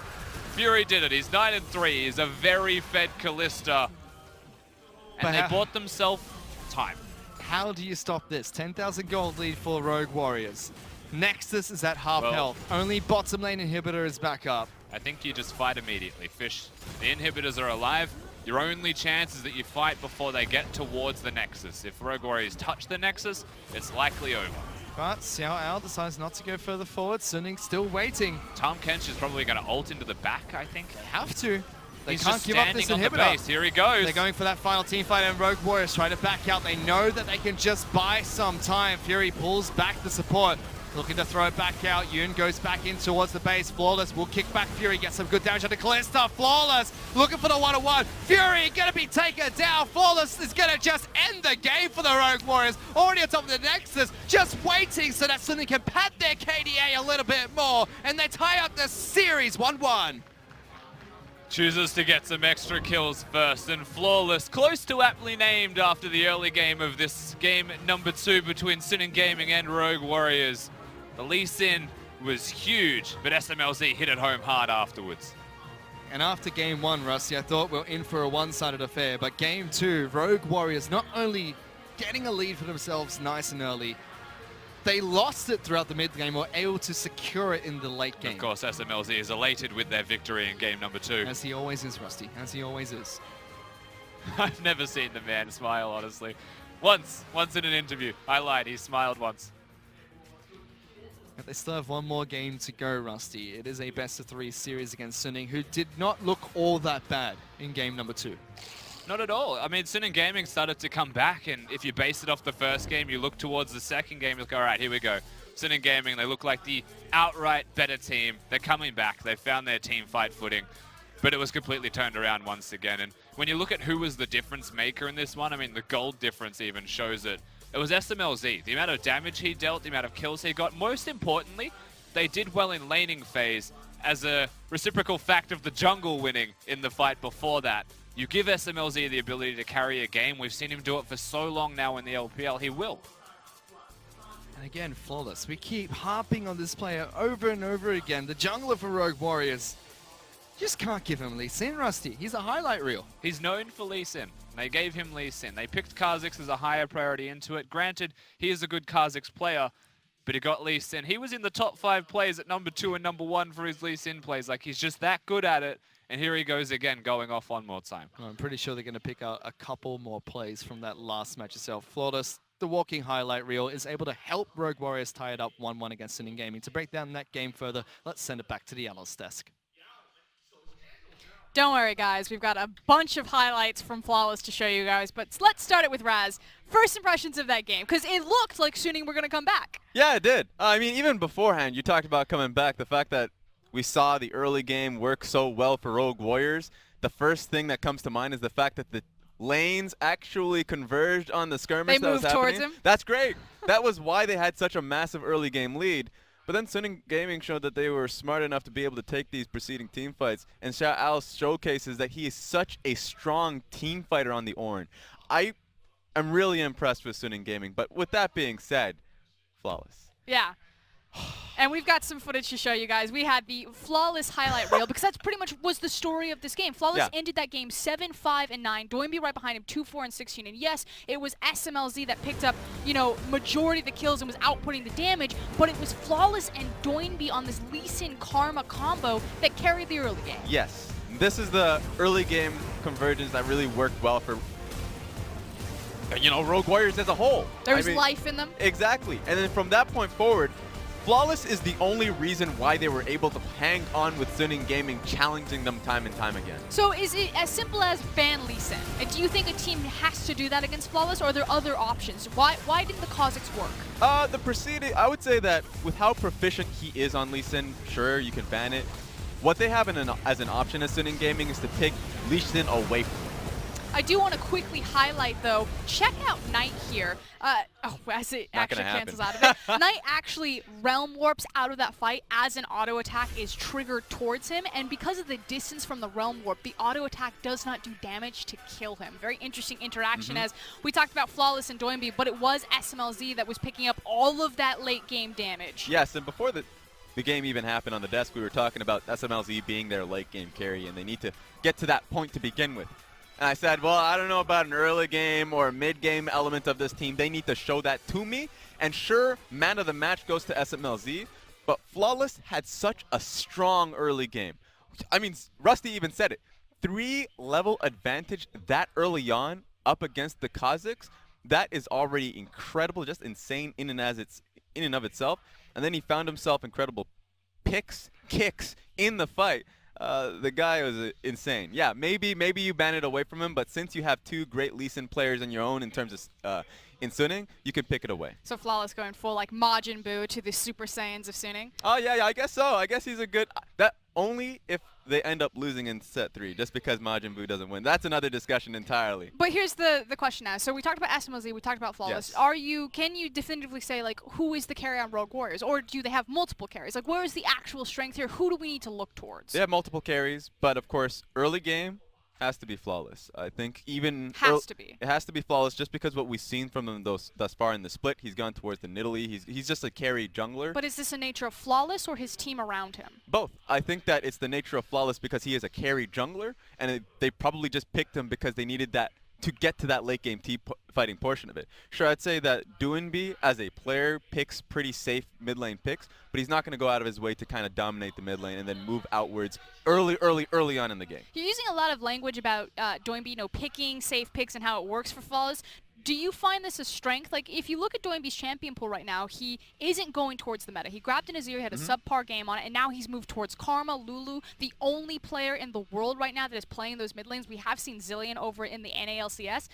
Fury did it. He's 9-3. He's a very fed Kalista. And they bought themselves time. How do you stop this? 10,000 gold lead for Rogue Warriors. Nexus is at half health. Only bottom lane inhibitor is back up. I think you just fight immediately. Fish, the inhibitors are alive. Your only chance is that you fight before they get towards the Nexus. If Rogue Warriors touch the Nexus, it's likely over. But Xiao Ao decides not to go further forward. Suning still waiting. Tom Kench is probably going to ult into the back, I think. They have to. They He's can't just give up this standing on inhibitor. the base. Here he goes. They're going for that final team fight, and Rogue Warriors try to back out. They know that they can just buy some time. Fury pulls back the support, looking to throw it back out. Yoon goes back in towards the base. Flawless will kick back Fury, get some good damage onto Kalista. Flawless looking for the one-on-one. Fury gonna be taken down. Flawless is gonna just end the game for the Rogue Warriors. Already on top of the Nexus, just waiting so that Suning can pad their KDA a little bit more, and they tie up the series 1-1. Chooses to get some extra kills first, and Flawless, close to aptly named after the early game of this game number 2 between Suning Gaming and Rogue Warriors. The Lee Sin was huge, but SMLZ hit it home hard afterwards. And after game 1, Rusty, I thought we were in for a one-sided affair, but game 2, Rogue Warriors not only getting a lead for themselves nice and early, they lost it throughout the mid game, were able to secure it in the late game. Of course, SMLZ is elated with their victory in game number 2. As he always is, Rusty, as he always is. I've never seen the man smile, honestly. Once in an interview. I lied, he smiled once. But they still have one more game to go, Rusty. It is a best-of-3 series against Suning, who did not look all that bad in game number 2. Not at all. I mean, Suning Gaming started to come back, and if you base it off the first game, you look towards the second game, you go, all right, here we go. Sinning Gaming, they look like the outright better team. They're coming back. They found their team fight footing, but it was completely turned around once again. And when you look at who was the difference maker in this one, I mean, the gold difference even shows it. It was SMLZ. The amount of damage he dealt, the amount of kills he got. Most importantly, they did well in laning phase as a reciprocal fact of the jungle winning in the fight before that. You give SMLZ the ability to carry a game. We've seen him do it for so long now in the LPL. He will. And again, Flawless. We keep harping on this player over and over again. The jungler for Rogue Warriors. Just can't give him Lee Sin, Rusty. He's a highlight reel. He's known for Lee Sin. They gave him Lee Sin. They picked Kha'Zix as a higher priority into it. Granted, he is a good Kha'Zix player, but he got Lee Sin. He was in the top 5 plays at number 2 and number 1 for his Lee Sin plays. Like, he's just that good at it. And here he goes again, going off one more time. I'm pretty sure they're going to pick out a couple more plays from that last match itself. Flawless, the walking highlight reel, is able to help Rogue Warriors tie it up 1-1 against Sinning Gaming. To break down that game further, let's send it back to the analyst desk. Don't worry, guys. We've got a bunch of highlights from Flawless to show you guys, but let's start it with Raz. First impressions of that game, because it looked like Suning were going to come back. Yeah, it did. I mean, even beforehand, you talked about coming back. The fact that we saw the early game work so well for Rogue Warriors, the first thing that comes to mind is the fact that the lanes actually converged on the skirmish that was happening. They moved towards him. That's great. That was why they had such a massive early game lead. But then Sinning Gaming showed that they were smart enough to be able to take these preceding team fights, and Xiao showcases that he is such a strong team fighter on the Ornn. I am really impressed with Sinning Gaming, but with that being said, Flawless. Yeah. And we've got some footage to show you guys. We had the Flawless highlight reel, because that's pretty much was the story of this game. Flawless ended that game 7-5-9. Doinby right behind him, 2-4-16. And yes, it was SMLZ that picked up, you know, majority of the kills and was outputting the damage, but it was Flawless and Doinby on this Lee Sin Karma combo that carried the early game. Yes. This is the early game convergence that really worked well for, you know, Rogue Warriors as a whole. There's life in them. Exactly. And then from that point forward, Flawless is the only reason why they were able to hang on with Sinning Gaming, challenging them time and time again. So is it as simple as ban Lee Sin? And do you think a team has to do that against Flawless, or are there other options? Why didn't the Kha'Zix work? The preceding, I would say that with how proficient he is on Lee Sin, sure, you can ban it. What they have as an option as Sinning Gaming is to take Lee Sin away from him. I do want to quickly highlight, though, check out Knight here. As it actually cancels out of it. Knight actually realm warps out of that fight as an auto attack is triggered towards him, and because of the distance from the realm warp, the auto attack does not do damage to kill him. Very interesting interaction, as we talked about Flawless and Doinby, but it was SMLZ that was picking up all of that late game damage. Yes, and before the game even happened on the desk, we were talking about SMLZ being their late game carry, and they need to get to that point to begin with. And I said, well, I don't know about an early game or a mid-game element of this team. They need to show that to me. And sure, man of the match goes to SMLZ, but Flawless had such a strong early game. I mean, Rusty even said it. 3-level advantage that early on up against the Kha'Zix, that is already incredible, just insane in and of itself. And then he found himself incredible kicks in the fight. The guy was insane. Yeah, maybe you ban it away from him, but since you have 2 great Lee Sin players in your own in terms of in Suning, you can pick it away. So Flawless going full like Majin Buu to the Super Saiyans of Suning? Oh yeah, I guess so. I guess he's a good. That only if they end up losing in set 3, just because Majin Buu doesn't win. That's another discussion entirely. But here's the question now. So we talked about SMLZ, we talked about Flawless. Yes. Can you definitively say like who is the carry on Rogue Warriors, or do they have multiple carries? Like where is the actual strength here? Who do we need to look towards? They have multiple carries, but of course early game has to be Flawless. I think even it has to be Flawless just because what we've seen from them thus far in the split, he's gone towards the Nidalee. He's just a carry jungler. But is this a nature of Flawless or his team around him? Both. I think that it's the nature of Flawless because he is a carry jungler, and they probably just picked him because they needed that to get to that late game team fighting portion of it. Sure, I'd say that Doinby as a player picks pretty safe mid lane picks, but he's not going to go out of his way to kind of dominate the mid lane and then move outwards early on in the game. You're using a lot of language about Doinby, picking safe picks and how it works for Flawless. Do you find this a strength? Like, if you look at Doinby's champion pool right now, he isn't going towards the meta. He grabbed an Azir, he had a subpar game on it, and now he's moved towards Karma, Lulu, the only player in the world right now that is playing those mid lanes. We have seen Zillion over in the NALCS.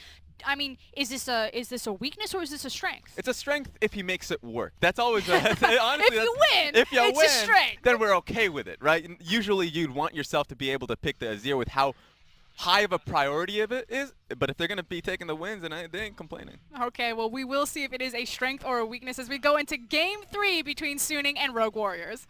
I mean, is this a weakness or is this a strength? It's a strength if he makes it work. That's always honestly. If you win, it's a strength. Then we're okay with it, right? Usually you'd want yourself to be able to pick the Azir with how high of a priority of it is, but if they're going to be taking the wins, then they ain't complaining. Okay, well, we will see if it is a strength or a weakness as we go into Game 3 between Suning and Rogue Warriors.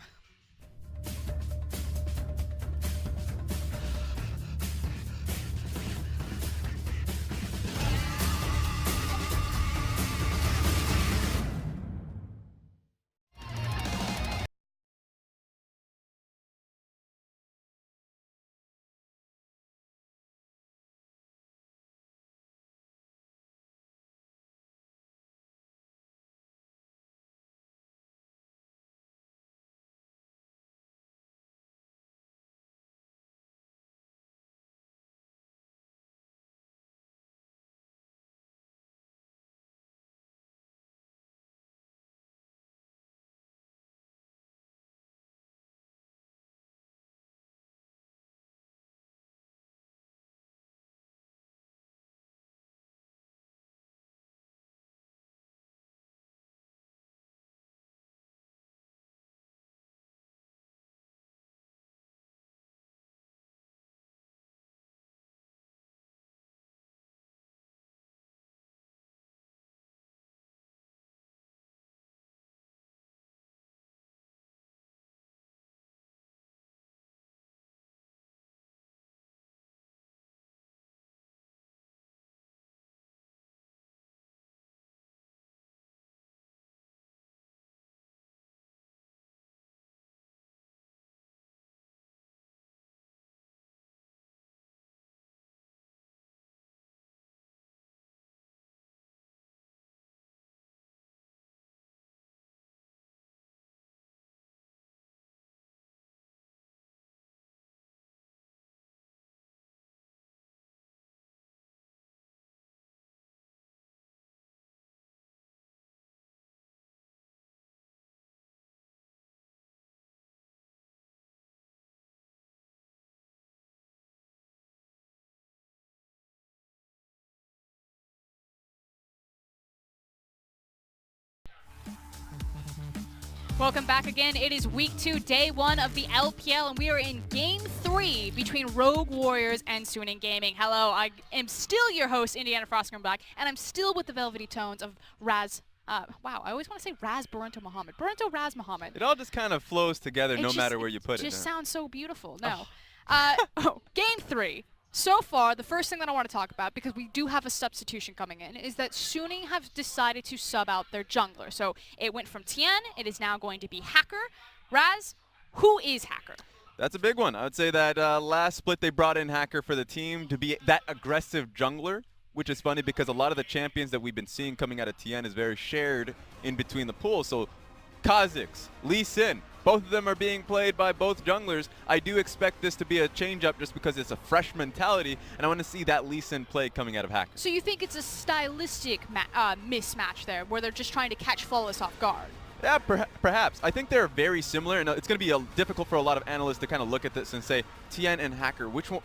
Welcome back again. It is week 2, day 1 of the LPL, and we are in Game 3 between Rogue Warriors and Suning Gaming. Hello, I am still your host, Indiana Frostgrim Black, and I'm still with the velvety tones of Raz. Wow, I always want to say Raz Barunto Muhammad. Barunto Raz Muhammad. It all just kind of flows together no matter where you put it. It just sounds so beautiful. No. Game 3. So far, the first thing that I want to talk about, because we do have a substitution coming in, is that Suning have decided to sub out their jungler. So it went from Tien, it is now going to be Hacker. Raz, who is Hacker? That's a big one. I would say that last split they brought in Hacker for the team to be that aggressive jungler, which is funny because a lot of the champions that we've been seeing coming out of Tien is very shared in between the pools. So Kha'Zix, Lee Sin, both of them are being played by both junglers. I do expect this to be a change-up just because it's a fresh mentality, and I want to see that Lee Sin play coming out of Hacker. So you think it's a stylistic mismatch there, where they're just trying to catch Flawless off guard? Yeah, perhaps. I think they're very similar, and it's going to be difficult for a lot of analysts to kind of look at this and say, Tien and Hacker, which one?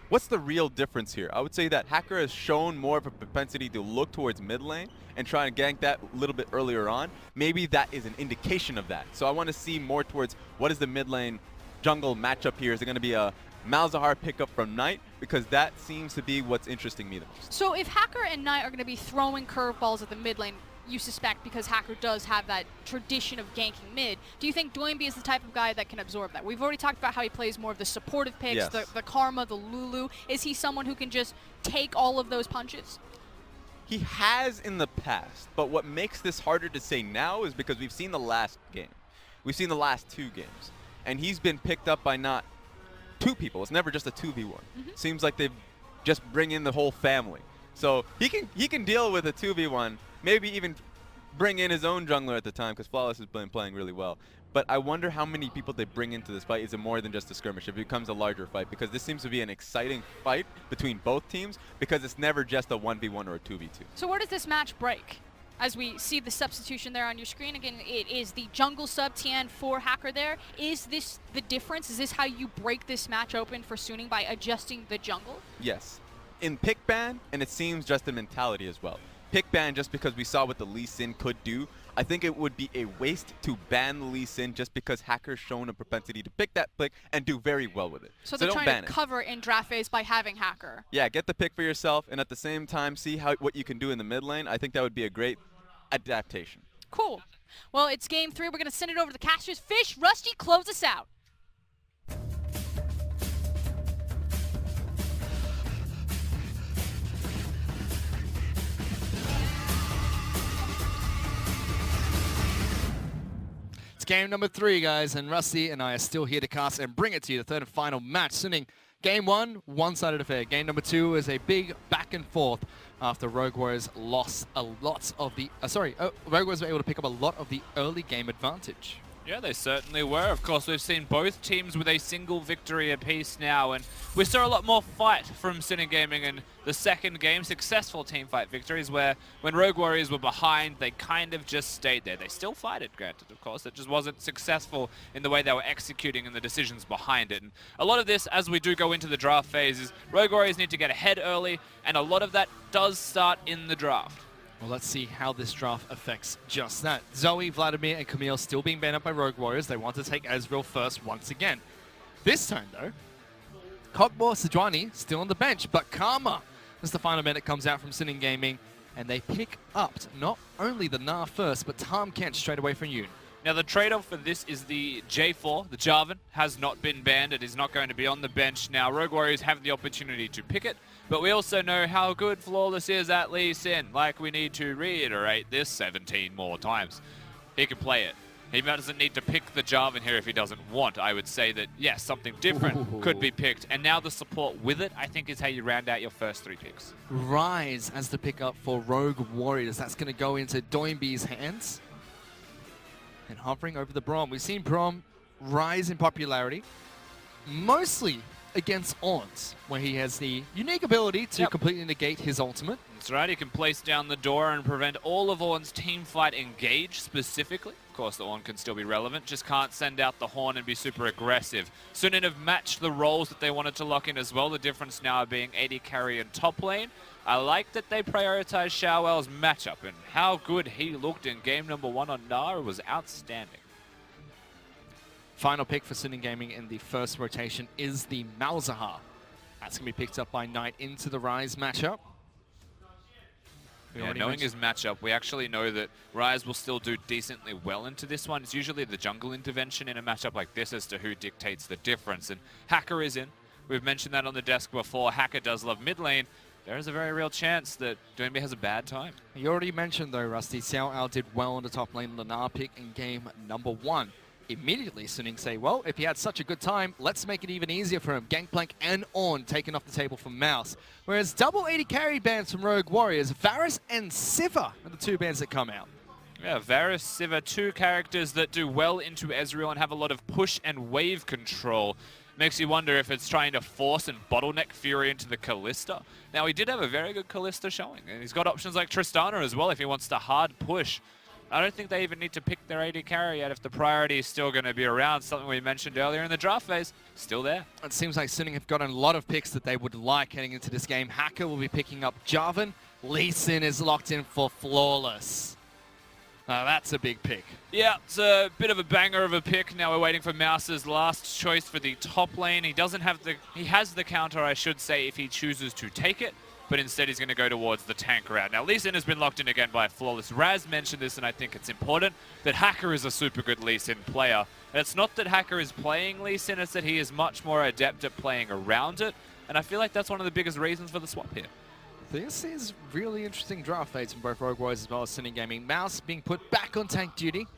What's the real difference here? I would say that Hacker has shown more of a propensity to look towards mid lane and try and gank that a little bit earlier on. Maybe that is an indication of that. So I want to see more towards what is the mid lane jungle matchup here. Is it going to be a Malzahar pickup from Knight? Because that seems to be what's interesting me the most. So if Hacker and Knight are going to be throwing curveballs at the mid lane, you suspect because Hacker does have that tradition of ganking mid, do you think Doinby is the type of guy that can absorb that? We've already talked about how he plays more of the supportive picks, yes. the Karma, the Lulu. Is he someone who can just take all of those punches? He has in the past, but what makes this harder to say now is because we've seen the last game. We've seen the last 2 games, and he's been picked up by not 2 people. It's never just a 2v1. Seems like they just bring in the whole family. So he can deal with a 2v1, maybe even bring in his own jungler at the time because Flawless has been playing really well. but I wonder how many people they bring into this fight. Is it more than just a skirmish? It becomes a larger fight, because this seems to be an exciting fight between both teams, because it's never just a 1v1 or a 2v2. So where does this match break? As we see the substitution there on your screen, again, it is the jungle sub Tian for Hacker there. Is this the difference? Is this how you break this match open for Suning, by adjusting the jungle? Yes. In pick ban, and it seems just a mentality as well. Pick ban, just because we saw what the Lee Sin could do. I think it would be a waste to ban the Lee Sin just because Hacker's shown a propensity to pick that pick and do very well with it. So they're don't trying ban to it. cover in draft phase by having Hacker. Yeah, get the pick for yourself, and at the same time, see what you can do in the mid lane. I think that would be a great adaptation. Cool. Well, it's game 3. We're going to send it over to the casters. Fish, Rusty, close us out. It's game number 3, guys, and Rusty and I are still here to cast and bring it to you, the third and final match. Suning, game 1, one-sided affair. Game number 2 is a big back and forth after Rogue Warriors lost a lot of the... Rogue Warriors were able to pick up a lot of the early game advantage. Yeah, they certainly were. Of course, we've seen both teams with a single victory apiece now, and we saw a lot more fight from Suning Gaming in the second game. Successful teamfight victories where when Rogue Warriors were behind, they kind of just stayed there. They still fight it, granted, of course. It just wasn't successful in the way they were executing and the decisions behind it. And a lot of this, as we do go into the draft phase, is Rogue Warriors need to get ahead early, and a lot of that does start in the draft. Well, let's see how this draft affects just that. Zoe, Vladimir, and Camille still being banned up by Rogue Warriors. They want to take Ezreal first once again. This time, though, Kokbo Sejuani still on the bench, but Karma is the final man that comes out from Suning Gaming, and they pick up not only the Gnar first, but Tahm Kench straight away from Yoon. Now, the trade-off for this is the J4, the Jarvan, has not been banned. It is not going to be on the bench. Now, Rogue Warriors have the opportunity to pick it, but we also know how good Flawless is at Lee Sin. Like, we need to reiterate this 17 more times. He can play it. He doesn't need to pick the Jarvan here if he doesn't want. I would say that, yes, something different could be picked. And now the support with it, I think, is how you round out your first 3 picks. Rise as the pickup for Rogue Warriors. That's going to go into Doinby's hands. And hovering over the Braum. We've seen Braum rise in popularity, mostly against Ornns, where he has the unique ability to completely negate his ultimate. That's right, he can place down the door and prevent all of Ornn's team fight engage specifically. Of course, the Ornn can still be relevant, just can't send out the horn and be super aggressive. Suning have matched the roles that they wanted to lock in as well, the difference now being AD carry and top lane. I like that they prioritized Xiaowell's matchup, and how good he looked in game number 1 on Gnar was outstanding. Final pick for Suning Gaming in the first rotation is the Malzahar. That's going to be picked up by Knight into the Rise matchup. Yeah, knowing his matchup, we actually know that Rise will still do decently well into this one. It's usually the jungle intervention in a matchup like this as to who dictates the difference, and Hacker is in. We've mentioned that on the desk before. Hacker does love mid lane. There is a very real chance that Doinby has a bad time. You already mentioned, though, Rusty, Xiao Ao did well on the top lane on the Gnar pick in game number 1. Immediately, Suning say, well, if he had such a good time, let's make it even easier for him. Gangplank and Ornn taken off the table from Mouse. Whereas double 80 carry bans from Rogue Warriors, Varus and Sivir are the 2 bans that come out. Yeah, Varus, Sivir, 2 characters that do well into Ezreal and have a lot of push and wave control. Makes you wonder if it's trying to force and bottleneck Fury into the Kalista. Now, he did have a very good Kalista showing, and he's got options like Tristana as well if he wants to hard push. I don't think they even need to pick their AD carry yet if the priority is still going to be around, something we mentioned earlier in the draft phase. Still there. It seems like Suning have gotten a lot of picks that they would like heading into this game. Hacker will be picking up Jarvan. Lee Sin is locked in for Flawless. That's a big pick. Yeah, it's a bit of a banger of a pick. Now we're waiting for Mouse's last choice for the top lane. He has the counter, I should say, if he chooses to take it, but instead he's going to go towards the tank route. Now, Lee Sin has been locked in again by Flawless. Raz mentioned this, and I think it's important, that Hacker is a super good Lee Sin player. And it's not that Hacker is playing Lee Sin, it's that he is much more adept at playing around it, and I feel like that's one of the biggest reasons for the swap here. This is really interesting draft phase from both Rogue Warriors as well as Suning Gaming. Mouse being put back on tank duty.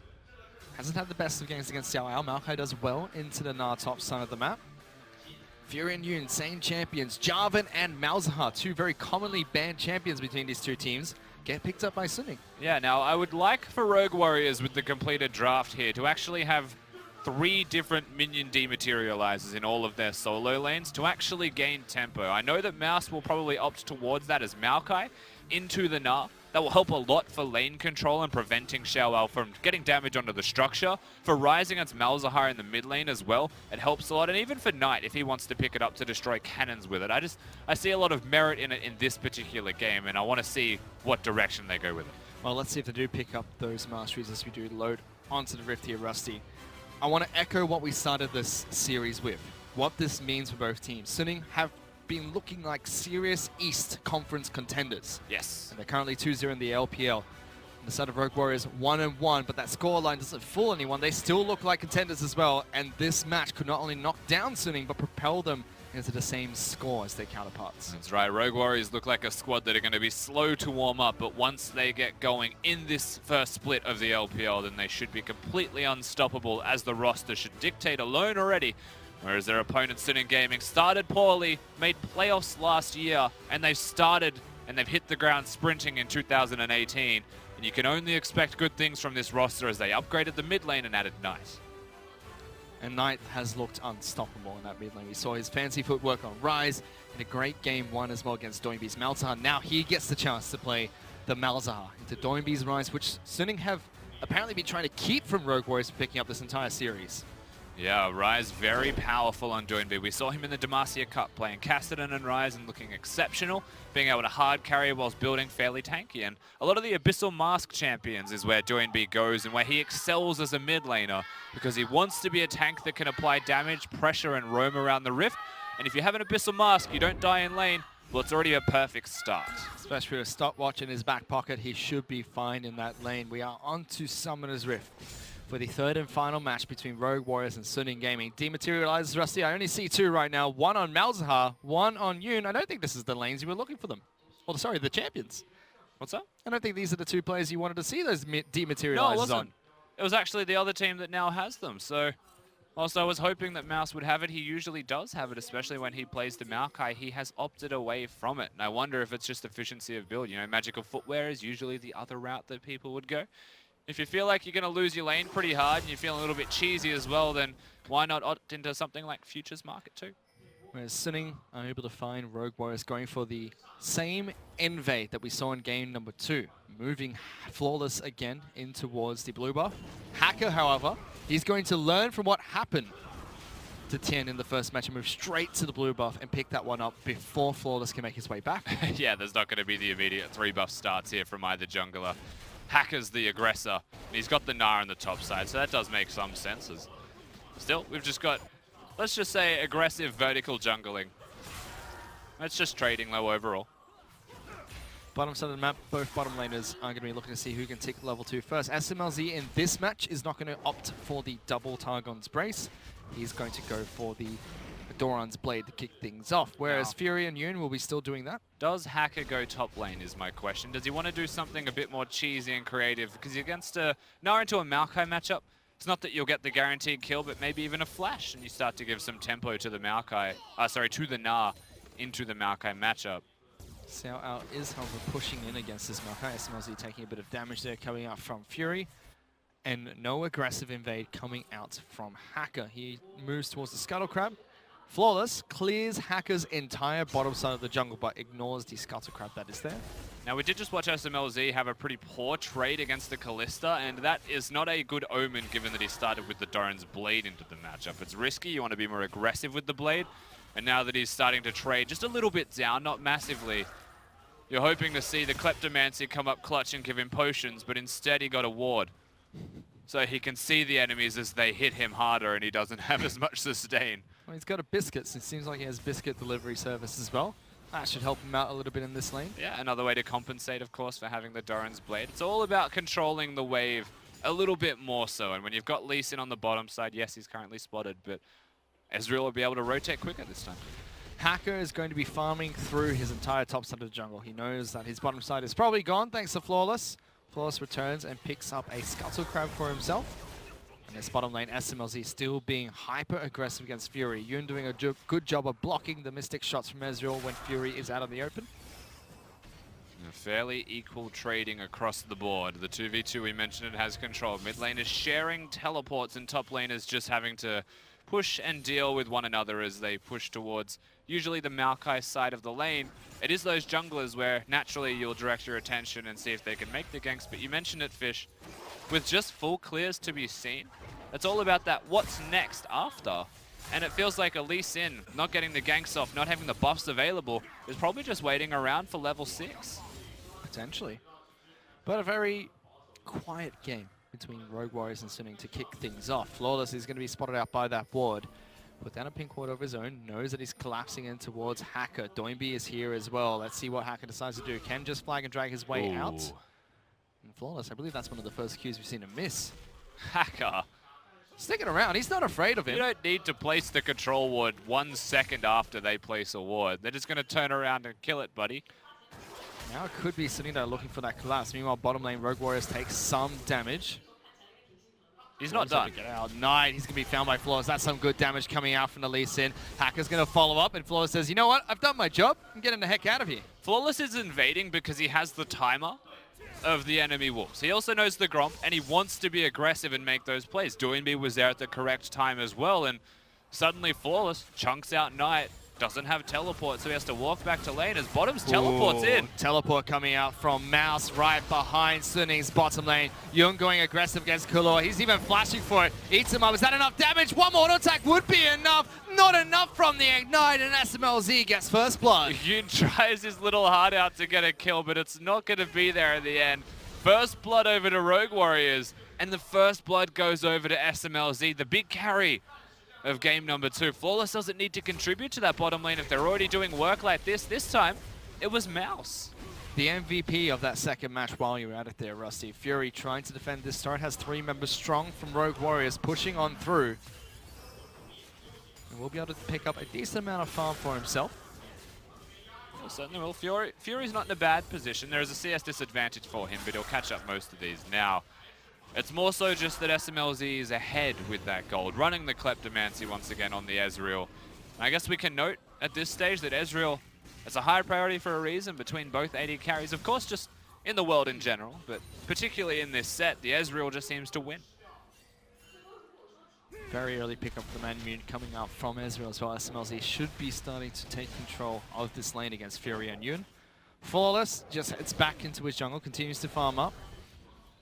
Hasn't had the best of games against Xiao Ao. Maokai does well into the Gnar top side of the map. Fury and Yoon, same champions. Jarvan and Malzahar, 2 very commonly banned champions between these 2 teams, get picked up by Suning. Yeah, now I would like for Rogue Warriors with the completed draft here to actually have 3 different minion dematerializers in all of their solo lanes to actually gain tempo. I know that Mouse will probably opt towards that as Maokai into the Gnar. That will help a lot for lane control and preventing Xiaowao from getting damage onto the structure. For Ryze against Malzahar in the mid lane as well, it helps a lot. And even for Knight, if he wants to pick it up to destroy cannons with it. I see a lot of merit in it in this particular game, and I want to see what direction they go with it. Well, let's see if they do pick up those masteries as we do load onto the Rift here, Rusty. I want to echo what we started this series with, what this means for both teams. Suning have been looking like serious East Conference contenders. Yes. And they're currently 2-0 in the LPL. On the side of Rogue Warriors, 1-1, but that scoreline doesn't fool anyone. They still look like contenders as well, and this match could not only knock down Suning, but propel them into the same score as their counterparts. That's right. Rogue Warriors look like a squad that are going to be slow to warm up, but once they get going in this first split of the LPL, then they should be completely unstoppable, as the roster should dictate alone already. Whereas their opponent, Suning Gaming, started poorly, made playoffs last year, and they've hit the ground sprinting in 2018. And you can only expect good things from this roster as they upgraded the mid lane and added Knight. And Knight has looked unstoppable in that mid lane. We saw his fancy footwork on Ryze in a great game 1 as well against Doinby's Malzahar. Now he gets the chance to play the Malzahar into Doinby's Ryze, which Suning have apparently been trying to keep from Rogue Warriors picking up this entire series. Yeah, Ryze very powerful on Doinby. We saw him in the Demacia Cup playing Cassidy and Ryze and looking exceptional, being able to hard carry whilst building fairly tanky. And a lot of the Abyssal Mask champions is where Doinby goes and where he excels as a mid laner, because he wants to be a tank that can apply damage, pressure, and roam around the Rift. And if you have an Abyssal Mask, you don't die in lane, well, it's already a perfect start. Especially with a stopwatch in his back pocket, he should be fine in that lane. We are on to Summoner's Rift for the third and final match between Rogue Warriors and Suning Gaming. Dematerializes, Rusty. I only see 2 right now. 1 on Malzahar, 1 on Yoon. I don't think this is the lanes you were looking for them. Well, sorry, the champions. What's that? I don't think these are the 2 players you wanted to see those dematerializes on. It was actually the other team that now has them. So, whilst I was hoping that Mouse would have it, he usually does have it, especially when he plays the Maokai. He has opted away from it. And I wonder if it's just efficiency of build. You know, magical footwear is usually the other route that people would go. If you feel like you're going to lose your lane pretty hard and you feel a little bit cheesy as well, then why not opt into something like Futures Market too? Whereas Suning are able to find Rogue Warriors going for the same invade that we saw in game number 2. Moving Flawless again in towards the blue buff. Hacker, however, he's going to learn from what happened to Tien in the first match and move straight to the blue buff and pick that one up before Flawless can make his way back. Yeah, there's not going to be the immediate 3 buff starts here from either jungler. Hacker's the aggressor, and he's got the Gnar on the top side, so that does make some sense. Still, we've just got, let's just say, aggressive vertical jungling. It's just trading low overall. Bottom side of the map, both bottom laners are going to be looking to see who can tick level 2 first. SMLZ in this match is not going to opt for the double Targon's Brace. He's going to go for the Doran's Blade to kick things off, whereas Fury and Yoon will be still doing that. Does Hacker go top lane is my question. Does he want to do something a bit more cheesy and creative? Because against a Gnar into a Maokai matchup, it's not that you'll get the guaranteed kill, but maybe even a flash, and you start to give some tempo to the Maokai, to the Gnar into the Maokai matchup. Xiao is, however, pushing in against this Maokai. SMLZ taking a bit of damage there coming out from Fury. And no aggressive invade coming out from Hacker. He moves towards the Scuttle Crab. Flawless clears Hacker's entire bottom side of the jungle, but ignores the Scuttle Crab that is there. Now, we did just watch SMLZ have a pretty poor trade against the Kalista, and that is not a good omen given that he started with the Doran's Blade into the matchup. It's risky, you want to be more aggressive with the Blade, and now that he's starting to trade just a little bit down, not massively, you're hoping to see the Kleptomancy come up clutch and give him potions, but instead he got a ward. So he can see the enemies as they hit him harder and he doesn't have as much sustain. Well, he's got a biscuit, so it seems like he has biscuit delivery service as well. That should help him out a little bit in this lane. Yeah, another way to compensate, of course, for having the Doran's Blade. It's all about controlling the wave a little bit more so. And when you've got Lee Sin on the bottom side, yes, he's currently spotted, but Ezreal will be able to rotate quicker this time. Hacker is going to be farming through his entire top side of the jungle. He knows that his bottom side is probably gone thanks to Flawless. Flawless returns and picks up a Scuttle Crab for himself. And this bottom lane, SMLZ still being hyper-aggressive against Fury. Yoon doing a good job of blocking the Mystic shots from Ezreal when Fury is out of the open. Fairly equal trading across the board. The 2v2 we mentioned it has control. Mid lane is sharing teleports and top lane is just having to push and deal with one another as they push towards usually the Maokai side of the lane. It is those junglers where naturally you'll direct your attention and see if they can make the ganks, but you mentioned it, Fish. With just full clears to be seen, it's all about that what's next after. And it feels like Lee Sin, not getting the ganks off, not having the buffs available, is probably just waiting around for level 6. Potentially. But a very quiet game between Rogue Warriors and Sinning to kick things off. Flawless is going to be spotted out by that ward. Put down a pink ward of his own, knows that he's collapsing in towards Hacker. Doinby is here as well. Let's see what Hacker decides to do. Can just flag and drag his way out. And Flawless, I believe that's one of the first cues we've seen him miss. Hacker. Sticking around, he's not afraid of him. You don't need to place the control ward 1 second after they place a ward. They're just going to turn around and kill it, buddy. Now it could be Sunita looking for that collapse. Meanwhile, bottom lane, Rogue Warriors take some damage. He's not done. Get out. Knight, he's going to be found by Flawless. That's some good damage coming out from the Lee Sin. Hacker's going to follow up, and Flawless says, you know what? I've done my job. I'm getting the heck out of here. Flawless is invading because he has the timer of the enemy wolves. He also knows the Gromp, and he wants to be aggressive and make those plays. Doinby was there at the correct time as well, and suddenly Flawless chunks out Knight. Doesn't have teleport, so he has to walk back to lane as Bottom's teleports in. Teleport coming out from Mouse right behind Sunning's bottom lane. Jung going aggressive against Kulor. He's even flashing for it. Eats him up. Is that enough damage? One more auto attack would be enough. Not enough from the Ignite, and SMLZ gets first blood. Yun tries his little heart out to get a kill, but it's not going to be there at the end. First blood over to Rogue Warriors, and the first blood goes over to SMLZ, the big carry of game number 2. Flawless doesn't need to contribute to that bottom lane if they're already doing work like this. This time, it was Mouse. The MVP of that second match while you're at it there, Rusty. Fury trying to defend this start, has 3 members strong from Rogue Warriors pushing on through. And will be able to pick up a decent amount of farm for himself. Well, certainly will. Fury's not in a bad position. There is a CS disadvantage for him, but he'll catch up most of these now. It's more so just that SMLZ is ahead with that gold, running the Kleptomancy once again on the Ezreal. And I guess we can note at this stage that Ezreal is a high priority for a reason between both AD carries. Of course, just in the world in general, but particularly in this set, the Ezreal just seems to win. Very early pick up for the Manmune coming out from Ezreal as well. SMLZ should be starting to take control of this lane against Fury and Yun. Flawless just heads back into his jungle, continues to farm up.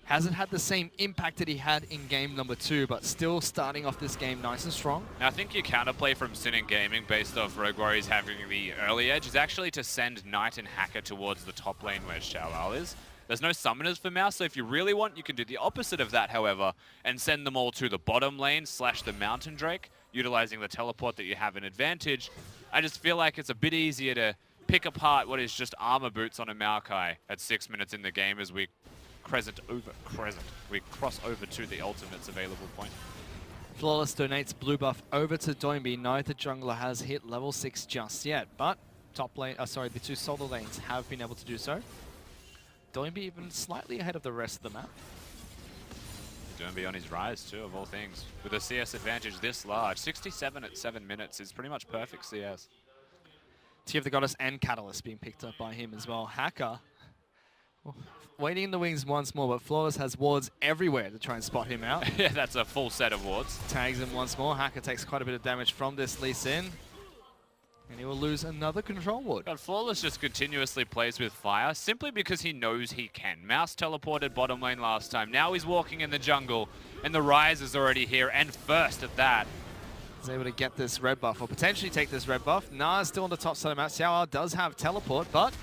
Hasn't had the same impact that he had in game number 2, but still starting off this game nice and strong. Now, I think your counterplay from Sinning Gaming, based off Rogue Warriors having the early edge, is actually to send Knight and Hacker towards the top lane where Xiaolao is. There's no summoners for Mouse, so if you really want, you can do the opposite of that, however, and send them all to the bottom lane / the Mountain Drake, utilizing the teleport that you have an advantage. I just feel like it's a bit easier to pick apart what is just armor boots on a Maokai at 6 minutes in the game as we we cross over to the ultimates available point. Flawless donates blue buff over to Doinby. Neither jungler has hit level 6 just yet, but top lane, the 2 solo lanes have been able to do so. Doinby even slightly ahead of the rest of the map. Doinby on his rise too, of all things. With a CS advantage this large, 67 at 7 minutes is pretty much perfect CS. Tear of the Goddess and Catalyst being picked up by him as well. Hacker waiting in the wings once more, but Flawless has wards everywhere to try and spot him out. Yeah, that's a full set of wards. Tags him once more. Hacker takes quite a bit of damage from this Lee Sin. And he will lose another control ward. But Flawless just continuously plays with fire, simply because he knows he can. Mouse teleported bottom lane last time. Now he's walking in the jungle, and the Rise is already here, and first at that. He's able to get this red buff, or potentially take this red buff. Na's still on the top side of the map. Xiao does have teleport, but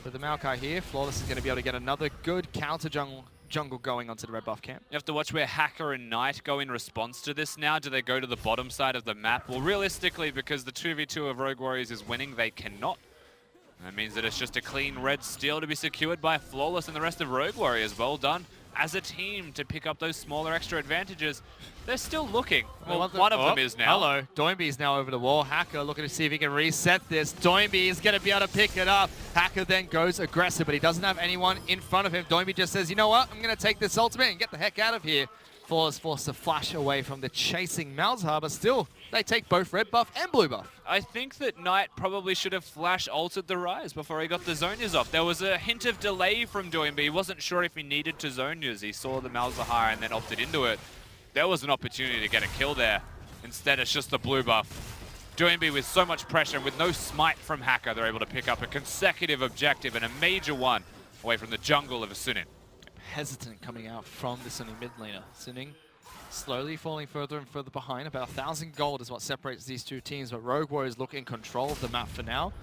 with the Maokai here, Flawless is going to be able to get another good counter jungle going onto the red buff camp. You have to watch where Hacker and Knight go in response to this now. Do they go to the bottom side of the map? Well, realistically, because the 2v2 of Rogue Warriors is winning, they cannot. That means that it's just a clean red steal to be secured by Flawless and the rest of Rogue Warriors. Well done as a team to pick up those smaller extra advantages. They're still looking. Well, one of them is now. Hello. Doinby is now over the wall. Hacker looking to see if he can reset this. Doinby is going to be able to pick it up. Hacker then goes aggressive, but he doesn't have anyone in front of him. Doinby just says, you know what? I'm going to take this ultimate and get the heck out of here. Flawless forced to flash away from the chasing Malzahar, but still, they take both red buff and blue buff. I think that Knight probably should have flash ulted the Rise before he got the Zonias off. There was a hint of delay from doing, but he wasn't sure if he needed to Zonias. He saw the Malzahar and then opted into it. There was an opportunity to get a kill there. Instead, it's just the blue buff. Doinby with so much pressure and with no smite from Hacker, they're able to pick up a consecutive objective and a major one away from the jungle of a Suning. Hesitant coming out from the Suning mid laner. Suning slowly falling further and further behind. About 1,000 gold is what separates these two teams, but Rogue Warriors look in control of the map for now.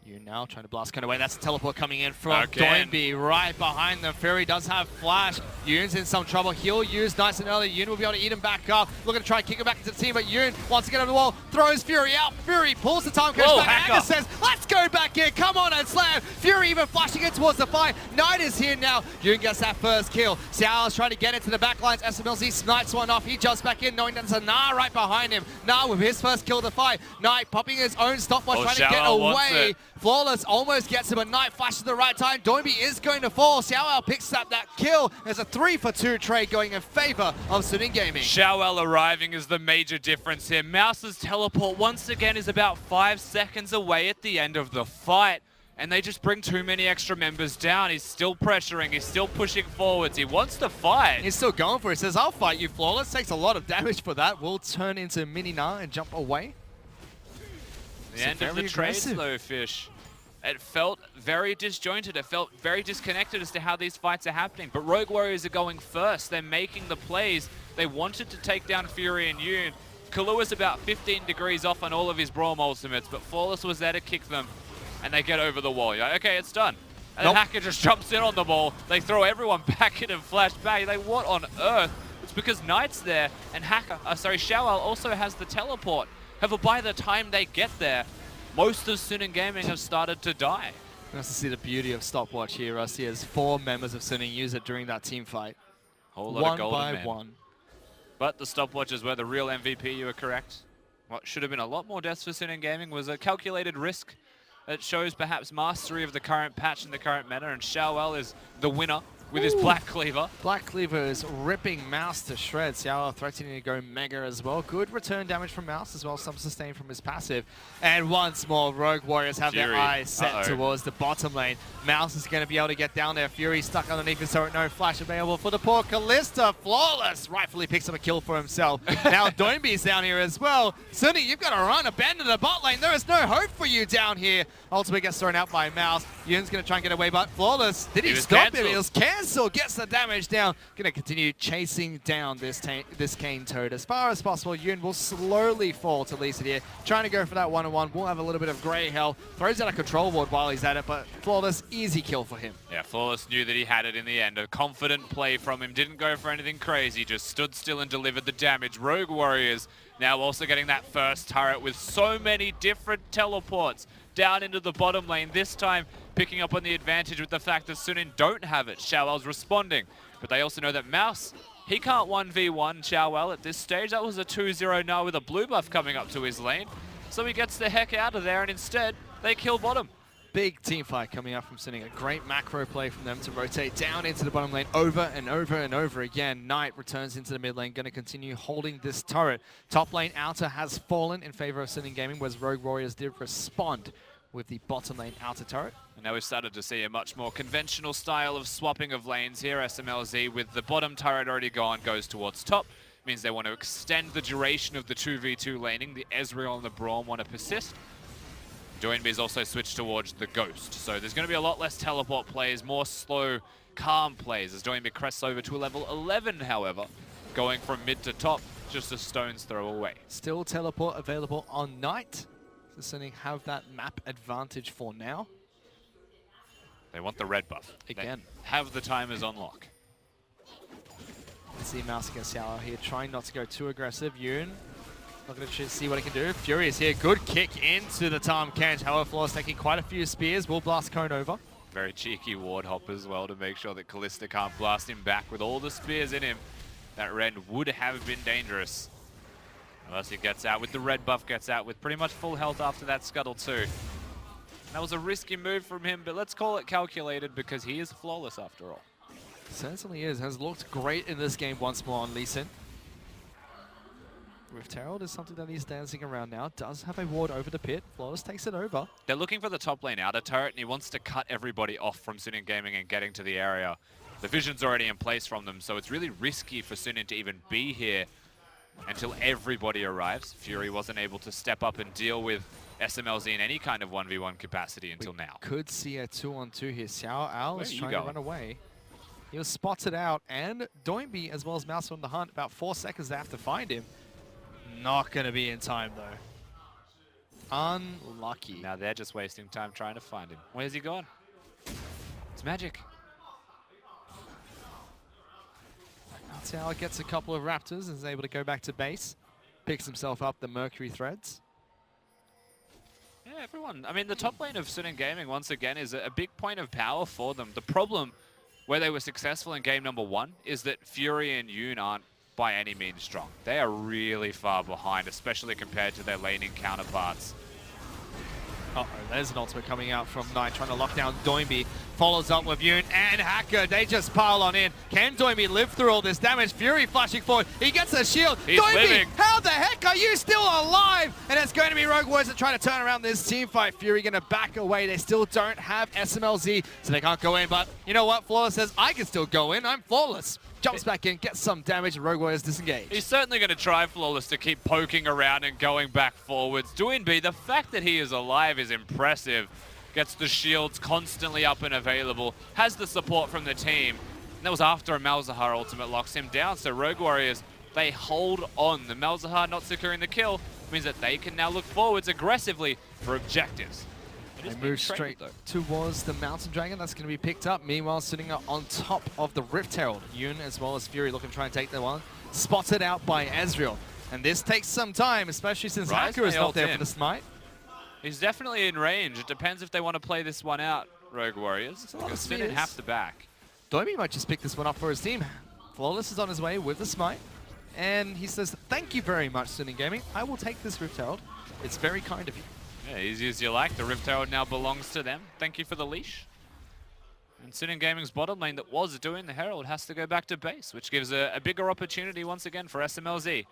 You now trying to blast Cone away. That's a teleport coming in from Doinby right behind them. Fury does have flash. Yoon's in some trouble. He'll use nice and early. Yoon will be able to eat him back up. Looking to try and kick him back into the team, but Yoon wants to get over the wall. Throws Fury out. Fury pulls the time catch back. Hacker says, let's go back in. Come on and slam. Fury even flashing it towards the fight. Knight is here now. Yoon gets that first kill. Xiao's trying to get into the back lines. SMLZ snipes one off. He jumps back in knowing there's a Na right behind him. Na with his first kill of the fight. Knight popping his own stopwatch trying to get away. Flawless almost gets him, but Knight flashes at the right time. Doinby is going to fall. Xiaowao picks up that kill. There's a 3-for-2 trade going in favor of Suning Gaming. Xiaowao arriving is the major difference here. Mouse's teleport once again is about 5 seconds away at the end of the fight. And they just bring too many extra members down. He's still pressuring. He's still pushing forwards. He wants to fight. He's still going for it. He says, I'll fight you, Flawless. Takes a lot of damage for that. Will turn into Mini Na and jump away. The end of the trades, though, Fish. It felt very disjointed. It felt very disconnected as to how these fights are happening. But Rogue Warriors are going first. They're making the plays. They wanted to take down Fury and Yoon. Kalua's about 15 degrees off on all of his Braum ultimates, but Flawless was there to kick them, and they get over the wall. You're like, okay, it's done. And Hacker just jumps in on the ball. They throw everyone back in and flash bang. They, what on earth? It's because Knight's there, and Xiaowao also has the teleport. However, by the time they get there, most of Suning Gaming have started to die. Nice to see the beauty of stopwatch here, Rusty, as 4 members of Suning use it during that team fight. Whole lot of golden one by men. one. But the stopwatches were the real MVP, you were correct. What should have been a lot more deaths for Suning Gaming was a calculated risk that shows perhaps mastery of the current patch and the current meta, and Xiaowao is the winner with his Black Cleaver. Black Cleaver is ripping Mouse to shreds. Xiaowao threatening to go Mega as well. Good return damage from Mouse as well, some sustain from his passive. And once more, Rogue Warriors have their eyes set towards the bottom lane. Mouse is going to be able to get down there. Fury stuck underneath his turret, no flash available for the poor Kalista. Flawless rightfully picks up a kill for himself. Now Doinby's down here as well. Sunny, you've got to run, abandon the bot lane. There is no hope for you down here. Ultimate gets thrown out by Mouse. Yoon's going to try and get away, but Flawless, did he stop him? He was cancelled, gets the damage down. Going to continue chasing down this Kane turret as far as possible. Yoon will slowly fall to Lisa here. Trying to go for that one-on-one. We'll have a little bit of grey health. Throws out a control ward while he's at it, but Flawless, easy kill for him. Yeah, Flawless knew that he had it in the end. A confident play from him. Didn't go for anything crazy. Just stood still and delivered the damage. Rogue Warriors now also getting that first turret with so many different teleports down into the bottom lane. This time picking up on the advantage with the fact that Suning don't have it. Xiaowao's responding. But they also know that Mouse, he can't 1v1 Xiaowao at this stage. That was a 2-0 now with a blue buff coming up to his lane. So he gets the heck out of there, and instead they kill bottom. Big team fight coming up from Suning. A great macro play from them to rotate down into the bottom lane over and over and over again. Knight returns into the mid lane, going to continue holding this turret. Top lane outer has fallen in favor of Suning Gaming, whereas Rogue Warriors did respond with the bottom lane outer turret. And now we've started to see a much more conventional style of swapping of lanes here. SMLZ with the bottom turret already gone goes towards top. Means they want to extend the duration of the 2v2 laning. The Ezreal and the Braum want to persist. Doinby's also switched towards the Ghost. So there's going to be a lot less teleport plays, more slow, calm plays as Doinby crests over to a level 11, however. Going from mid to top, just a stone's throw away. Still teleport available on Knight. Does Suning have that map advantage for now? They want the red buff. Again. They have the timers on lock. Let's see Mouse against Xiaowao here, trying not to go too aggressive. Yoon, not going to see what he can do. Furious here, good kick into the Tom Kench. However, Flaw's taking quite a few spears. Will blast Cone over. Very cheeky ward hop as well to make sure that Kalista can't blast him back with all the spears in him. That Ren would have been dangerous. Unless he gets out with the red buff, gets out with pretty much full health after that scuttle too. That was a risky move from him, but let's call it calculated because he is flawless after all. Certainly is. Has looked great in this game once more on Lee Sin. Rift Herald is something that he's dancing around now. Does have a ward over the pit. Flawless takes it over. They're looking for the top lane outer turret, and he wants to cut everybody off from Sunin Gaming and getting to the area. The vision's already in place from them, so it's really risky for Sunin to even be here until everybody arrives. Fury wasn't able to step up and deal with SMLZ in any kind of 1v1 capacity until now. Could see a 2-on-2 here. Xiao Al is trying going? to run away. He was spotted out, and Doinby as well as Mouse on the hunt. About 4 seconds they have to find him. Not going to be in time, though. Unlucky. Now they're just wasting time trying to find him. Where's he gone? It's magic. Tower gets a couple of Raptors and is able to go back to base. Picks himself up the Mercury Threads. Yeah, everyone. I mean, the top lane of Sunin Gaming, once again, is a big point of power for them. The problem where they were successful in game number 1 is that Fury and Yoon aren't by any means strong. They are really far behind, especially compared to their laning counterparts. Uh-oh, there's an ultimate coming out from Knight, trying to lock down Doinby. Follows up with Yoon and Hacker. They just pile on in. Can Doinby live through all this damage? Fury flashing forward. He gets a shield. He's Doinby, living. how the heck are you still alive? And it's going to be Rogue Warriors that trying to turn around this team fight. Fury going to back away. They still don't have SMLZ, so they can't go in. But you know what? Flawless says, I can still go in. I'm Flawless. Jumps back in, gets some damage, and Rogue Warriors disengage. He's certainly going to try Flawless to keep poking around and going back forwards. Doinby, the fact that he is alive is impressive. Gets the shields constantly up and available. Has the support from the team. And that was after a Malzahar ultimate locks him down. So Rogue Warriors, they hold on. The Malzahar not securing the kill means that they can now look forwards aggressively for objectives. They move straight towards the Mountain Dragon. That's going to be picked up. Meanwhile, sitting on top of the Rift Herald. Yoon as well as Fury looking to try and take the one. Spotted out by Ezreal. And this takes some time, especially since Hacker is not there for the smite. He's definitely in range. It depends if they want to play this one out, Rogue Warriors. Because Sunin have to back. Doinby might just pick this one up for his team. Flawless is on his way with the smite. And he says, thank you very much, Sunin Gaming. I will take this Rift Herald. It's very kind of you. Yeah, easy as you like. The Rift Herald now belongs to them. Thank you for the leash. And Sunin Gaming's bottom lane that was doing the Herald has to go back to base, which gives a bigger opportunity once again for SMLZ.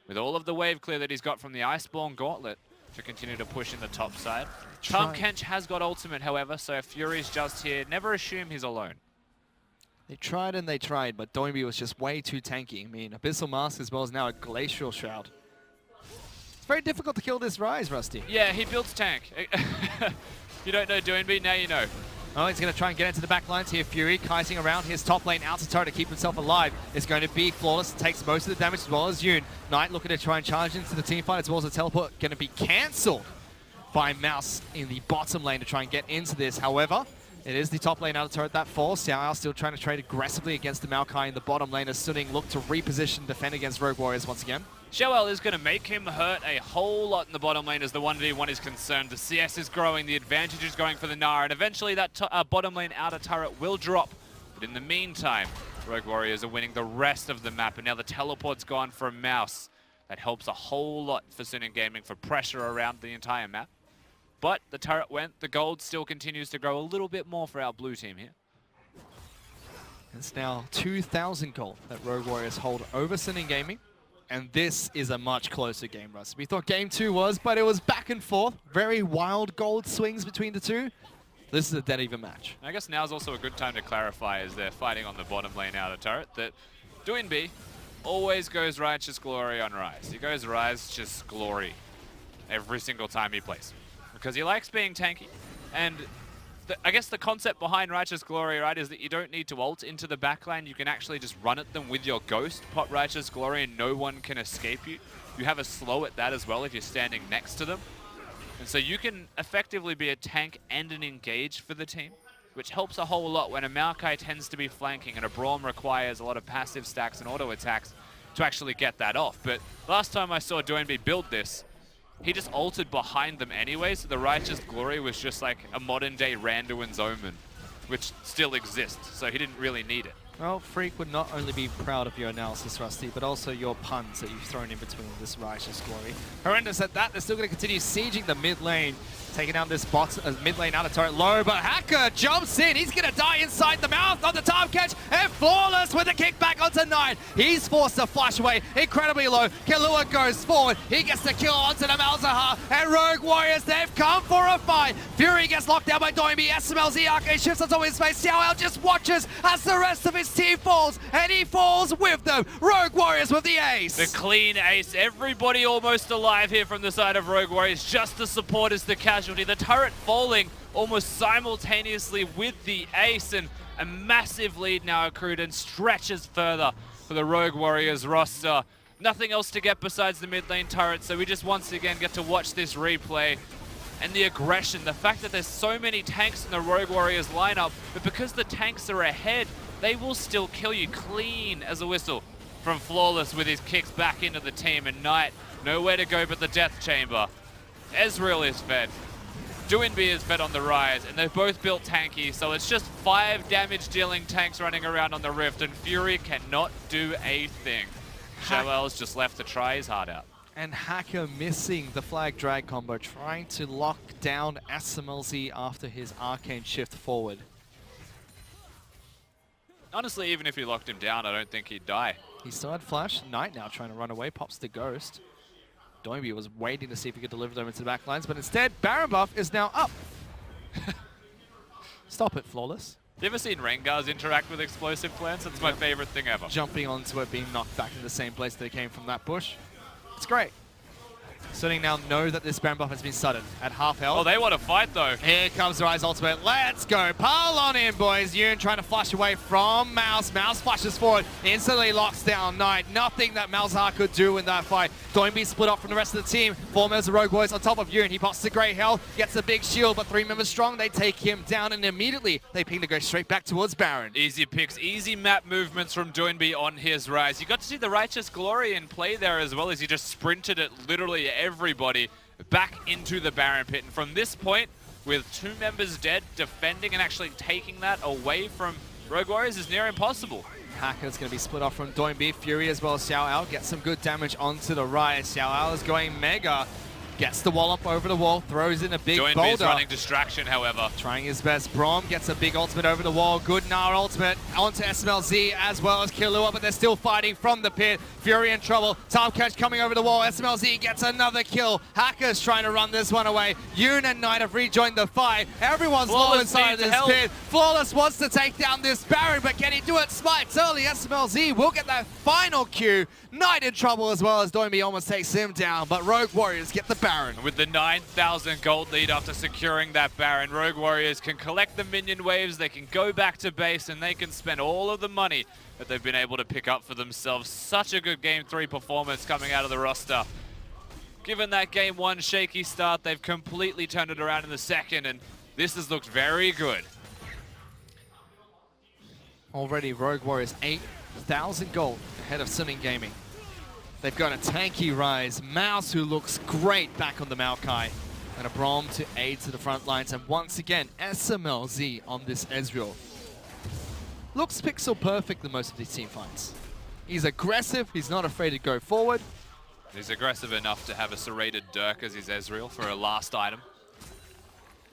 With all of the wave clear that he's got from the Iceborne Gauntlet to continue to push in the top side. Tom Kench has got ultimate, however, so if Fury's just here, never assume he's alone. They tried and they tried, but Doinby was just way too tanky. I mean, Abyssal Mask as well as now a Glacial Shroud. It's very difficult to kill this Rise, Rusty. Yeah, he builds tank. You don't know Doinby, now you know. Oh, he's going to try and get into the back lines here. Fury kiting around his top lane outer turret to keep himself alive. It's going to be Flawless. Takes most of the damage as well as Yoon. Knight looking to try and charge into the team fight as well as the teleport. Going to be cancelled by Mouse in the bottom lane to try and get into this. However, it is the top lane outer turret that falls. Xiao still trying to trade aggressively against the Maokai in the bottom lane as Suning look to reposition defend against Rogue Warriors once again. Xiao is going to make him hurt a whole lot in the bottom lane as the 1v1 is concerned. The CS is growing, the advantage is going for the Nara, and eventually that bottom lane outer turret will drop. But in the meantime, Rogue Warriors are winning the rest of the map, and now the teleport's gone for Mouse. That helps a whole lot for Sunin Gaming for pressure around the entire map. But the turret went, the gold still continues to grow a little bit more for our blue team here. It's now 2,000 gold that Rogue Warriors hold over Sunin Gaming. And this is a much closer game, Russ. We thought game 2 was, but it was back and forth. Very wild gold swings between the two. This is a dead even match. I guess now's also a good time to clarify as they're fighting on the bottom lane outer turret that Doinby always goes Righteous Glory on Rise. He goes Righteous Glory every single time he plays. Because he likes being tanky. And I guess the concept behind Righteous Glory, right, is that you don't need to ult into the backline. You can actually just run at them with your Ghost, pop Righteous Glory, and no one can escape you. You have a slow at that as well if you're standing next to them. And so you can effectively be a tank and an engage for the team, which helps a whole lot when a Maokai tends to be flanking and a Braum requires a lot of passive stacks and auto attacks to actually get that off. But last time I saw Doinby build this, he just ulted behind them anyway, so the Righteous Glory was just like a modern-day Randuin's Omen, which still exists, so he didn't really need it. Well, Freak would not only be proud of your analysis, Rusty, but also your puns that you've thrown in between this Righteous Glory. Horrendous at that, they're still going to continue sieging the mid lane. Taking down this bot, mid lane out of turret low, but Hacker jumps in. He's going to die inside the mouth on the time catch, and Flawless with a kickback onto 9. He's forced to flash away incredibly low. Kahlua goes forward. He gets the kill onto the Malzahar, and Rogue Warriors, they've come for a fight. Fury gets locked down by Doinby. SMLZ Arcade shifts onto his face. Xiao just watches as the rest of his team falls, and he falls with them. Rogue Warriors with the ace. The clean ace. Everybody almost alive here from the side of Rogue Warriors. Just the support is the casualty. The turret falling almost simultaneously with the ace, and a massive lead now accrued and stretches further for the Rogue Warriors roster. Nothing else to get besides the mid lane turret, so we just once again get to watch this replay. And the aggression, the fact that there's so many tanks in the Rogue Warriors lineup, but because the tanks are ahead, they will still kill you. Clean as a whistle from Flawless with his kicks back into the team, and Knight nowhere to go but the Death Chamber. Ezreal is fed. Doinby is fed on the rise, and they've both built tanky, so it's just 5 damage-dealing tanks running around on the Rift, and Fury cannot do a thing. Xiao's just left to try his heart out. And Hacker missing the flag drag combo, trying to lock down SMLZ after his arcane shift forward. Honestly, even if he locked him down, I don't think he'd die. He still had flash. Knight now trying to run away, pops the ghost. Doinby was waiting to see if he could deliver them into the back lines, but instead, Baron buff is now up. Stop it, Flawless. You ever seen Rengars interact with explosive plants? It's my favorite thing ever. Jumping onto it, being knocked back in the same place they came from that bush. It's great. Stunning now know that this Baron buff has been sudden at half health. Oh, they want to fight though. Here comes the Rise ultimate. Let's go. Pile on in, boys. Yoon trying to flash away from Mouse. Mouse flashes forward. Instantly locks down Knight. Nothing that Malzahar could do in that fight. Doinby split off from the rest of the team. 4 members of Rogue Warriors on top of Yoon. He pops the great health. Gets a big shield, but 3 members strong. They take him down, and immediately they ping to go straight back towards Baron. Easy picks, easy map movements from Doinby on his rise. You got to see the Righteous Glory in play there as well, as he just sprinted at literally everybody back into the Baron pit. And from this point, with 2 members dead, defending and actually taking that away from Rogue Warriors is near impossible. Hacker's going to be split off from Doinby. Fury as well as Xiao gets some good damage onto the Rise. Xiao is going mega. Gets the wall up over the wall, throws in a big boulder. Doinby's running distraction, however. Trying his best. Brom gets a big ultimate over the wall. Good Gnar ultimate onto SMLZ as well as Kahlua, but they're still fighting from the pit. Fury in trouble. Time catch coming over the wall. SMLZ gets another kill. Hacker's trying to run this one away. Yoon and Knight have rejoined the fight. Everyone's low inside of this pit. Flawless wants to take down this Baron, but can he do it? Smites early. SMLZ will get that final Q. Knight in trouble as well as Doinby almost takes him down, but Rogue Warriors get the Baron. With the 9,000 gold lead after securing that Baron, Rogue Warriors can collect the minion waves, they can go back to base, and they can spend all of the money that they've been able to pick up for themselves. Such a good Game 3 performance coming out of the roster. Given that Game 1 shaky start, they've completely turned it around in the second, and this has looked very good. Already Rogue Warriors 8,000 gold ahead of Suning Gaming. They've got a tanky Rise. Mouse, who looks great back on the Maokai. And a Brom to aid to the front lines. And once again, SMLZ on this Ezreal. Looks pixel perfect in most of these team fights. He's aggressive. He's not afraid to go forward. He's aggressive enough to have a serrated Dirk as his Ezreal for a last item.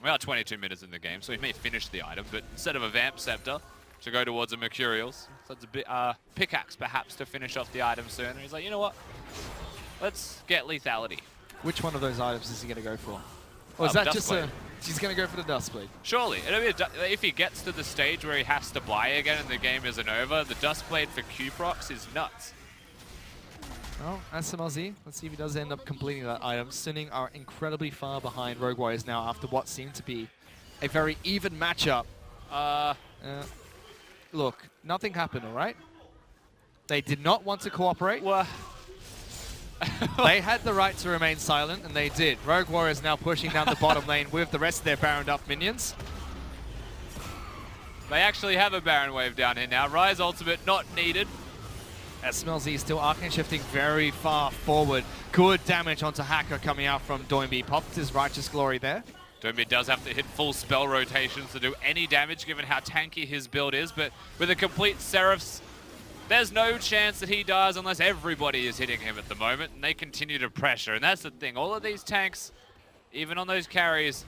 We are 22 minutes in the game, so he may finish the item, but instead of a Vamp Scepter, to go towards a Mercurials. So it's a bit pickaxe perhaps to finish off the item soon. And he's like, you know what? Let's get lethality. Which one of those items is he going to go for? Or is that just a... He's going to go for the Dustblade. Surely. If he gets to the stage where he has to buy again and the game isn't over, the Dustblade for Q-Procs is nuts. Well, SMLZ, let's see if he does end up completing that item. Suning are incredibly far behind Rogue Warriors now after what seemed to be a very even matchup. Look, nothing happened, all right? They did not want to cooperate. Well, they had the right to remain silent, and they did. Rogue Warriors now pushing down the bottom lane with the rest of their Baroned up minions. They actually have a Baron wave down here now. Rise ultimate not needed. SMLZ still arcane shifting very far forward. Good damage onto Hacker coming out from Doinby. Popped his Righteous Glory there. Doinby does have to hit full spell rotations to do any damage given how tanky his build is, but with a complete Seraphs, there's no chance that he dies unless everybody is hitting him at the moment, and they continue to pressure. And that's the thing, all of these tanks, even on those carries,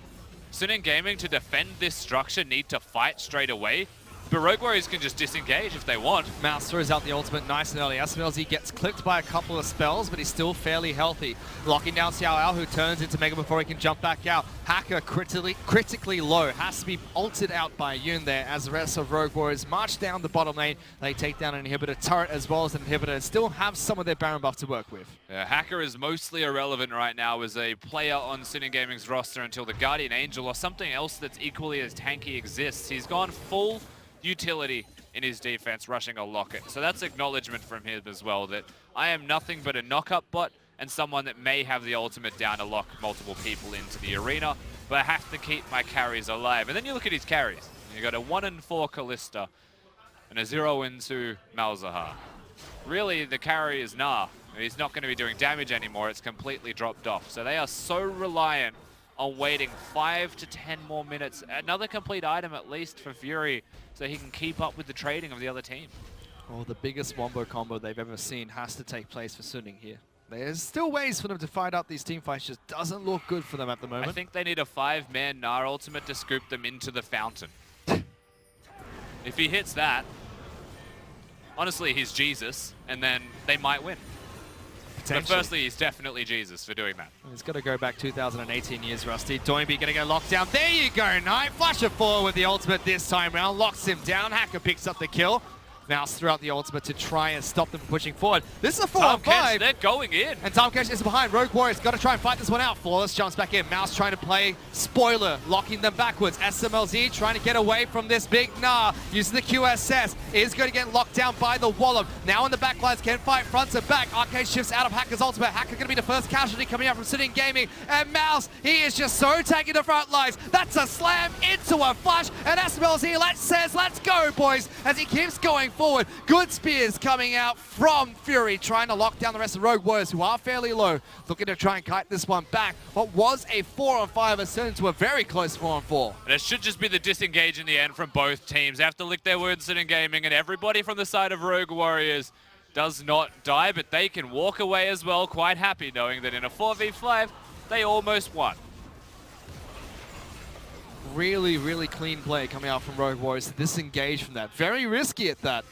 Suning Gaming to defend this structure need to fight straight away. But Rogue Warriors can just disengage if they want. Mouse throws out the ultimate nice and early. SMLZ gets clipped by a couple of spells, but he's still fairly healthy. Locking down Xiao Ao, who turns into Mega before he can jump back out. Hacker critically low. Has to be ulted out by Yun there as the rest of Rogue Warriors march down the bottom lane. They take down an inhibitor turret as well as an inhibitor and still have some of their Baron buff to work with. Yeah, Hacker is mostly irrelevant right now as a player on Suning Gaming's roster until the Guardian Angel or something else that's equally as tanky exists. He's gone full utility in his defense, rushing a Locket. So that's acknowledgement from him as well, that I am nothing but a knock-up bot and someone that may have the ultimate down to lock multiple people into the arena, but I have to keep my carries alive. And then you look at his carries. You got a 1-4 Kalista and a 0-2 Malzahar. Really, the carry is nah. He's not going to be doing damage anymore. It's completely dropped off. So they are so reliant on waiting 5 to 10 more minutes. Another complete item at least for Fury so he can keep up with the trading of the other team. Well, the biggest wombo combo they've ever seen has to take place for Suning here. There's still ways for them to fight out these team fights, just doesn't look good for them at the moment. I think they need a 5-man Gnar ultimate to scoop them into the fountain. If he hits that, honestly, he's Jesus, and then they might win. But firstly, he's definitely Jesus for doing that. He's got to go back 2018 years, Rusty. Doinby going to go locked down. There you go, Knight. Flash it forward with the ultimate this time round. Locks him down. Hacker picks up the kill. Mouse threw out the ultimate to try and stop them from pushing forward. This is a 4-on-5. They're going in. And Tomkesh is behind. Rogue Warriors got to try and fight this one out. Flawless jumps back in. Mouse trying to play spoiler, locking them backwards. SMLZ trying to get away from this big Gnar. Using the QSS. Is going to get locked down by the Wallop. Now in the backlines, can fight front to back. Arcade shifts out of Hacker's ultimate. Hacker going to be the first casualty coming out from Suning Gaming. And Mouse, he is just so taking the front lines. That's a slam into a flash. And SMLZ says, let's go, boys, as he keeps going forward. Good spears coming out from Fury, trying to lock down the rest of Rogue Warriors, who are fairly low, looking to try and kite this one back. What was a 4-on-5 has turned into a very close 4-on-4. And it should just be the disengage in the end from both teams. They have to lick their wounds in gaming, and everybody from the side of Rogue Warriors does not die, but they can walk away as well, quite happy knowing that in a 4v5, they almost won. Really, really clean play coming out from Rogue Warriors to disengage from that. Very risky at that.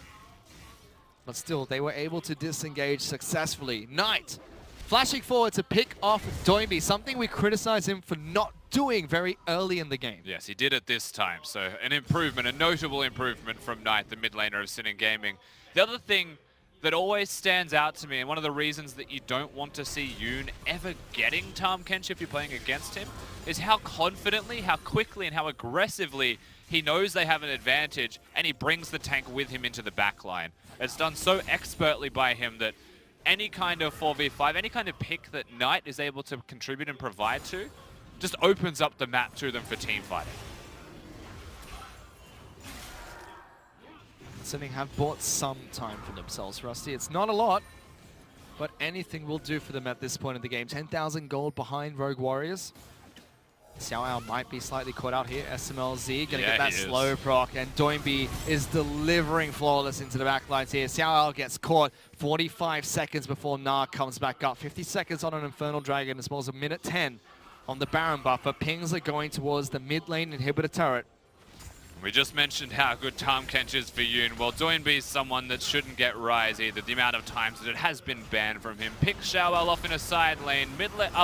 But still, they were able to disengage successfully. Knight flashing forward to pick off Doinby, something we criticize him for not doing very early in the game. Yes, he did it this time. So an improvement, a notable improvement from Knight, the mid laner of Suning Gaming. The other thing that always stands out to me, and one of the reasons that you don't want to see Yoon ever getting Tahm Kench if you're playing against him, is how confidently, how quickly, and how aggressively he knows they have an advantage, and he brings the tank with him into the back line. It's done so expertly by him that any kind of 4v5, any kind of pick that Knight is able to contribute and provide to, just opens up the map to them for team fighting. Suning have bought some time for themselves, Rusty. It's not a lot, but anything will do for them at this point in the game. 10,000 gold behind Rogue Warriors. Xiao Ao might be slightly caught out here. SMLZ gonna get that slow proc, and Doinby is delivering flawless into the back lines here. Xiao Ao gets caught 45 seconds before Gnar comes back up. 50 seconds on an Infernal Dragon as well as a minute 10 on the Baron buffer. Pings are going towards the mid lane inhibitor turret. We just mentioned how good Tahm Kench is for Yoon. Well, Doinby is someone that shouldn't get Rise either. The amount of times that it has been banned from him. Pick Xiao Ao off in a side lane.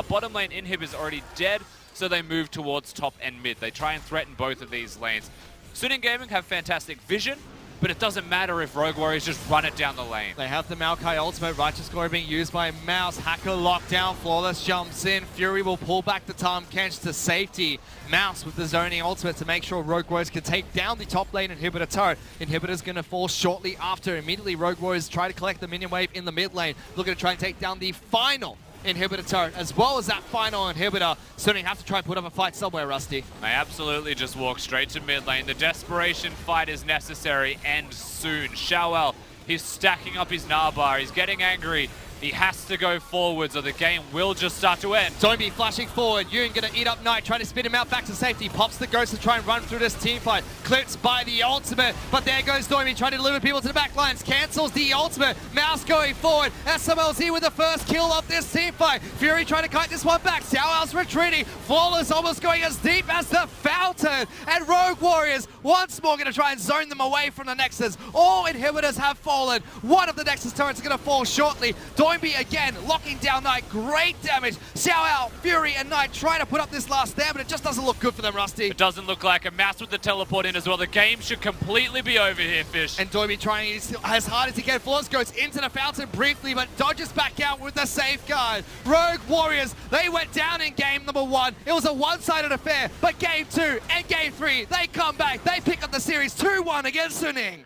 Bottom lane Inhib is already dead, so they move towards top and mid. They try and threaten both of these lanes. Suning Gaming have fantastic vision, but it doesn't matter if Rogue Warriors just run it down the lane. They have the Maokai ultimate. Righteous Glory being used by Mouse. Hacker locked down. Flawless jumps in. Fury will pull back the Tahm Kench to safety. Mouse with the zoning ultimate to make sure Rogue Warriors can take down the top lane inhibitor turret. Inhibitor's going to fall shortly after. Immediately, Rogue Warriors try to collect the minion wave in the mid lane. Looking to try and take down the final inhibitor turret, as well as that final inhibitor. Suning have to try and put up a fight somewhere, Rusty. They absolutely just walk straight to mid lane. The desperation fight is necessary, and soon. Xiao Ao, he's stacking up his Gnar bar. He's getting angry. He has to go forwards or the game will just start to end. Doinby flashing forward. Yoon gonna eat up Knight, trying to spin him out back to safety. Pops the Ghost to try and run through this team fight. Clipped by the ultimate, but there goes Doinby trying to deliver people to the back lines. Cancels the ultimate. Mouse going forward. SMLZ with the first kill of this team fight. Fury trying to kite this one back. Xiao's retreating. Flawless almost going as deep as the Fountain. And Rogue Warriors once more gonna try and zone them away from the Nexus. All inhibitors have fallen. One of the Nexus turrets is gonna fall shortly. Doinby again locking down Knight. Great damage. Xiao, Fury, and Knight trying to put up this last stand, but it just doesn't look good for them, Rusty. It doesn't look like a Mouse with the teleport in as well. The game should completely be over here, Fish. And Doinby trying as hard as he can. Flawless goes into the Fountain briefly, but dodges back out with the safeguard. Rogue Warriors, they went down in game number 1. It was a one-sided affair, but game 2 and game 3, they come back. They pick up the series 2-1 against Suning.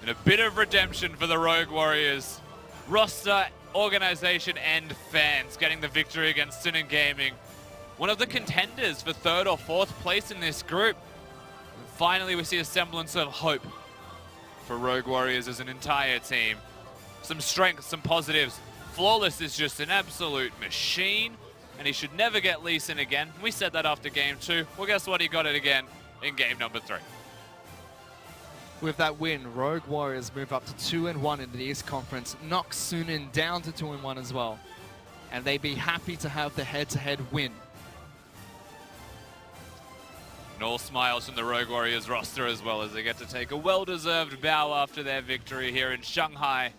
And a bit of redemption for the Rogue Warriors. Roster, organization, and fans getting the victory against Suning Gaming. One of the contenders for 3rd or 4th place in this group. And finally, we see a semblance of hope for Rogue Warriors as an entire team. Some strengths, some positives. Flawless is just an absolute machine, and he should never get Lee Sin again. We said that after game 2. Well, guess what? He got it again in game number 3. With that win, Rogue Warriors move up to 2-1 in the East Conference, knock Suning down to 2-1 as well. And they'd be happy to have the head-to-head win. And all smiles from the Rogue Warriors roster as well as they get to take a well-deserved bow after their victory here in Shanghai.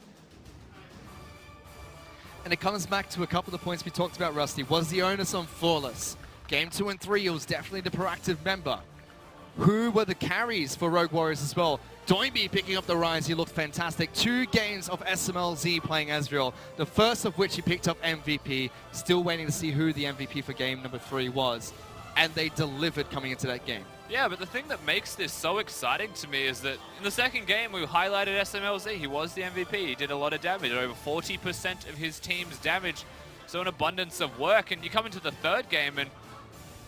And it comes back to a couple of the points we talked about, Rusty. Was the onus on Flawless? Game 2 and 3, it was definitely the proactive member. Who were the carries for Rogue Warriors as well? Doinby picking up the rise, he looked fantastic. 2 games of SMLZ playing Ezreal, the first of which he picked up MVP. Still waiting to see who the MVP for game number 3 was. And they delivered coming into that game. Yeah, but the thing that makes this so exciting to me is that in the second game, we highlighted SMLZ. He was the MVP. He did a lot of damage, over 40% of his team's damage. So an abundance of work. And you come into the third game, and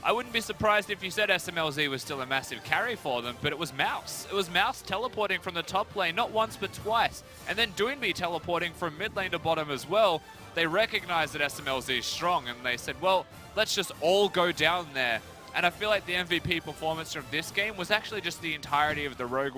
I wouldn't be surprised if you said SMLZ was still a massive carry for them, but it was Mouse. It was Mouse teleporting from the top lane, not once but twice. And then Doinby teleporting from mid lane to bottom as well. They recognized that SMLZ is strong, and they said, well, let's just all go down there. And I feel like the MVP performance from this game was actually just the entirety of the Rogue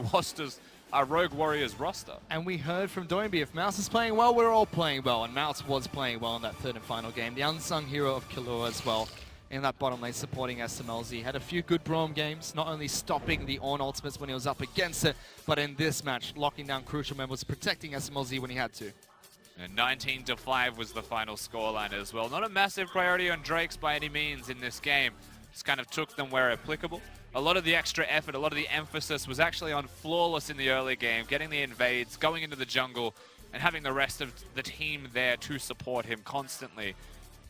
Warriors roster. And we heard from Doinby, if Mouse is playing well, we're all playing well. And Mouse was playing well in that third and final game. The unsung hero of Killua as well in that bottom lane supporting SMLZ. Had a few good Braum games, not only stopping the Ornn ultimates when he was up against it, but in this match, locking down crucial members, protecting SMLZ when he had to. And 19-5 was the final scoreline as well. Not a massive priority on Drakes by any means in this game. Just kind of took them where applicable. A lot of the extra effort, a lot of the emphasis was actually on Flawless in the early game, getting the invades, going into the jungle, and having the rest of the team there to support him constantly.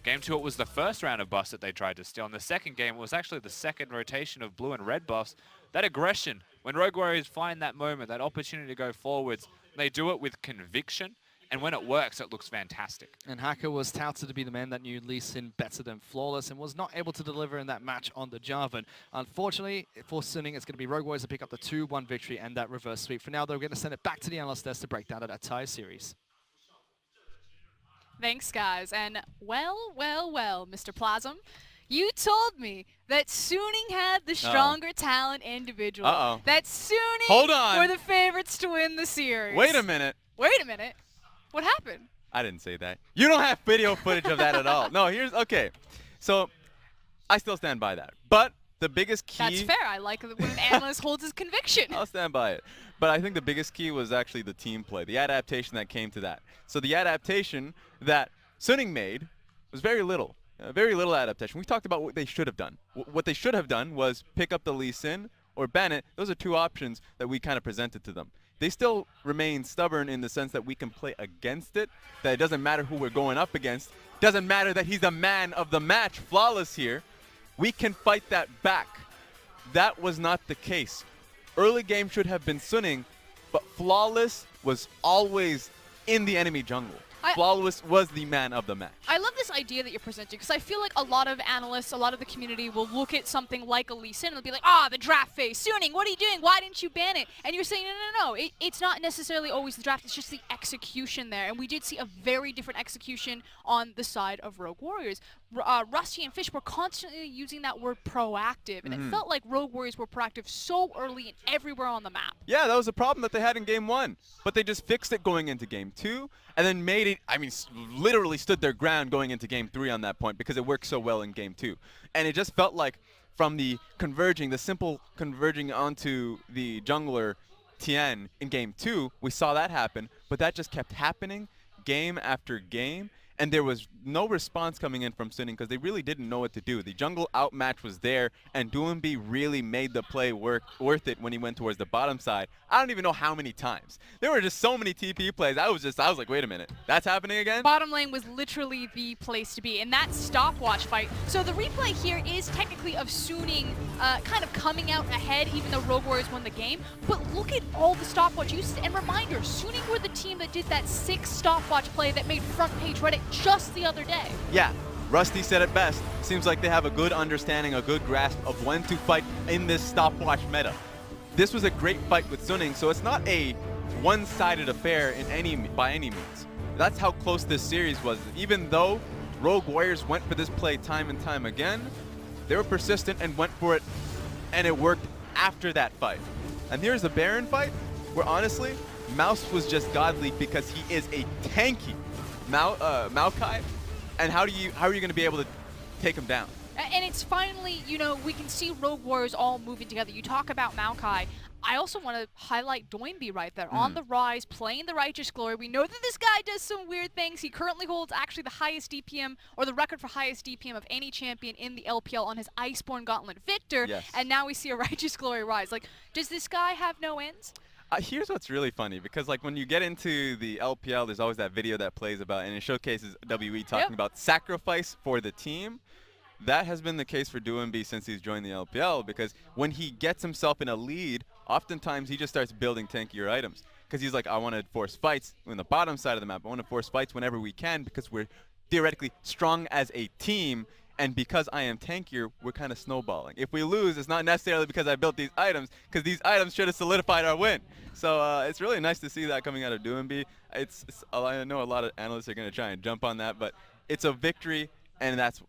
Game 2, it was the first round of buffs that they tried to steal. In the second game, it was actually the second rotation of blue and red buffs. That aggression, when Rogue Warriors find that moment, that opportunity to go forwards, they do it with conviction. And when it works, it looks fantastic. And Hacker was touted to be the man that knew Lee Sin better than Flawless and was not able to deliver in that match on the Jarvan. Unfortunately, for Suning, it's going to be Rogue Warriors to pick up the 2-1 victory and that reverse sweep. For now, they're going to send it back to the analyst desk to break down that entire series. Thanks, guys. And well, Mr. Plasm, you told me that Suning had the stronger talent individual. That Suning were the favorites to win the series. Wait a minute. Wait a minute. What happened? I didn't say that. You don't have video footage of that at all. No, okay. So I still stand by that. But the biggest key... That's fair. I like when an analyst holds his conviction. I'll stand by it. But I think the biggest key was actually the team play, the adaptation that came to that. So the adaptation that Suning made was very little. Very little adaptation. We talked about what they should have done. What they should have done was pick up the Lee Sin or Bennett. Those are 2 options that we kind of presented to them. They still remain stubborn in the sense that we can play against it, that it doesn't matter who we're going up against. Doesn't matter that he's the man of the match, Flawless here. We can fight that back. That was not the case. Early game should have been Suning, but Flawless was always in the enemy jungle. Flawless was the man of the match. I love this idea that you're presenting because I feel like a lot of analysts, a lot of the community will look at something like a Lee Sin and they'll be like, the draft phase, Suning, what are you doing? Why didn't you ban it? And you're saying, no. It's not necessarily always the draft, it's just the execution there. And we did see a very different execution on the side of Rogue Warriors. Rusty and Fish were constantly using that word proactive, and it felt like Rogue Warriors were proactive so early and everywhere on the map. Yeah, that was a problem that they had in Game 1, but they just fixed it going into Game 2, and then made it, literally stood their ground going into Game 3 on that point because it worked so well in Game 2. And it just felt like from the simple converging onto the jungler Tien in Game 2, we saw that happen, but that just kept happening game after game. And there was no response coming in from Suning because they really didn't know what to do. The jungle outmatch was there, and Doomby really made the play worth it when he went towards the bottom side. I don't even know how many times. There were just so many TP plays. I was like, wait a minute, that's happening again? Bottom lane was literally the place to be, and that stopwatch fight. So the replay here is technically of Suning kind of coming out ahead, even though Rogue Warriors won the game. But look at all the stopwatch uses. And reminder, Suning were the team that did that 6 stopwatch play that made front page Reddit just the other day. Yeah, Rusty said it best. Seems like they have a good understanding, a good grasp of when to fight in this stopwatch meta. This was a great fight with Suning, so it's not a one-sided affair by any means. That's how close this series was. Even though Rogue Warriors went for this play time and time again, they were persistent and went for it, and it worked after that fight. And here's the Baron fight, where honestly, Mouse was just godly because he is a tanky Maokai, and how are you going to be able to take him down? And it's finally, we can see Rogue Warriors all moving together. You talk about Maokai. I also want to highlight Doinby right there, on the rise, playing the Righteous Glory. We know that this guy does some weird things. He currently holds actually the highest DPM, or the record for highest DPM of any champion in the LPL on his Iceborne Gauntlet Victor, and now we see a Righteous Glory rise. Like, does this guy have no ends? Here's what's really funny, because like when you get into the LPL, there's always that video that plays about, and it showcases WE talking about sacrifice for the team. That has been the case for Doinby since he's joined the LPL, because when he gets himself in a lead, oftentimes he just starts building tankier items. Because he's like, I want to force fights on the bottom side of the map. I want to force fights whenever we can, because we're theoretically strong as a team. And because I am tankier, we're kind of snowballing. If we lose, it's not necessarily because I built these items, because these items should have solidified our win. So it's really nice to see that coming out of Doinby. I know a lot of analysts are going to try and jump on that, but it's a victory, and that's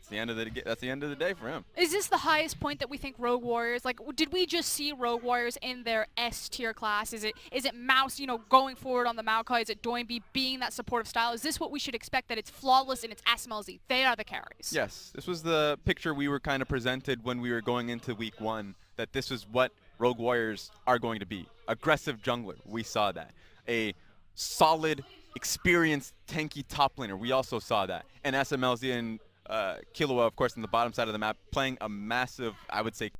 the end of the day for him. Is this the highest point that we think Rogue Warriors, like, did we just see Rogue Warriors in their S tier class? Is it Mouse, going forward on the Maokai? Is it Doinby being that supportive style? Is this what we should expect, that it's flawless and it's SMLZ? They are the carries. Yes, this was the picture we were kind of presented when we were going into week 1, that this is what Rogue Warriors are going to be. Aggressive jungler, we saw that. A solid, experienced, tanky top laner, we also saw that. And SMLZ and Killua, of course, on the bottom side of the map, playing a massive, I would say,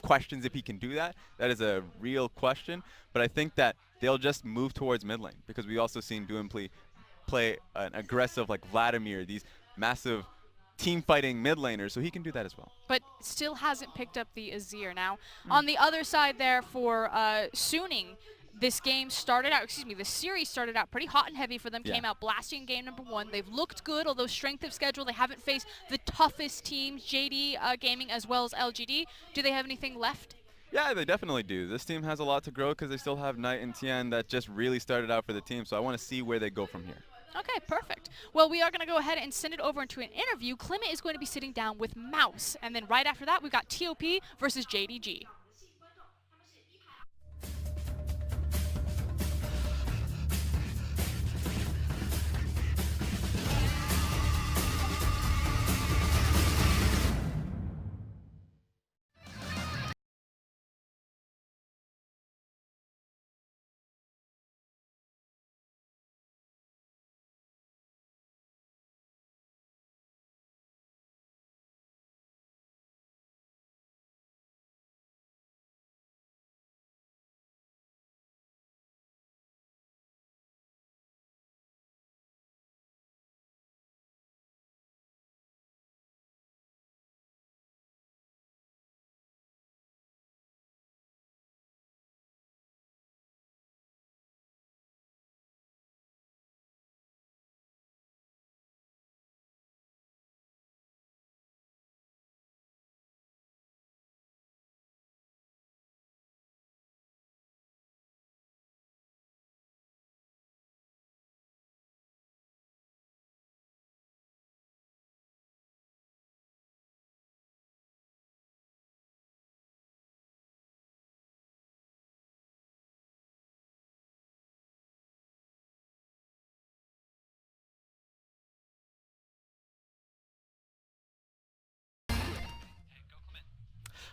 questions if he can do that. That is a real question, but I think that they'll just move towards mid lane, because we also seen Doinby play an aggressive like Vladimir, these massive team fighting mid laners, so he can do that as well. But still hasn't picked up the Azir. Now, on the other side there for Suning, this series started out pretty hot and heavy for them. Came out blasting in game number 1. They've looked good, although strength of schedule, they haven't faced the toughest teams, JD Gaming as well as LGD. Do they have anything left? Yeah, they definitely do. This team has a lot to grow, because they still have Knight and Tien that just really started out for the team, so I want to see where they go from here. Okay, perfect. Well, we are going to go ahead and send it over into an interview. Clement is going to be sitting down with Mouse, and then right after that, we've got TOP versus JDG.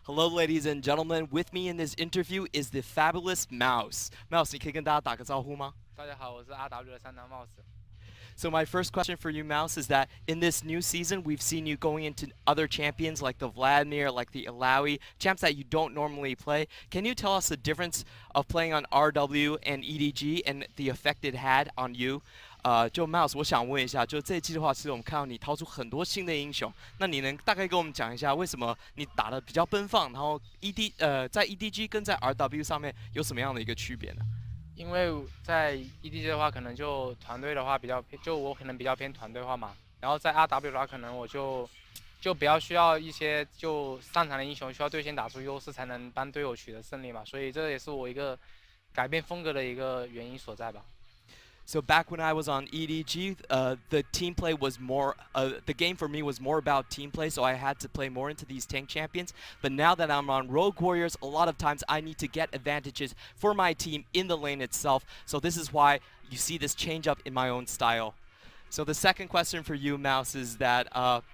Hello, ladies and gentlemen. With me in this interview is the fabulous Mouse. Mouse, 你可以跟大家打个招呼吗？大家好，我是 RW 的三男 Mouse。 So my first question for you, Mouse, is that in this new season, we've seen you going into other champions like the Vladimir, like the Alawi, champs that you don't normally play. Can you tell us the difference of playing on RW and EDG and the effect it had on you? 就 Mouse， 我想问一下，就这一季的话，其实我们看到你掏出很多新的英雄，那你能大概跟我们讲一下，为什么你打得比较奔放，然后在 EDG 跟在 RW 上面有什么样的一个区别呢？因为在 EDG 的话，可能就团队的话比较偏，就我可能比较偏团队化嘛。然后在 RW 的话，可能我就比较需要一些就擅长的英雄，需要队先打出优势，才能帮队友取得胜利嘛。所以这也是我一个改变风格的一个原因所在吧。So back when I was on EDG, the team play was more, the game for me was more about team play, so I had to play more into these tank champions. But now that I'm on Rogue Warriors, a lot of times I need to get advantages for my team in the lane itself. So this is why you see this change up in my own style. So the second question for you, Mouse, is that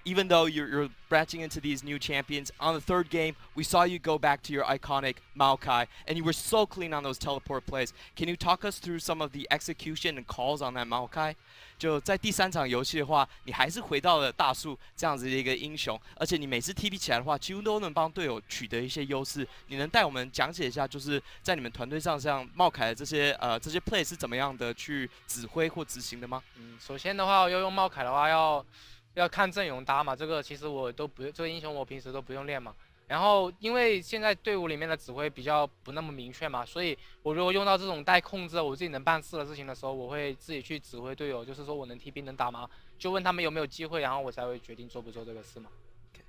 even though you're branching into these new champions, on the third game, we saw you go back to your iconic Maokai, and you were so clean on those teleport plays. Can you talk us through some of the execution and calls on that Maokai? 就在第3场游戏的话，你还是回到了大树这样子的一个英雄，而且你每次 TP 起来的话，几乎都能帮队友取得一些优势。你能带我们讲解一下，就是在你们团队上像茂凯的这些play 是怎么样的去指挥或执行的吗？首先的话，要用茂凯的话，要看阵容搭嘛，这个其实我都不，这个英雄我平时都不用练嘛。然后因为现在队伍里面的指挥比较不那么明确嘛，所以我如果用到这种带控制我自己能办事的事情的时候，我会自己去指挥队友，就是说我能 TP 能打吗？就问他们有没有机会，然后我才会决定做不做这个事嘛。Okay.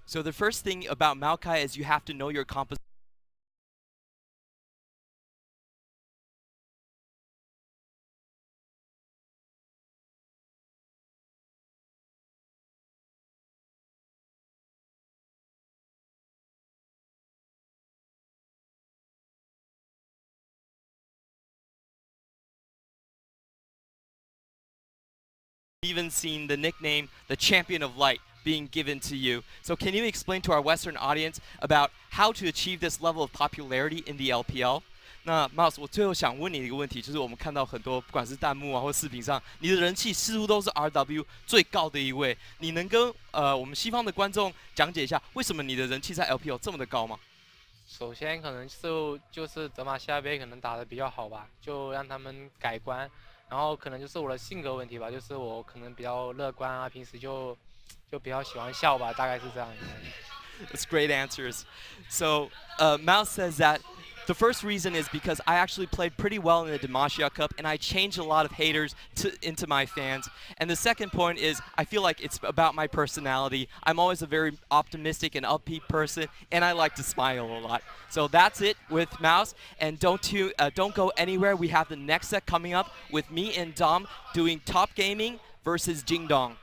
So the first thing about Maokai is you have to know your composition. Even seen the nickname the Champion of Light being given to you. So can you explain to our Western audience about how to achieve this level of popularity in the LPL? 那 Mouse， 我最后想问你一个问题，就是我们看到很多不管是弹幕啊或视频上，你的人气似乎都是 RW 最高的一位。你能跟我们西方的观众讲解一下，为什么你的人气在 LPL 这么的高吗？首先可能就是德玛西亚杯可能打得比较好吧，就让他们改观。然后可能就是我的性格问题吧，就是我可能比较乐观啊，平时就比较喜欢笑吧，大概是这样。That's great answers. So Mouse says that the first reason is because I actually played pretty well in the Demacia Cup and I changed a lot of haters into my fans. And the second point is I feel like it's about my personality. I'm always a very optimistic and upbeat person and I like to smile a lot. So that's it with Mouse. And don't go anywhere. We have the next set coming up with me and Dom doing Top Gaming versus Jingdong.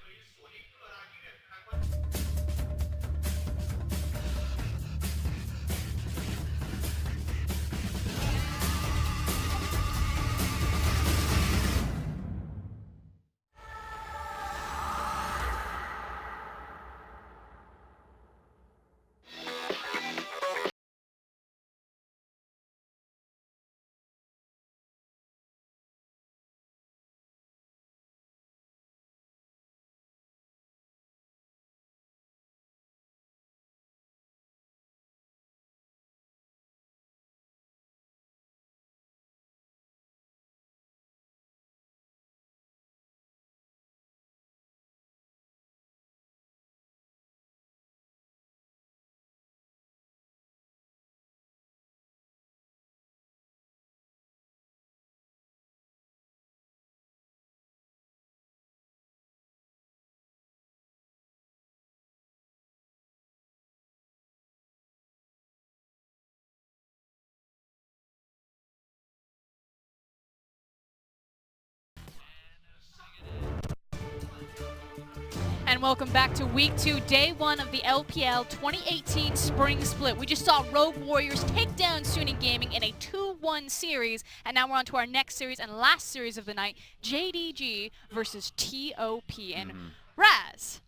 And welcome back to Week 2, Day 1 of the LPL 2018 Spring Split. We just saw Rogue Warriors take down Suning Gaming in a 2-1 series, and now we're on to our next series and last series of the night, JDG versus TOP. And Raz.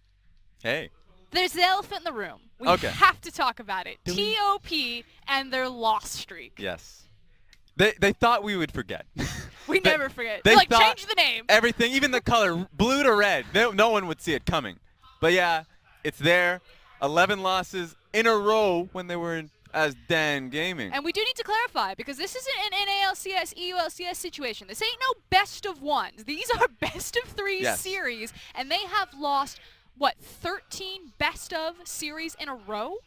Hey. There's the elephant in the room. We have to talk about it. TOP and their loss streak. Yes. They thought we would forget. We never forget. They Like, thought change the name. Everything, even the color, blue to red. No one would see it coming. But yeah, it's there. 11 losses in a row when they were in as Dan Gaming. And we do need to clarify, because this isn't an NALCS, EULCS situation. This ain't no best of ones. These are best of 3 series, and they have lost, what, 13 best of series in a row?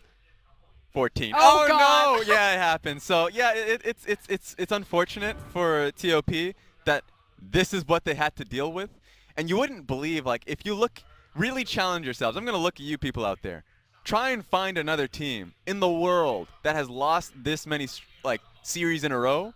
14. Oh God. No! Yeah, it happened. So yeah, it's unfortunate for TOP that this is what they had to deal with. And you wouldn't believe, like, if you look, really challenge yourselves. I'm gonna look at you people out there. Try and find another team in the world that has lost this many series in a row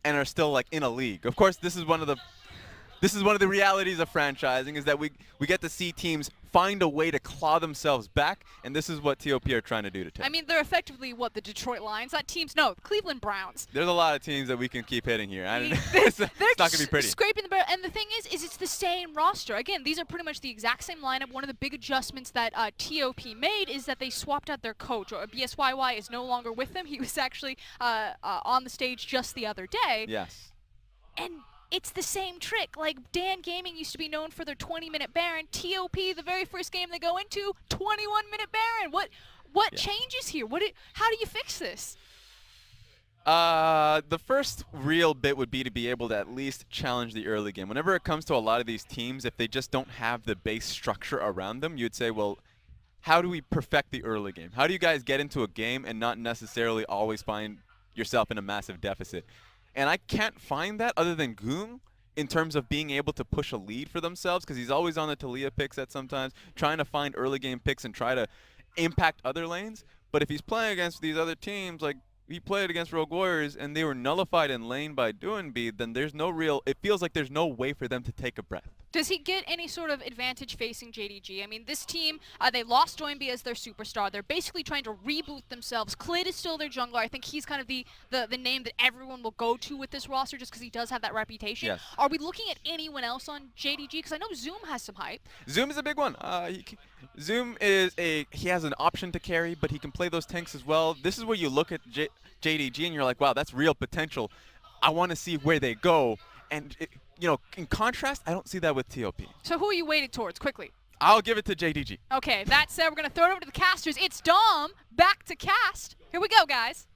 and are still like in a league. Of course, this is one of the realities of franchising, is that we get to see teams find a way to claw themselves back, and this is what TOP are trying to do to take. I mean, they're effectively, what, the Detroit Lions? That team's, no, the Cleveland Browns. There's a lot of teams that we can keep hitting here. It's not going to be pretty. Scraping the barrel. And the thing is it's the same roster. Again, these are pretty much the exact same lineup. One of the big adjustments that TOP made is that they swapped out their coach. Or BSYY is no longer with them. He was actually on the stage just the other day. Yes. And it's the same trick. Like, Dan Gaming used to be known for their 20-minute Baron. TOP, the very first game they go into, 21-minute Baron. What changes here? How do you fix this? The first real bit would be to be able to at least challenge the early game. Whenever it comes to a lot of these teams, if they just don't have the base structure around them, you'd say, well, how do we perfect the early game? How do you guys get into a game and not necessarily always find yourself in a massive deficit? And I can't find that other than Goong in terms of being able to push a lead for themselves, because he's always on the Talia picks at sometimes, trying to find early game picks and try to impact other lanes. But if he's playing against these other teams, like he played against Rogue Warriors and they were nullified in lane by Doinb, then there's no real, it feels like there's no way for them to take a breath. Does he get any sort of advantage facing JDG? I mean, this team, they lost Doinb as their superstar. They're basically trying to reboot themselves. Klid is still their jungler. I think he's kind of the name that everyone will go to with this roster just because he does have that reputation. Yes. Are we looking at anyone else on JDG? Because I know Zoom has some hype. Zoom is a big one. Zoom is he has an option to carry, but he can play those tanks as well. This is where you look at JDG and you're like, wow, that's real potential. I want to see where they go. And in contrast, I don't see that with TOP. So who are you weighted towards, quickly? I'll give it to JDG. Okay, that said, we're going to throw it over to the casters. It's Dom, back to cast. Here we go, guys.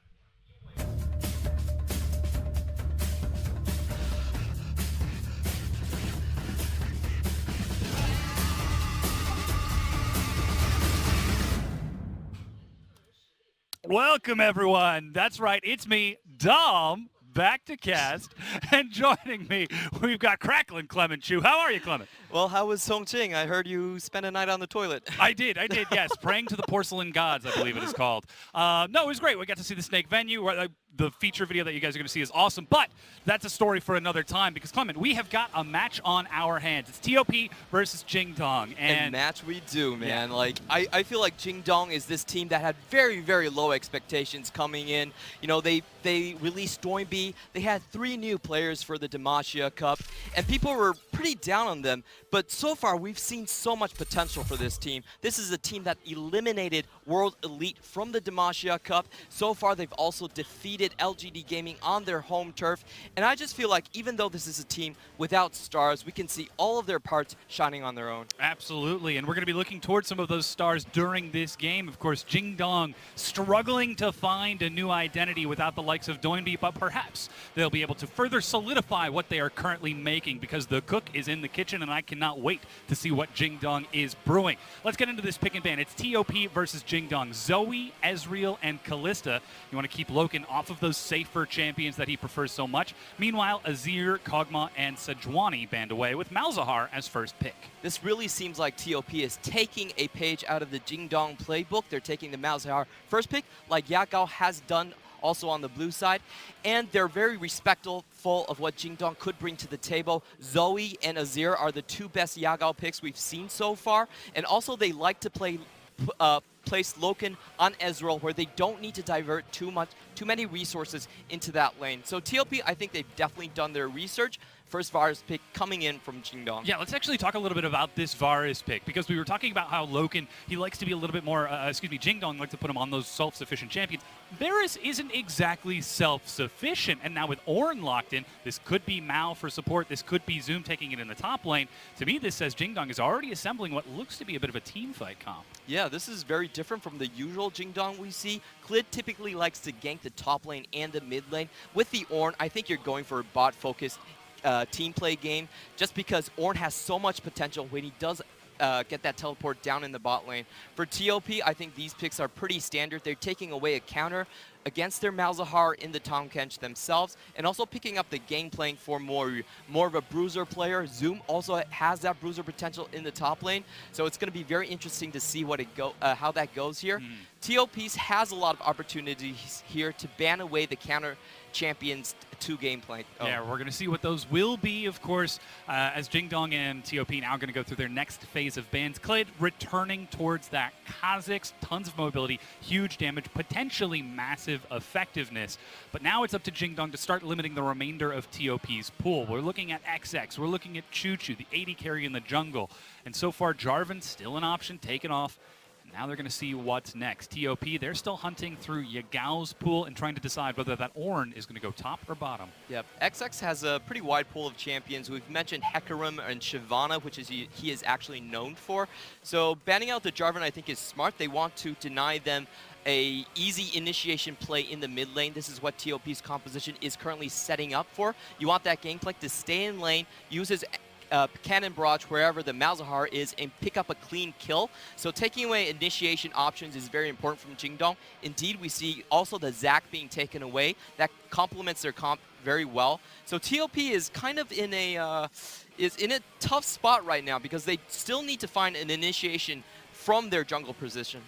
Welcome, everyone. That's right. It's me, Dom, back to cast. And joining me, we've got Crackling Clement Chu. How are you, Clement? Well, how was Songqing? I heard you spent a night on the toilet. I did, yes. Praying to the porcelain gods, I believe it is called. No, it was great. We got to see the Snake venue. The feature video that you guys are going to see is awesome, but that's a story for another time because, Clement, we have got a match on our hands. It's TOP versus Jingdong. And match we do, man. Yeah. Like, I feel like Jingdong is this team that had very, very low expectations coming in. You know, they released Doinb. They had 3 new players for the Demacia Cup, and people were pretty down on them. But so far, we've seen so much potential for this team. This is a team that eliminated World Elite from the Demacia Cup. So far, they've also defeated LGD Gaming on their home turf. And I just feel like even though this is a team without stars, we can see all of their parts shining on their own. Absolutely, and we're going to be looking towards some of those stars during this game. Of course, Jingdong struggling to find a new identity without the likes of Doinb, but perhaps they'll be able to further solidify what they are currently making because the cook is in the kitchen, and I cannot wait to see what Jingdong is brewing. Let's get into this pick and ban. It's TOP versus Jingdong. Zoe, Ezreal, and Kalista. You want to keep Loken off of those safer champions that he prefers so much. Meanwhile, Azir, Kog'Maw, and Sejuani band away with Malzahar as first pick. This really seems like TOP is taking a page out of the Jingdong playbook. They're taking the Malzahar first pick, like Yagao has done also on the blue side, and they're very respectful of what Jingdong could bring to the table. Zoe and Azir are the 2 best Yagao picks we've seen so far, and also they like to place Loken on Ezreal where they don't need to divert too many resources into that lane. So TOP, I think they've definitely done their research. first Varus pick coming in from Jingdong. Yeah, let's actually talk a little bit about this Varus pick, because we were talking about how Loken, he likes to be a little bit more, Jingdong likes to put him on those self-sufficient champions. Varus isn't exactly self-sufficient, and now with Ornn locked in, this could be Mao for support, this could be Zoom taking it in the top lane. To me, this says Jingdong is already assembling what looks to be a bit of a team fight comp. Yeah, this is very different from the usual Jingdong we see. Clid typically likes to gank the top lane and the mid lane. With the Ornn, I think you're going for a bot-focused team play game, just because Ornn has so much potential when he does get that teleport down in the bot lane. For TOP, I think these picks are pretty standard. They're taking away a counter against their Malzahar in the Tahm Kench themselves, and also picking up the game playing for more of a bruiser player. Zoom also has that bruiser potential in the top lane, so it's going to be very interesting to see what how that goes here. TOPs has a lot of opportunities here to ban away the counter champions to gameplay. Yeah, we're going to see what those will be, of course, as Jingdong and TOP now going to go through their next phase of bans. Clid returning towards that Kha'Zix, tons of mobility, huge damage, potentially massive effectiveness. But now it's up to Jingdong to start limiting the remainder of TOP's pool. We're looking at XX, we're looking at Choo-Choo, the AD carry in the jungle. And so far, Jarvan still an option, taken off. Now they're going to see what's next. TOP, they're still hunting through Yagao's pool and trying to decide whether that Ornn is going to go top or bottom. Yep, XX has a pretty wide pool of champions. We've mentioned Hecarim and Shyvana, which is he is actually known for. So banning out the Jarvan, I think, is smart. They want to deny them a easy initiation play in the mid lane. This is what TOP's composition is currently setting up for. You want that Gangplank to stay in lane, use his cannon barrage wherever the Malzahar is, and pick up a clean kill. So taking away initiation options is very important from Jingdong. Indeed, we see also the Zac being taken away. That complements their comp very well. So TOP is kind of in a tough spot right now, because they still need to find an initiation from their jungle position.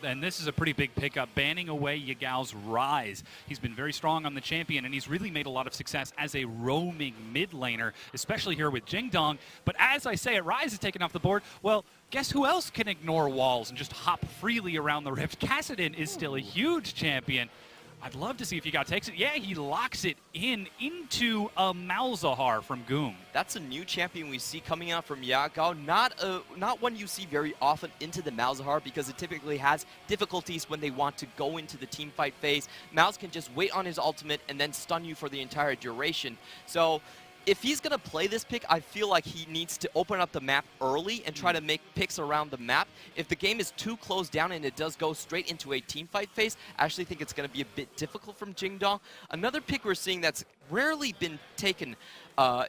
And this is a pretty big pickup, banning away Yagao's Rise. He's been very strong on the champion, and he's really made a lot of success as a roaming mid laner, especially here with Jingdong. But as I say it, Rise is taken off the board. Well, guess who else can ignore walls and just hop freely around the rift? Kassadin is still a huge champion. I'd love to see if Yagao takes it. Yeah, he locks it into a Malzahar from Goom. That's a new champion we see coming out from Yagao. Not one you see very often into the Malzahar, because it typically has difficulties when they want to go into the team fight phase. Malz can just wait on his ultimate and then stun you for the entire duration. So if he's going to play this pick, I feel like he needs to open up the map early and try to make picks around the map. If the game is too closed down and it does go straight into a team fight phase, I actually think it's going to be a bit difficult from Jingdong. Another pick we're seeing that's rarely been taken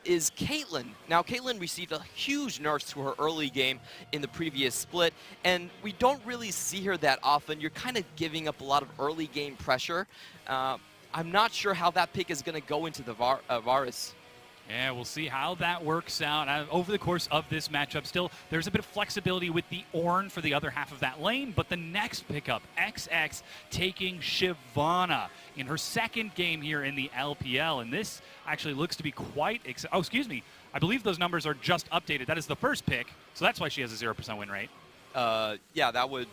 is Caitlyn. Now, Caitlyn received a huge nerf to her early game in the previous split, and we don't really see her that often. You're kind of giving up a lot of early game pressure. I'm not sure how that pick is going to go into the Varus. Yeah, we'll see how that works out over the course of this matchup. Still, there's a bit of flexibility with the Ornn for the other half of that lane, but the next pickup, XX taking Shyvana in her second game here in the LPL, and this actually looks to be quite oh, excuse me. I believe those numbers are just updated. That is the first pick, so that's why she has a 0% win rate. Yeah, that would...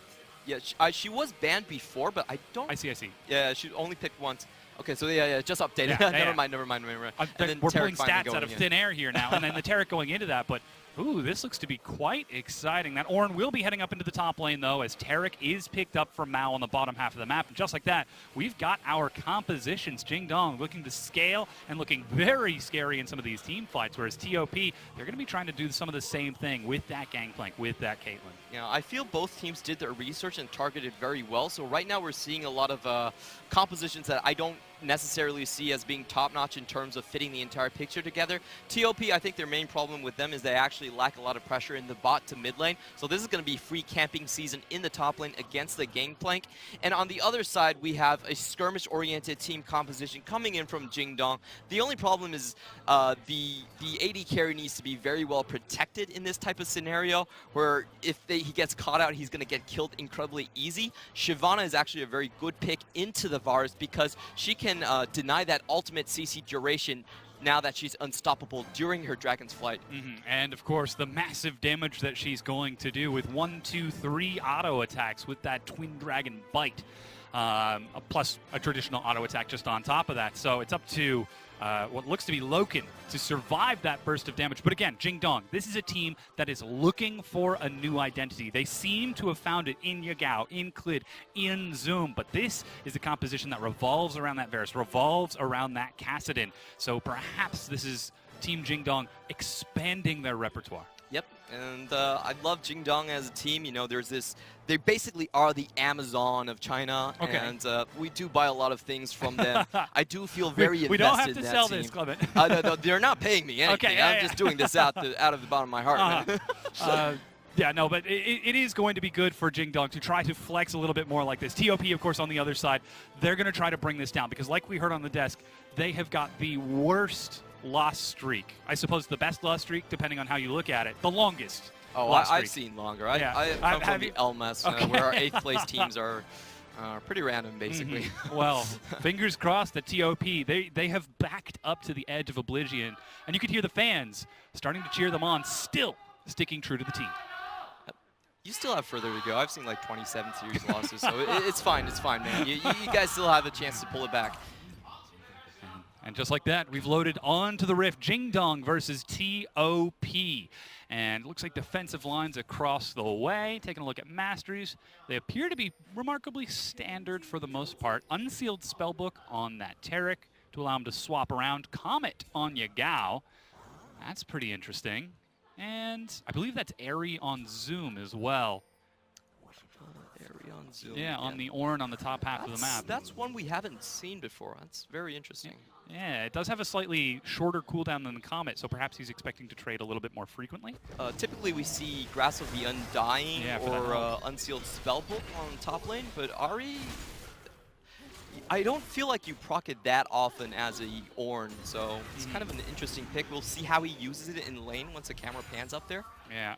Yeah, she was banned before, but I don't... I see. Yeah, she only picked once. Okay, so yeah, just updated. Yeah, never mind. We're pulling stats out of thin air here now, and then the Taric going into that, but ooh, this looks to be quite exciting. That Ornn will be heading up into the top lane, though, as Taric is picked up from Mao on the bottom half of the map. And just like that, we've got our compositions. Jingdong looking to scale and looking very scary in some of these team fights, whereas TOP, they're going to be trying to do some of the same thing with that Gangplank, with that Caitlyn. Yeah, I feel both teams did their research and targeted very well. So right now we're seeing a lot of compositions that I don't necessarily see as being top-notch in terms of fitting the entire picture together. TOP, I think their main problem with them is they actually lack a lot of pressure in the bot to mid lane. So this is going to be free camping season in the top lane against the Gangplank. And on the other side, we have a skirmish-oriented team composition coming in from Jingdong. The only problem is the AD carry needs to be very well protected in this type of scenario, where if he gets caught out, he's going to get killed incredibly easy. Shyvana is actually a very good pick into the Varus, because she can deny that ultimate CC duration now that she's unstoppable during her Dragon's Flight. And of course, the massive damage that she's going to do with 1, 2, 3 auto attacks with that Twin Dragon Bite, plus a traditional auto attack just on top of that. So it's up to what looks to be Loken to survive that burst of damage. But again, Jingdong, this is a team that is looking for a new identity. They seem to have found it in Yagao, in Clid, in Zoom, but this is a composition that revolves around that Varus, revolves around that Kassadin. So perhaps this is Team Jingdong expanding their repertoire. Yep, and I love Jingdong as a team. You know, there's this, they basically are the Amazon of China, and we do buy a lot of things from them. I do feel very invested in that team. We don't have to sell this, Clement. No, they're not paying me anything. Okay, I'm just doing this out of the bottom of my heart. Yeah, no, but it is going to be good for Jingdong to try to flex a little bit more like this. TOP, of course, on the other side, they're going to try to bring this down because like we heard on the desk, they have got the worst loss streak. I suppose the best loss streak, depending on how you look at it. The longest. Oh, I've seen longer. I come from the LMS, where our 8th place teams are pretty random, basically. Well, fingers crossed that TOP, they have backed up to the edge of Oblivion, and you could hear the fans starting to cheer them on, still sticking true to the team. You still have further to go. I've seen like 27 series losses, so it's fine, man. You guys still have a chance to pull it back. And just like that, we've loaded onto the Rift, Jingdong versus TOP. And it looks like defensive lines across the way. Taking a look at masteries, they appear to be remarkably standard for the most part. Unsealed Spellbook on that Taric to allow him to swap around. Comet on Yagao. That's pretty interesting. And I believe that's Airy on Zoom as well. Airy on Zoom. Yeah, on the Ornn on the top half of the map. That's one we haven't seen before. That's very interesting. Yeah, it does have a slightly shorter cooldown than the Comet, so perhaps he's expecting to trade a little bit more frequently. Typically we see Grasp of the Undying or Unsealed Spellbook on top lane, but Ahri, I don't feel like you proc it that often as a Ornn, so it's kind of an interesting pick. We'll see how he uses it in lane once the camera pans up there. Yeah.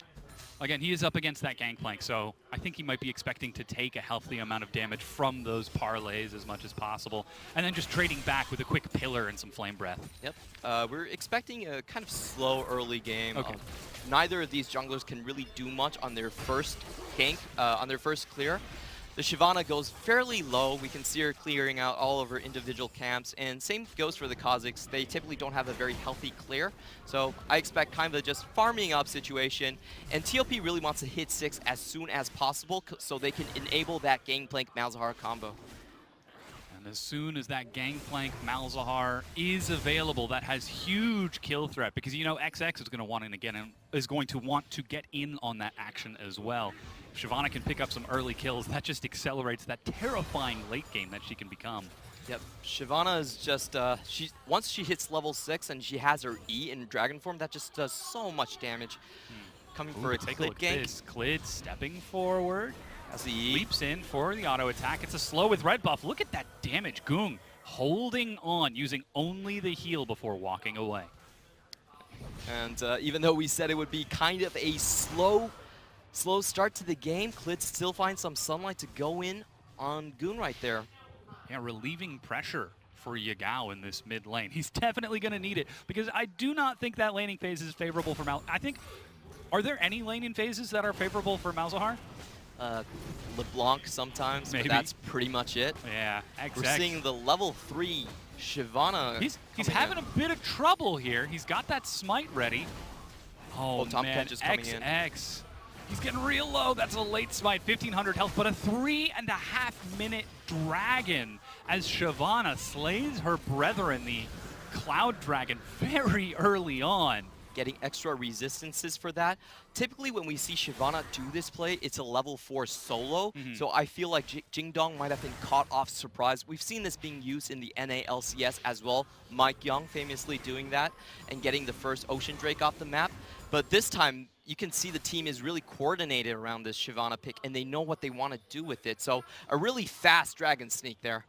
Again, he is up against that Gangplank, so I think he might be expecting to take a healthy amount of damage from those parlays as much as possible, and then just trading back with a quick Pillar and some Flame Breath. Yep. We're expecting a kind of slow early game. Okay. Neither of these junglers can really do much on their first gank, on their first clear. The Shyvana goes fairly low. We can see her clearing out all of her individual camps, and same goes for the Kazakhs. They typically don't have a very healthy clear, so I expect kind of a just farming up situation, and TOP really wants to hit 6 as soon as possible so they can enable that Gangplank Malzahar combo. And as soon as that Gangplank Malzahar is available, that has huge kill threat because you know XX is going to want in again and is going to want to get in on that action as well. Shyvana can pick up some early kills. That just accelerates that terrifying late game that she can become. Yep, Shyvana is just, once she hits level 6 and she has her E in Dragon form, that just does so much damage. Coming for a take Clid a look gank. At this. Clid stepping forward. As he leaps in for the auto attack. It's a slow with red buff. Look at that damage. Goong holding on, using only the heal before walking away. And even though we said it would be kind of a slow start to the game, Clid still finds some sunlight to go in on Goon right there. Yeah, relieving pressure for Yagao in this mid lane. He's definitely going to need it because I do not think that laning phase is favorable for Mal. I think, are there any laning phases that are favorable for Malzahar? LeBlanc sometimes, maybe. But that's pretty much it. Yeah, We're seeing the level 3 Shyvana. He's having a bit of trouble here. He's got that smite ready. Oh man, just coming in. XX. He's getting real low. That's a late smite, 1,500 health, but a 3.5-minute dragon as Shyvana slays her brethren, the Cloud Dragon, very early on. Getting extra resistances for that. Typically when we see Shyvana do this play, it's a level 4 solo, so I feel like Jingdong might have been caught off surprise. We've seen this being used in the NA LCS as well. Mike Young famously doing that and getting the first Ocean Drake off the map. But this time, you can see the team is really coordinated around this Shyvana pick, and they know what they want to do with it. So a really fast Dragon Sneak there.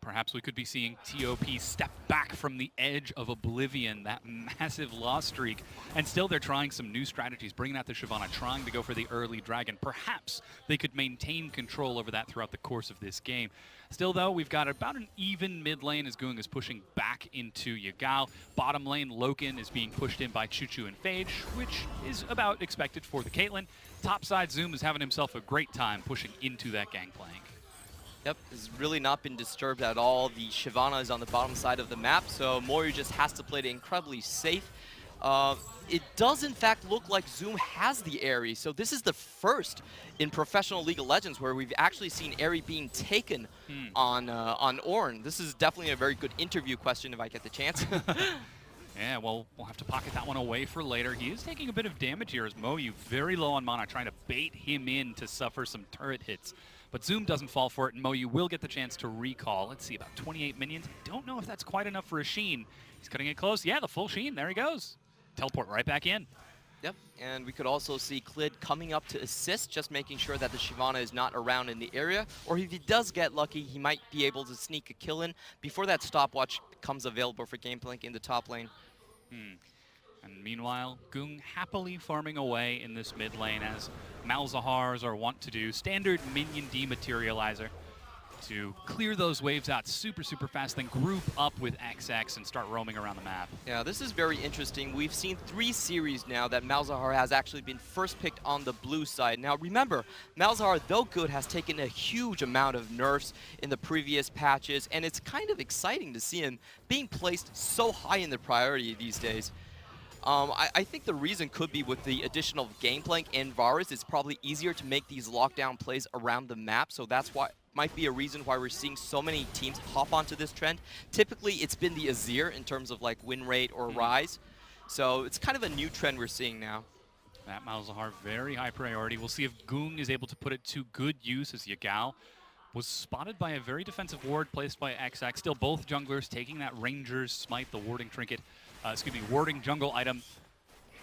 Perhaps we could be seeing TOP step back from the edge of Oblivion, that massive loss streak. And still they're trying some new strategies, bringing out the Shyvana, trying to go for the early dragon. Perhaps they could maintain control over that throughout the course of this game. Still though, we've got about an even mid lane as Goong is pushing back into Yagao. Bottom lane, Loken is being pushed in by Chuchu and Phage, which is about expected for the Caitlyn. Topside, Zoom is having himself a great time pushing into that Gangplank. Yep, has really not been disturbed at all. The Shyvana is on the bottom side of the map, so Moyu just has to play it incredibly safe. It does in fact look like Zoom has the Aerie, so this is the first in professional League of Legends where we've actually seen Aerie being taken on Ornn. This is definitely a very good interview question if I get the chance. Yeah, well, we'll have to pocket that one away for later. He is taking a bit of damage here as Moyu, very low on mana, trying to bait him in to suffer some turret hits. But Zoom doesn't fall for it, and Moyu will get the chance to recall. Let's see, about 28 minions. Don't know if that's quite enough for a Sheen. He's cutting it close. Yeah, the full Sheen. There he goes. Teleport right back in. Yep, and we could also see Clid coming up to assist, just making sure that the Shyvana is not around in the area. Or if he does get lucky, he might be able to sneak a kill in before that stopwatch becomes available for Gameplank in the top lane. And meanwhile, Gung happily farming away in this mid lane as Malzahars are wont to do. Standard minion dematerializer to clear those waves out super fast, then group up with XX and start roaming around the map. Yeah, this is very interesting. We've seen 3 series now that Malzahar has actually been first picked on the blue side. Now remember, Malzahar, though good, has taken a huge amount of nerfs in the previous patches, and it's kind of exciting to see him being placed so high in the priority these days. I think the reason could be with the addition of Gameplank and Varus, it's probably easier to make these lockdown plays around the map, so that's why might be a reason why we're seeing so many teams hop onto this trend. Typically, it's been the Azir in terms of like win rate or rise, so it's kind of a new trend we're seeing now. That Malzahar, very high priority. We'll see if Gung is able to put it to good use as Yagao was spotted by a very defensive ward placed by XX. Still both junglers taking that Ranger's Smite, the warding trinket, warding jungle item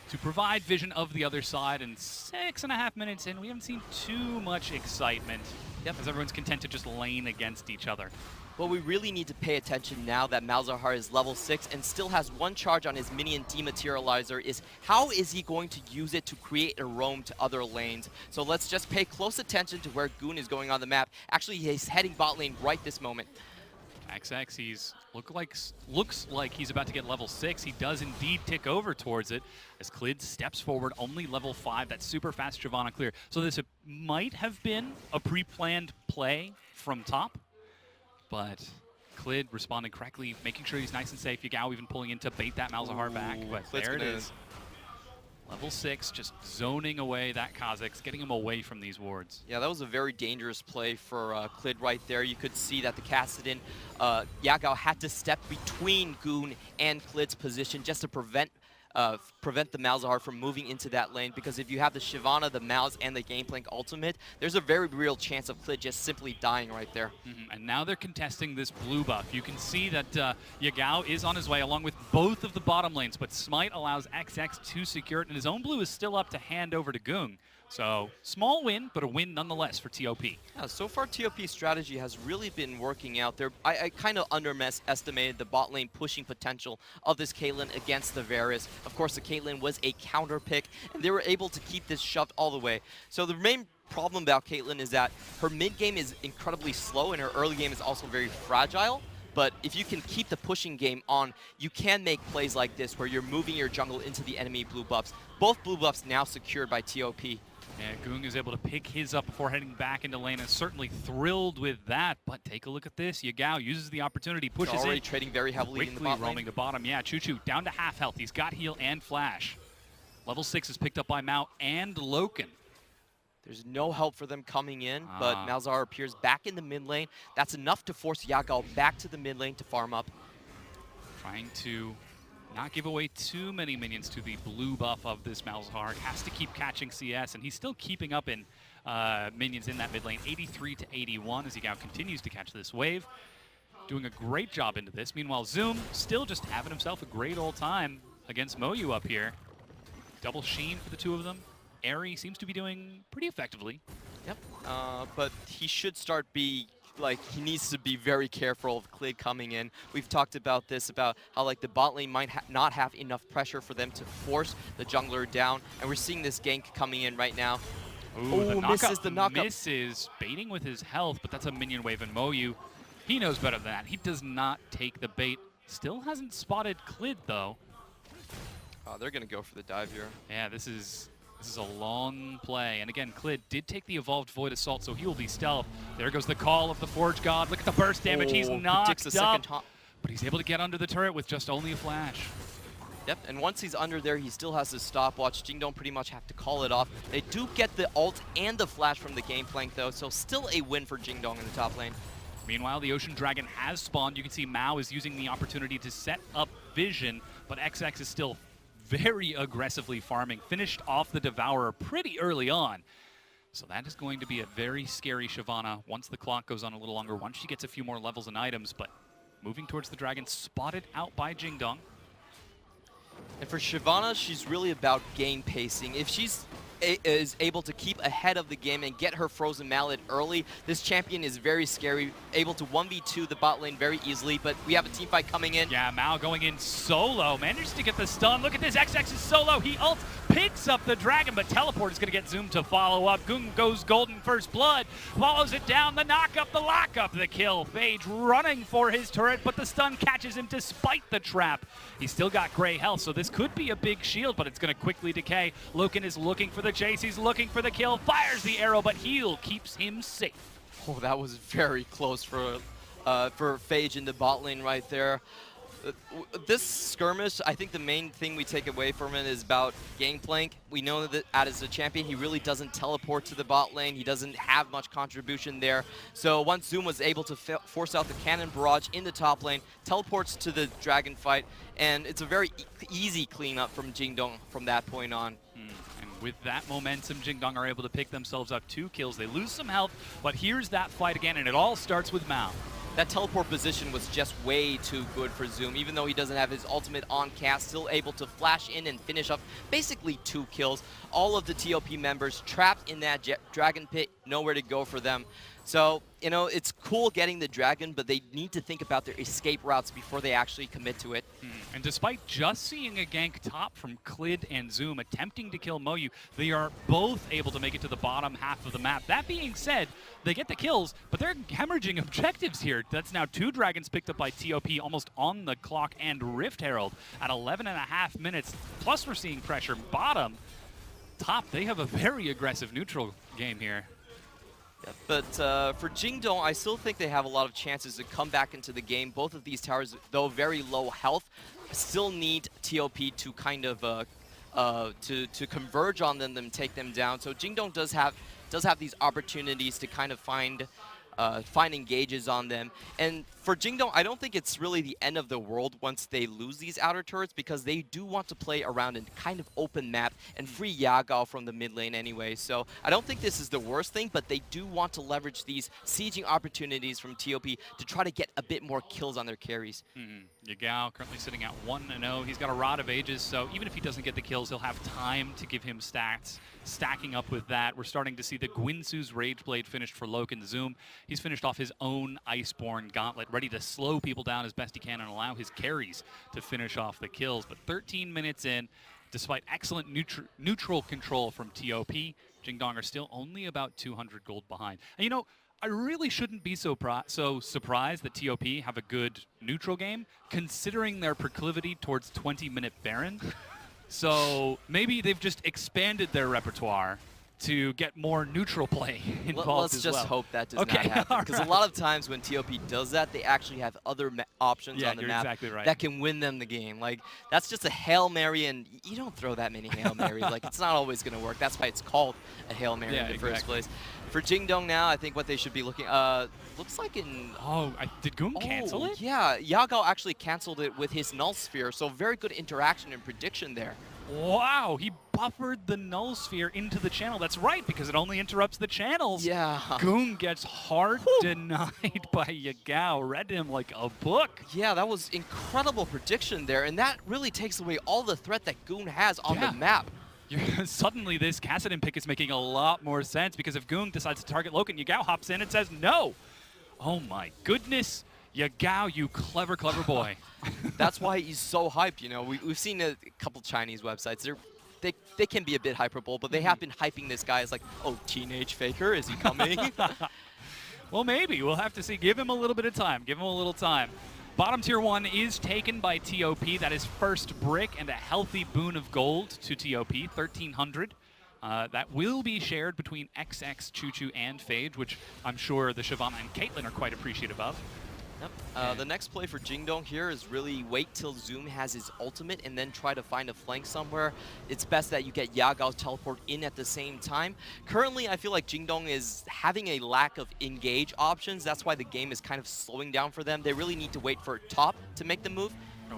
to provide vision of the other side. And 6.5 minutes in, we haven't seen too much excitement. Yep. As everyone's content to just lane against each other. Well, we really need to pay attention now that Malzahar is level 6 and still has 1 charge on his minion dematerializer is how is he going to use it to create a roam to other lanes. So let's just pay close attention to where Goon is going on the map. Actually, he's heading bot lane right this moment. XX, looks like he's about to get level 6. He does indeed tick over towards it as Clid steps forward, only level 5. That's super fast Shyvana clear. So this might have been a pre-planned play from top, but Clid responded correctly, making sure he's nice and safe. Yagao even pulling in to bait that Malzahar back, but there it is. Level 6, just zoning away that Kha'Zix, getting him away from these wards. Yeah, that was a very dangerous play for Clid right there. You could see that the Kassadin, Yagao had to step between Goon and Clid's position just to prevent the Malzahar from moving into that lane, because if you have the Shyvana, the Malz, and the Gameplank ultimate, there's a very real chance of Clid just simply dying right there. And now they're contesting this blue buff. You can see that Yagao is on his way along with both of the bottom lanes, but Smite allows XX to secure it, and his own blue is still up to hand over to Gung. So, small win, but a win nonetheless for TOP. Yeah, so far TOP's strategy has really been working out there. I kind of underestimated the bot lane pushing potential of this Caitlyn against the Varus. Of course, the Caitlyn was a counter pick, and they were able to keep this shoved all the way. So the main problem about Caitlyn is that her mid game is incredibly slow, and her early game is also very fragile. But if you can keep the pushing game on, you can make plays like this where you're moving your jungle into the enemy blue buffs. Both blue buffs now secured by TOP. Yeah, Gung is able to pick his up before heading back into lane, and certainly thrilled with that. But take a look at this. Yagao uses the opportunity, pushes already in. Trading very heavily in the bot lane. Roaming the bottom. Yeah, Choo down to half health. He's got heal and flash. Level 6 is picked up by Mao and Loken. There's no help for them coming in, but Malzahar appears back in the mid lane. That's enough to force Yagao back to the mid lane to farm up. Trying to not give away too many minions to the blue buff of this Malzahar. Has to keep catching CS, and he's still keeping up in minions in that mid lane. 83 to 81 as Yagao continues to catch this wave. Doing a great job into this. Meanwhile, Zoom still just having himself a great old time against Moyu up here. Double Sheen for the two of them. Aerie seems to be doing pretty effectively. Yep, but he should start he needs to be very careful of Clid coming in. We've talked about this, about how like the bot lane might not have enough pressure for them to force the jungler down, and we're seeing this gank coming in right now. Ooh, misses the knockup. Misses, baiting with his health, but that's a minion wave, and Moyu, he knows better than that. He does not take the bait. Still hasn't spotted Clid, though. They're going to go for the dive here. Yeah, this is This is a long play, and again, Clid did take the Evolved Void Assault, so he will be stealth. There goes the call of the Forge God. Look at the burst damage. He's knocked up, but he's able to get under the turret with just only a flash. Yep, and once he's under there, he still has his stopwatch. Jingdong pretty much have to call it off. They do get the ult and the flash from the Gangplank, though, so still a win for Jingdong in the top lane. Meanwhile, the Ocean Dragon has spawned. You can see Mao is using the opportunity to set up vision, but XX is still very aggressively farming. Finished off the Devourer pretty early on. So that is going to be a very scary Shyvana once the clock goes on a little longer, once she gets a few more levels and items, but moving towards the Dragon, spotted out by Jingdong. And for Shyvana, she's really about game pacing. If she's is able to keep ahead of the game and get her Frozen Mallet early, this champion is very scary, able to 1v2 the bot lane very easily, but we have a team fight coming in. Yeah, Mao going in solo, manages to get the stun. Look at this, XX is solo, he ults, picks up the Dragon, but Teleport is going to get zoomed to follow up. Gung goes golden first blood, follows it down, the knock up, the lock up, the kill. Phage running for his turret, but the stun catches him despite the trap. He's still got gray health, so this could be a big shield, but it's going to quickly decay. Loken is looking for the chase, he's looking for the kill, fires the arrow, but heal keeps him safe. Oh, that was very close for Phage in the bot lane right there. This skirmish, I think the main thing we take away from it is about Gangplank. We know that as a champion, he really doesn't teleport to the bot lane. He doesn't have much contribution there. So once Zoom was able to force out the cannon barrage in the top lane, teleports to the Dragon fight, and it's a very easy cleanup from Jingdong from that point on. And with that momentum, Jingdong are able to pick themselves up 2 kills. They lose some health, but here's that fight again, and it all starts with Mao. That teleport position was just way too good for Zoom. Even though he doesn't have his ultimate on cast, still able to flash in and finish up basically 2 kills. All of the TOP members trapped in that Dragon pit, nowhere to go for them. So, you know, it's cool getting the Dragon, but they need to think about their escape routes before they actually commit to it. And despite just seeing a gank top from Clid and Zoom attempting to kill Moyu, they are both able to make it to the bottom half of the map. That being said, they get the kills, but they're hemorrhaging objectives here. That's now 2 Dragons picked up by TOP almost on the clock, and Rift Herald at 11.5 minutes. Plus we're seeing pressure bottom. Top, they have a very aggressive neutral game here. Yeah, but for Jingdong, I still think they have a lot of chances to come back into the game. Both of these towers, though very low health, still need TOP to kind of to converge on them and take them down. So Jingdong does have these opportunities to kind of find engages on them. And for Jingdong, I don't think it's really the end of the world once they lose these outer turrets, because they do want to play around a kind of open map and free Yagao from the mid lane anyway. So I don't think this is the worst thing, but they do want to leverage these sieging opportunities from TOP to try to get a bit more kills on their carries. Yagao currently sitting at 1-0. He's got a Rod of Ages, so even if he doesn't get the kills, he'll have time to give him stats. Stacking up with that, we're starting to see the Guinsu's Rage Blade finished for Loken Zoom. He's finished off his own Iceborne Gauntlet, ready to slow people down as best he can and allow his carries to finish off the kills. But 13 minutes in, despite excellent neutral control from TOP, Jingdong are still only about 200 gold behind. And you know, I really shouldn't be so surprised that TOP have a good neutral game, considering their proclivity towards 20-minute Baron. So maybe they've just expanded their repertoire to get more neutral play involved. Let's just hope that does not happen, because a lot of times when TOP does that, they actually have other options on the map that can win them the game. Like, that's just a Hail Mary, and you don't throw that many Hail Marys. Like, it's not always going to work. That's why it's called a Hail Mary in the first place. For Jingdong now, I think what they should be looking, looks like in... did Goong cancel it? Yeah, Yagao actually canceled it with his Null Sphere, so very good interaction and prediction there. Wow, he buffered the Null Sphere into the channel. That's right, because it only interrupts the channels. Yeah. Goong gets hard denied by Yagao. Read him like a book. Yeah, that was incredible prediction there, and that really takes away all the threat that Goong has on the map. Suddenly, this Kassadin pick is making a lot more sense, because if Goong decides to target Loken, Yagao hops in and says no. Oh my goodness. Yagao, you clever, clever boy. That's why he's so hyped, you know. We've seen a couple Chinese websites. They can be a bit hyperbole, but they have been hyping this guy as like, oh, teenage faker, is he coming? Well, maybe. We'll have to see. Give him a little bit of time. Give him a little time. Bottom tier 1 is taken by TOP. That is first brick and a healthy boon of gold to TOP, 1,300. That will be shared between XX, Choo-Choo, and Phage, which I'm sure the Shyvana and Caitlyn are quite appreciative of. Yep. The next play for Jingdong here is really wait till Zoom has his ultimate and then try to find a flank somewhere. It's best that you get Yagao's teleport in at the same time. Currently, I feel like Jingdong is having a lack of engage options. That's why the game is kind of slowing down for them. They really need to wait for top to make the move.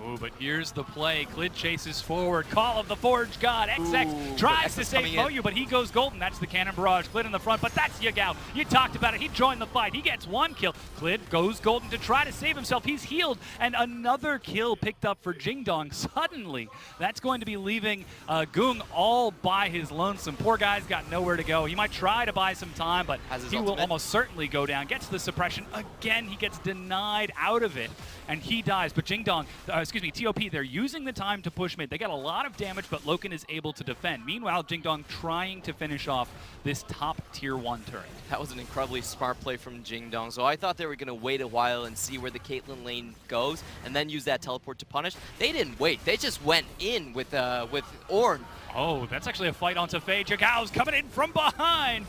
Oh, but here's the play. Clid chases forward. Call of the Forge God. XX tries to save Moyu, but he goes golden. That's the Cannon Barrage. Clid in the front, but that's Yagao. You talked about it. He joined the fight. He gets one kill. Clid goes golden to try to save himself. He's healed, and another kill picked up for Jingdong. Suddenly, that's going to be leaving Gung all by his lonesome. Poor guy's got nowhere to go. He might try to buy some time, but he will almost certainly go down. Gets the suppression. Again, he gets denied out of it, and he dies. But Jingdong, TOP, they're using the time to push mid. They got a lot of damage, but Loken is able to defend. Meanwhile, Jingdong trying to finish off this top tier 1 turret. That was an incredibly smart play from Jingdong. So I thought they were going to wait a while and see where the Caitlyn lane goes and then use that teleport to punish. They didn't wait. They just went in with Ornn. Oh, that's actually a fight onto Phage. Yagao's coming in from behind.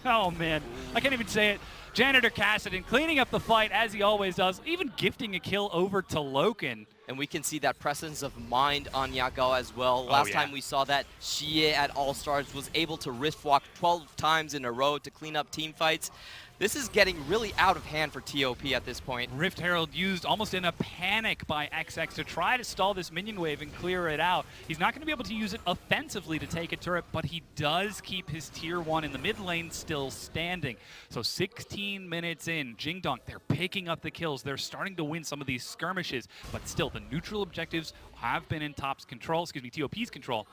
Oh, man. I can't even say it. Janitor Cassidy cleaning up the fight as he always does, even gifting a kill over to Loken. And we can see that presence of mind on Yagao as well. Last time we saw that, Xie at All-Stars was able to rift walk 12 times in a row to clean up team fights. This is getting really out of hand for TOP at this point. Rift Herald used almost in a panic by XX to try to stall this minion wave and clear it out. He's not going to be able to use it offensively to take a turret, but he does keep his tier 1 in the mid lane still standing. So 16 minutes in, Jingdong, they're picking up the kills. They're starting to win some of these skirmishes, but still the neutral objectives have been in TOP's control, TOP's control.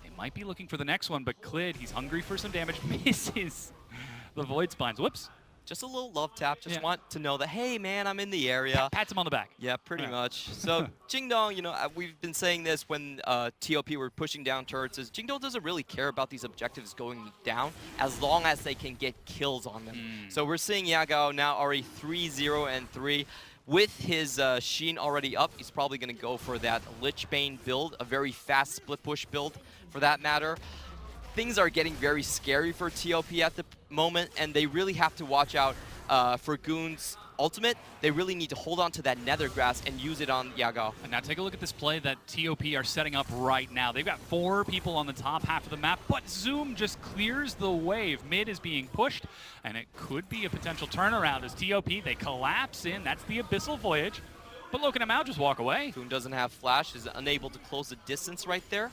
They might be looking for the next one, but Clid, he's hungry for some damage, misses the Void Spines. Whoops. Just a little love tap, just want to know that, hey man, I'm in the area. Pats him on the back. Yeah, pretty much. So Jingdong, you know, we've been saying this when TOP were pushing down turrets, is Jingdong doesn't really care about these objectives going down as long as they can get kills on them. So we're seeing Yagao now already 3-0-3. With his Sheen already up, he's probably going to go for that Lichbane build, a very fast split push build for that matter. Things are getting very scary for TOP at the moment, and they really have to watch out for Goon's ultimate. They really need to hold on to that nether grass and use it on Yagao. And now take a look at this play that TOP are setting up right now. They've got 4 people on the top half of the map, but Zoom just clears the wave. Mid is being pushed, and it could be a potential turnaround as TOP, they collapse in. That's the Abyssal Voyage. But Loken and Mao just walk away. Goon doesn't have flash, is unable to close the distance right there.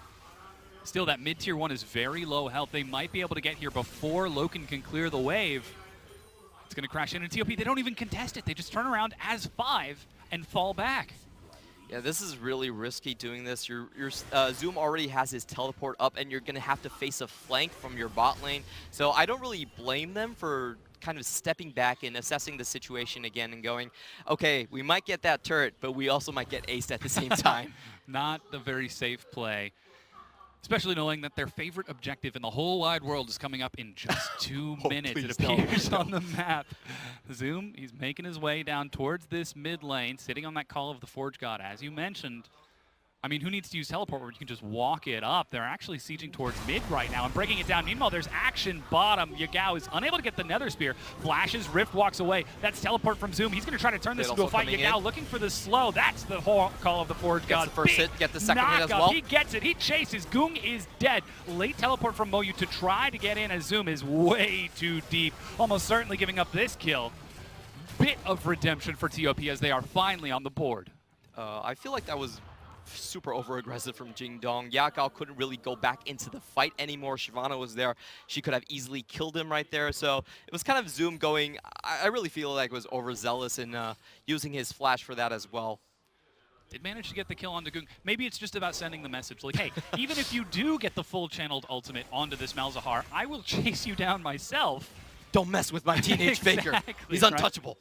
Still, that mid-tier 1 is very low health. They might be able to get here before Loken can clear the wave. It's going to crash in, and TOP, they don't even contest it. They just turn around as 5 and fall back. Yeah, this is really risky doing this. Your Zoom already has his teleport up, and you're going to have to face a flank from your bot lane. So I don't really blame them for kind of stepping back and assessing the situation again and going, okay, we might get that turret, but we also might get aced at the same time. Not the very safe play. Especially knowing that their favorite objective in the whole wide world is coming up in just 2 minutes, it appears on the map. Zoom, he's making his way down towards this mid lane, sitting on that Call of the Forge God, as you mentioned. I mean, who needs to use teleport where you can just walk it up? They're actually sieging towards mid right now and breaking it down. Meanwhile, there's action bottom. Yagao is unable to get the Nether Spear. Flashes, Rift walks away. That's teleport from Zoom. He's going to try to turn this into a fight. Yagao looking for the slow. That's the whole Call of the Forge God. Gets the first hit, get the second hit as well. He gets it. He chases. Gung is dead. Late teleport from Moyu to try to get in as Zoom is way too deep. Almost certainly giving up this kill. Bit of redemption for TOP as they are finally on the board. I feel like that was super over-aggressive from Jingdong. Yagao couldn't really go back into the fight anymore. Shyvana was there. She could have easily killed him right there. So it was kind of Zoom going, I really feel like it was overzealous in using his flash for that as well. Did manage to get the kill onto Gung. Maybe it's just about sending the message like, hey, even if you do get the full channeled ultimate onto this Malzahar, I will chase you down myself. Don't mess with my teenage faker. He's untouchable.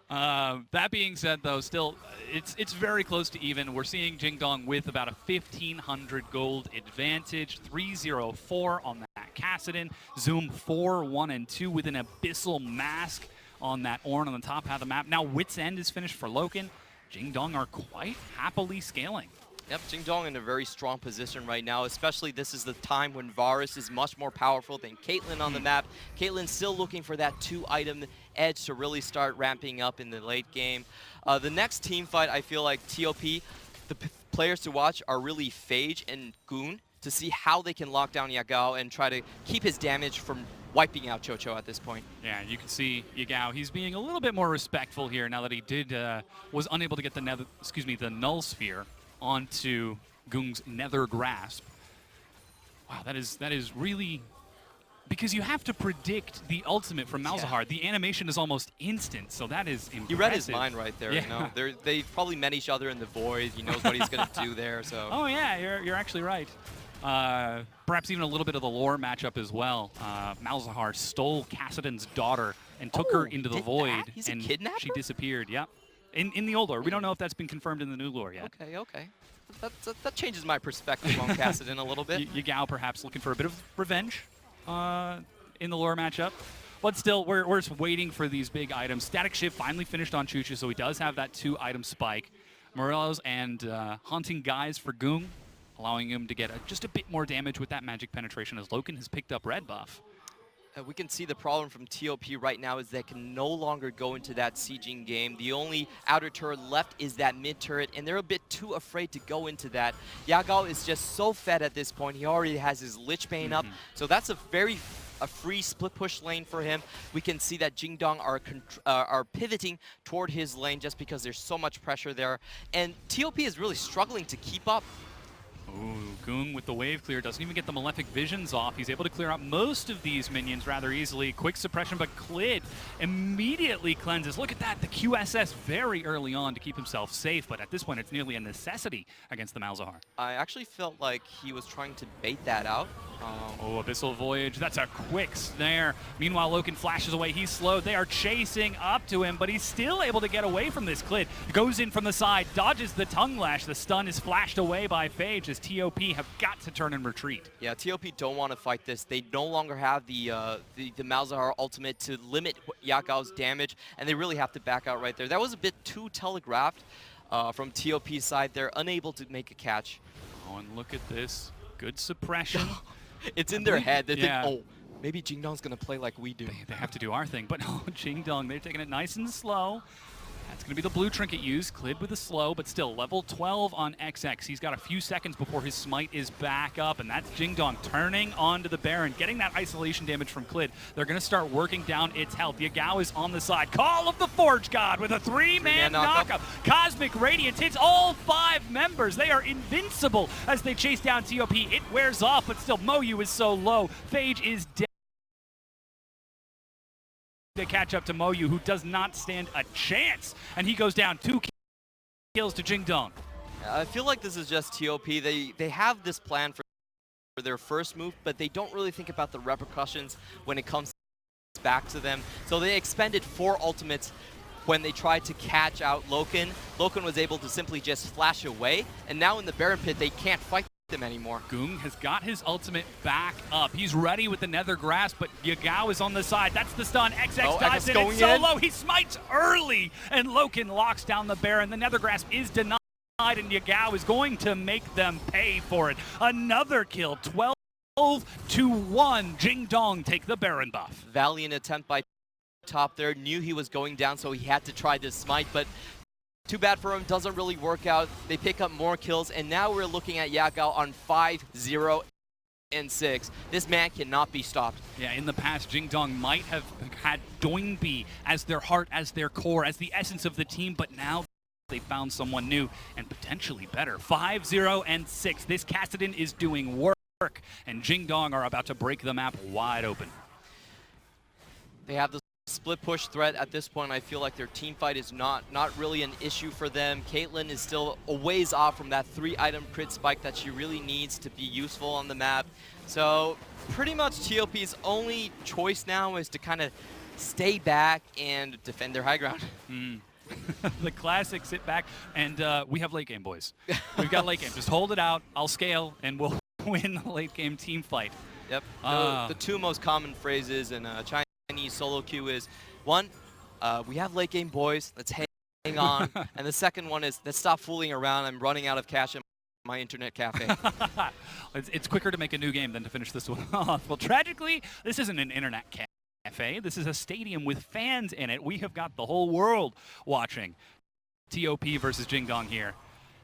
That being said, though, still, it's very close to even. We're seeing Jingdong with about a 1,500 gold advantage, 3-0-4 on that Cassidy. Zoom 4-1-2 with an Abyssal Mask on that Ornn on the top half of the map. Now Wit's End is finished for Loken. Jingdong are quite happily scaling. Yep, Jingdong in a very strong position right now, especially this is the time when Varus is much more powerful than Caitlyn on the map. Caitlyn's still looking for that 2-item edge to really start ramping up in the late game. The next team fight, I feel like TOP, the players to watch are really Phage and Goon to see how they can lock down Yagao and try to keep his damage from wiping out Chocho at this point. Yeah, you can see Yagao. He's being a little bit more respectful here now that he was unable to get the Null Sphere onto Goong's Nether Grasp. Wow, that is really, because you have to predict the ultimate from Malzahar. Yeah. The animation is almost instant, so that is impressive. He read his mind right there. Yeah. You know, they probably met each other in the void. He knows what he's going to do there. So. Oh yeah, you're actually right. Perhaps even a little bit of the lore matchup as well. Malzahar stole Kassadin's daughter and took her into the void. He's a and kidnapper? She disappeared. Yeah. In the old lore. We don't know if that's been confirmed in the new lore yet. Okay. That changes my perspective on Kassadin a little bit. Yagao perhaps looking for a bit of revenge in the lore matchup. But still, we're just waiting for these big items. Static Shift finally finished on Chuchu, so he does have that 2-item spike. Morelos and Haunting Guise for Goong, allowing him to get just a bit more damage with that magic penetration as Loken has picked up red buff. We can see the problem from TOP right now is they can no longer go into that sieging game. The only outer turret left is that mid turret, and they're a bit too afraid to go into that. Yagao is just so fed at this point. He already has his Lich Bane up, so that's a free split push lane for him. We can see that Jingdong are pivoting toward his lane just because there's so much pressure there, and TOP is really struggling to keep up. Ooh, Goong with the wave clear doesn't even get the Malefic Visions off. He's able to clear out most of these minions rather easily. Quick suppression, but Clid immediately cleanses. Look at that, the QSS very early on to keep himself safe, but at this point it's nearly a necessity against the Malzahar. I actually felt like he was trying to bait that out. Oh, Abyssal Voyage, that's a quick snare. Meanwhile, Loken flashes away, he's slowed. They are chasing up to him, but he's still able to get away from this Clid. Goes in from the side, dodges the Tongue Lash. The stun is flashed away by Phage as TOP have got to turn and retreat. Yeah, TOP don't want to fight this. They no longer have the Malzahar ultimate to limit Yagao's damage, and they really have to back out right there. That was a bit too telegraphed from TOP's side. They're unable to make a catch. Oh, and look at this. Good suppression. It's in their head. They think, oh, maybe Jingdong's going to play like we do. They have to do our thing. But no, Jingdong, they're taking it nice and slow. That's going to be the blue trinket used. Clid with a slow, but still level 12 on XX. He's got a few seconds before his smite is back up, and that's Jingdong turning onto the Baron, getting that isolation damage from Clid. They're going to start working down its health. Yagao is on the side. Call of the Forge God with a 3-man knockup. Cosmic Radiance hits all 5 members. They are invincible as they chase down TOP. It wears off, but still Moyu is so low. Phage is dead. To catch up to Moyu, who does not stand a chance, and he goes down 2 kills to Jingdong. I feel like this is just TOP. They have this plan for their first move, but they don't really think about the repercussions when it comes back to them. So they expended 4 ultimates when they tried to catch out Loken. Loken was able to simply just flash away, and now in the Baron Pit, they can't fight them anymore. Goong has got his ultimate back up. He's ready with the Nether Grasp, but Yagao is on the side. That's the stun. XX dives in. It's so low. He smites early, and Loken locks down the Baron. The Nether Grasp is denied, and Yagao is going to make them pay for it. Another kill. 12-1. Jingdong take the Baron buff. Valiant attempt by top there. Knew he was going down, so he had to try this smite, but too bad for him, doesn't really work out. They pick up more kills, and now we're looking at Yagao on 5-0-6. This man cannot be stopped. Yeah, in the past, Jingdong might have had Doinbi as their heart, as their core, as the essence of the team, but now they found someone new and potentially better. 5-0-6. This Kassadin is doing work, and Jingdong are about to break the map wide open. They have the split push threat at this point. I feel like their team fight is not really an issue for them. Caitlyn is still a ways off from that 3-item crit spike that she really needs to be useful on the map. So pretty much TOP's only choice now is to kind of stay back and defend their high ground. The classic sit back, and we have late game, boys. We've got late game. Just hold it out. I'll scale, and we'll win the late game team fight. Yep. The 2 most common phrases in Chinese solo queue is, one, we have late game, boys, let's hang on. And the second one is, let's stop fooling around, I'm running out of cash in my internet cafe. It's quicker to make a new game than to finish this one off. Well, tragically, this isn't an internet cafe. This is a stadium with fans in it. We have got the whole world watching. TOP versus Jingdong here.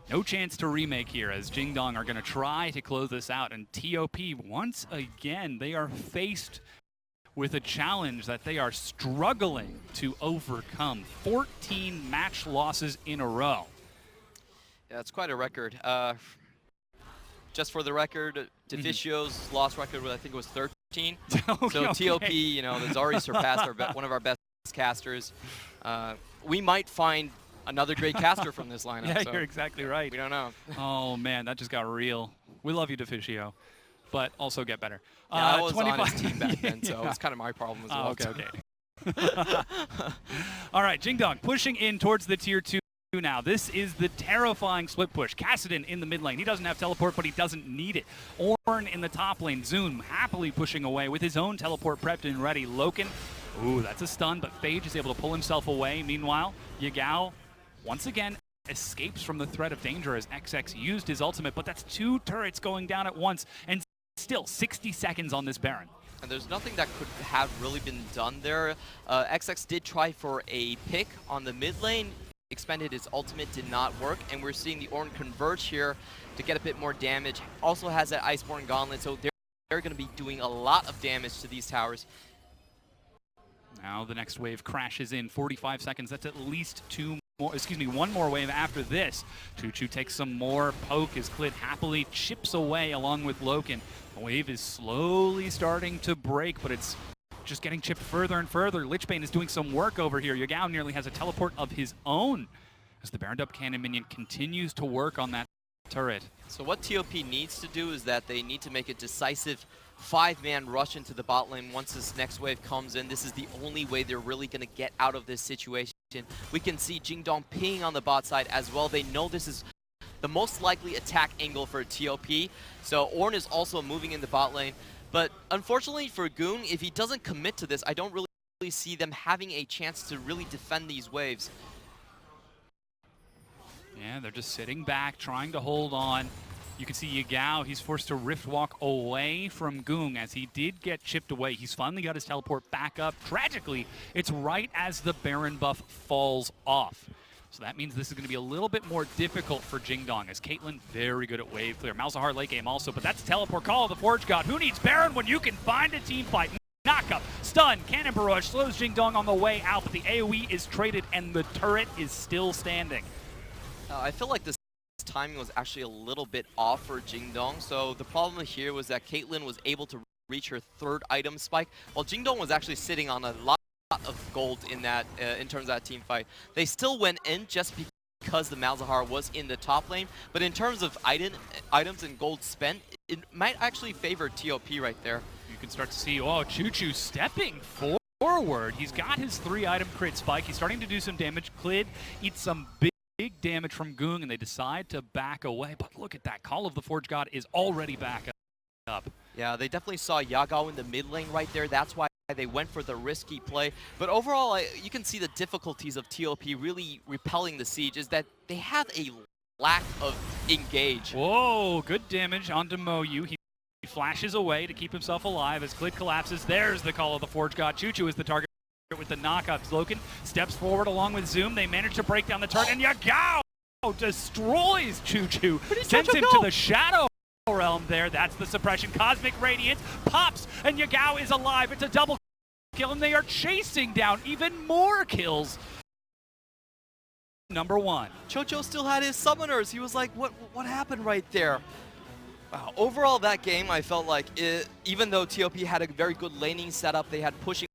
No chance to remake here, as Jingdong are going to try to close this out. And TOP, once again, they are faced with a challenge that they are struggling to overcome. 14 match losses in a row. Yeah, it's quite a record. Just for the record, Deficio's loss record, I think it was 13. So TOP, you know, has already surpassed one of our best casters. We might find another great caster from this lineup. Yeah, so you're exactly right. We don't know. Oh, man, that just got real. We love you, Deficio, but also get better. Yeah, I was on his team back then, so it's kind of my problem as well. Okay. All right, Jingdong pushing in towards the tier 2 now. This is the terrifying split push. Kassadin in the mid lane. He doesn't have teleport, but he doesn't need it. Ornn in the top lane. Zoom happily pushing away with his own teleport prepped and ready. Loken, ooh, that's a stun, but Phage is able to pull himself away. Meanwhile, Yagao once again escapes from the threat of danger as XX used his ultimate, but that's 2 turrets going down at once, and still 60 seconds on this Baron. And there's nothing that could have really been done there. XX did try for a pick on the mid lane. Expended his ultimate, did not work, and we're seeing the Ornn converge here to get a bit more damage. Also has that Iceborne Gauntlet, so they're going to be doing a lot of damage to these towers. Now the next wave crashes in. 45 seconds. That's at least one more wave after this. Choo-Choo takes some more poke as Clid happily chips away along with Loken. The wave is slowly starting to break, but it's just getting chipped further and further. Lichbane is doing some work over here. Yagao nearly has a teleport of his own as the Baron Dub Cannon minion continues to work on that turret. So what TOP needs to do is that they need to make a decisive 5-man rush into the bot lane once this next wave comes in. This is the only way they're really going to get out of this situation. We can see Jingdong pinging on the bot side as well. They know this is the most likely attack angle for TOP. So Ornn is also moving in the bot lane. But unfortunately for Goong, if he doesn't commit to this, I don't really see them having a chance to really defend these waves. Yeah, they're just sitting back, trying to hold on. You can see Yagao, he's forced to Rift Walk away from Goong as he did get chipped away. He's finally got his teleport back up. Tragically, it's right as the Baron buff falls off. So that means this is going to be a little bit more difficult for Jingdong, as Caitlyn very good at wave clear. Malzahar late game also, but that's teleport call of the Forge God. Who needs Baron when you can find a team fight? Knockup, stun, cannon barrage, slows Jingdong on the way out, but the AoE is traded and the turret is still standing. I feel like this timing was actually a little bit off for Jingdong. So the problem here was that Caitlyn was able to reach her 3rd item spike, while Jingdong was actually sitting on a lot of gold in that in terms of that team fight. They still went in just because the Malzahar was in the top lane, but in terms of items and gold spent, it might actually favor TOP right there. You can start to see, oh, Choo-Choo stepping forward. He's got his 3-item crit spike. He's starting to do some damage. Clid eats some big damage from Goong, and they decide to back away. But look at that. Call of the Forge God is already back up. Yeah, they definitely saw Yagao in the mid lane right there. That's why they went for the risky play. But overall, you can see the difficulties of TOP really repelling the siege is that they have a lack of engage. Whoa, good damage onto Moyu. He flashes away to keep himself alive as Clid collapses. There's the call of the Forge God. Choo-Choo is the target with the knockup. Loken steps forward along with Zoom. They manage to break down the turret, and Yagao destroys Choo-Choo. Sends him to the Shadow Realm there. That's the suppression. Cosmic Radiance pops, and Yagao is alive. It's a double kill, and they are chasing down even more kills. Number 1. Chocho still had his summoners. He was like, what happened right there? Overall, that game, I felt like even though TOP had a very good laning setup, they had pushing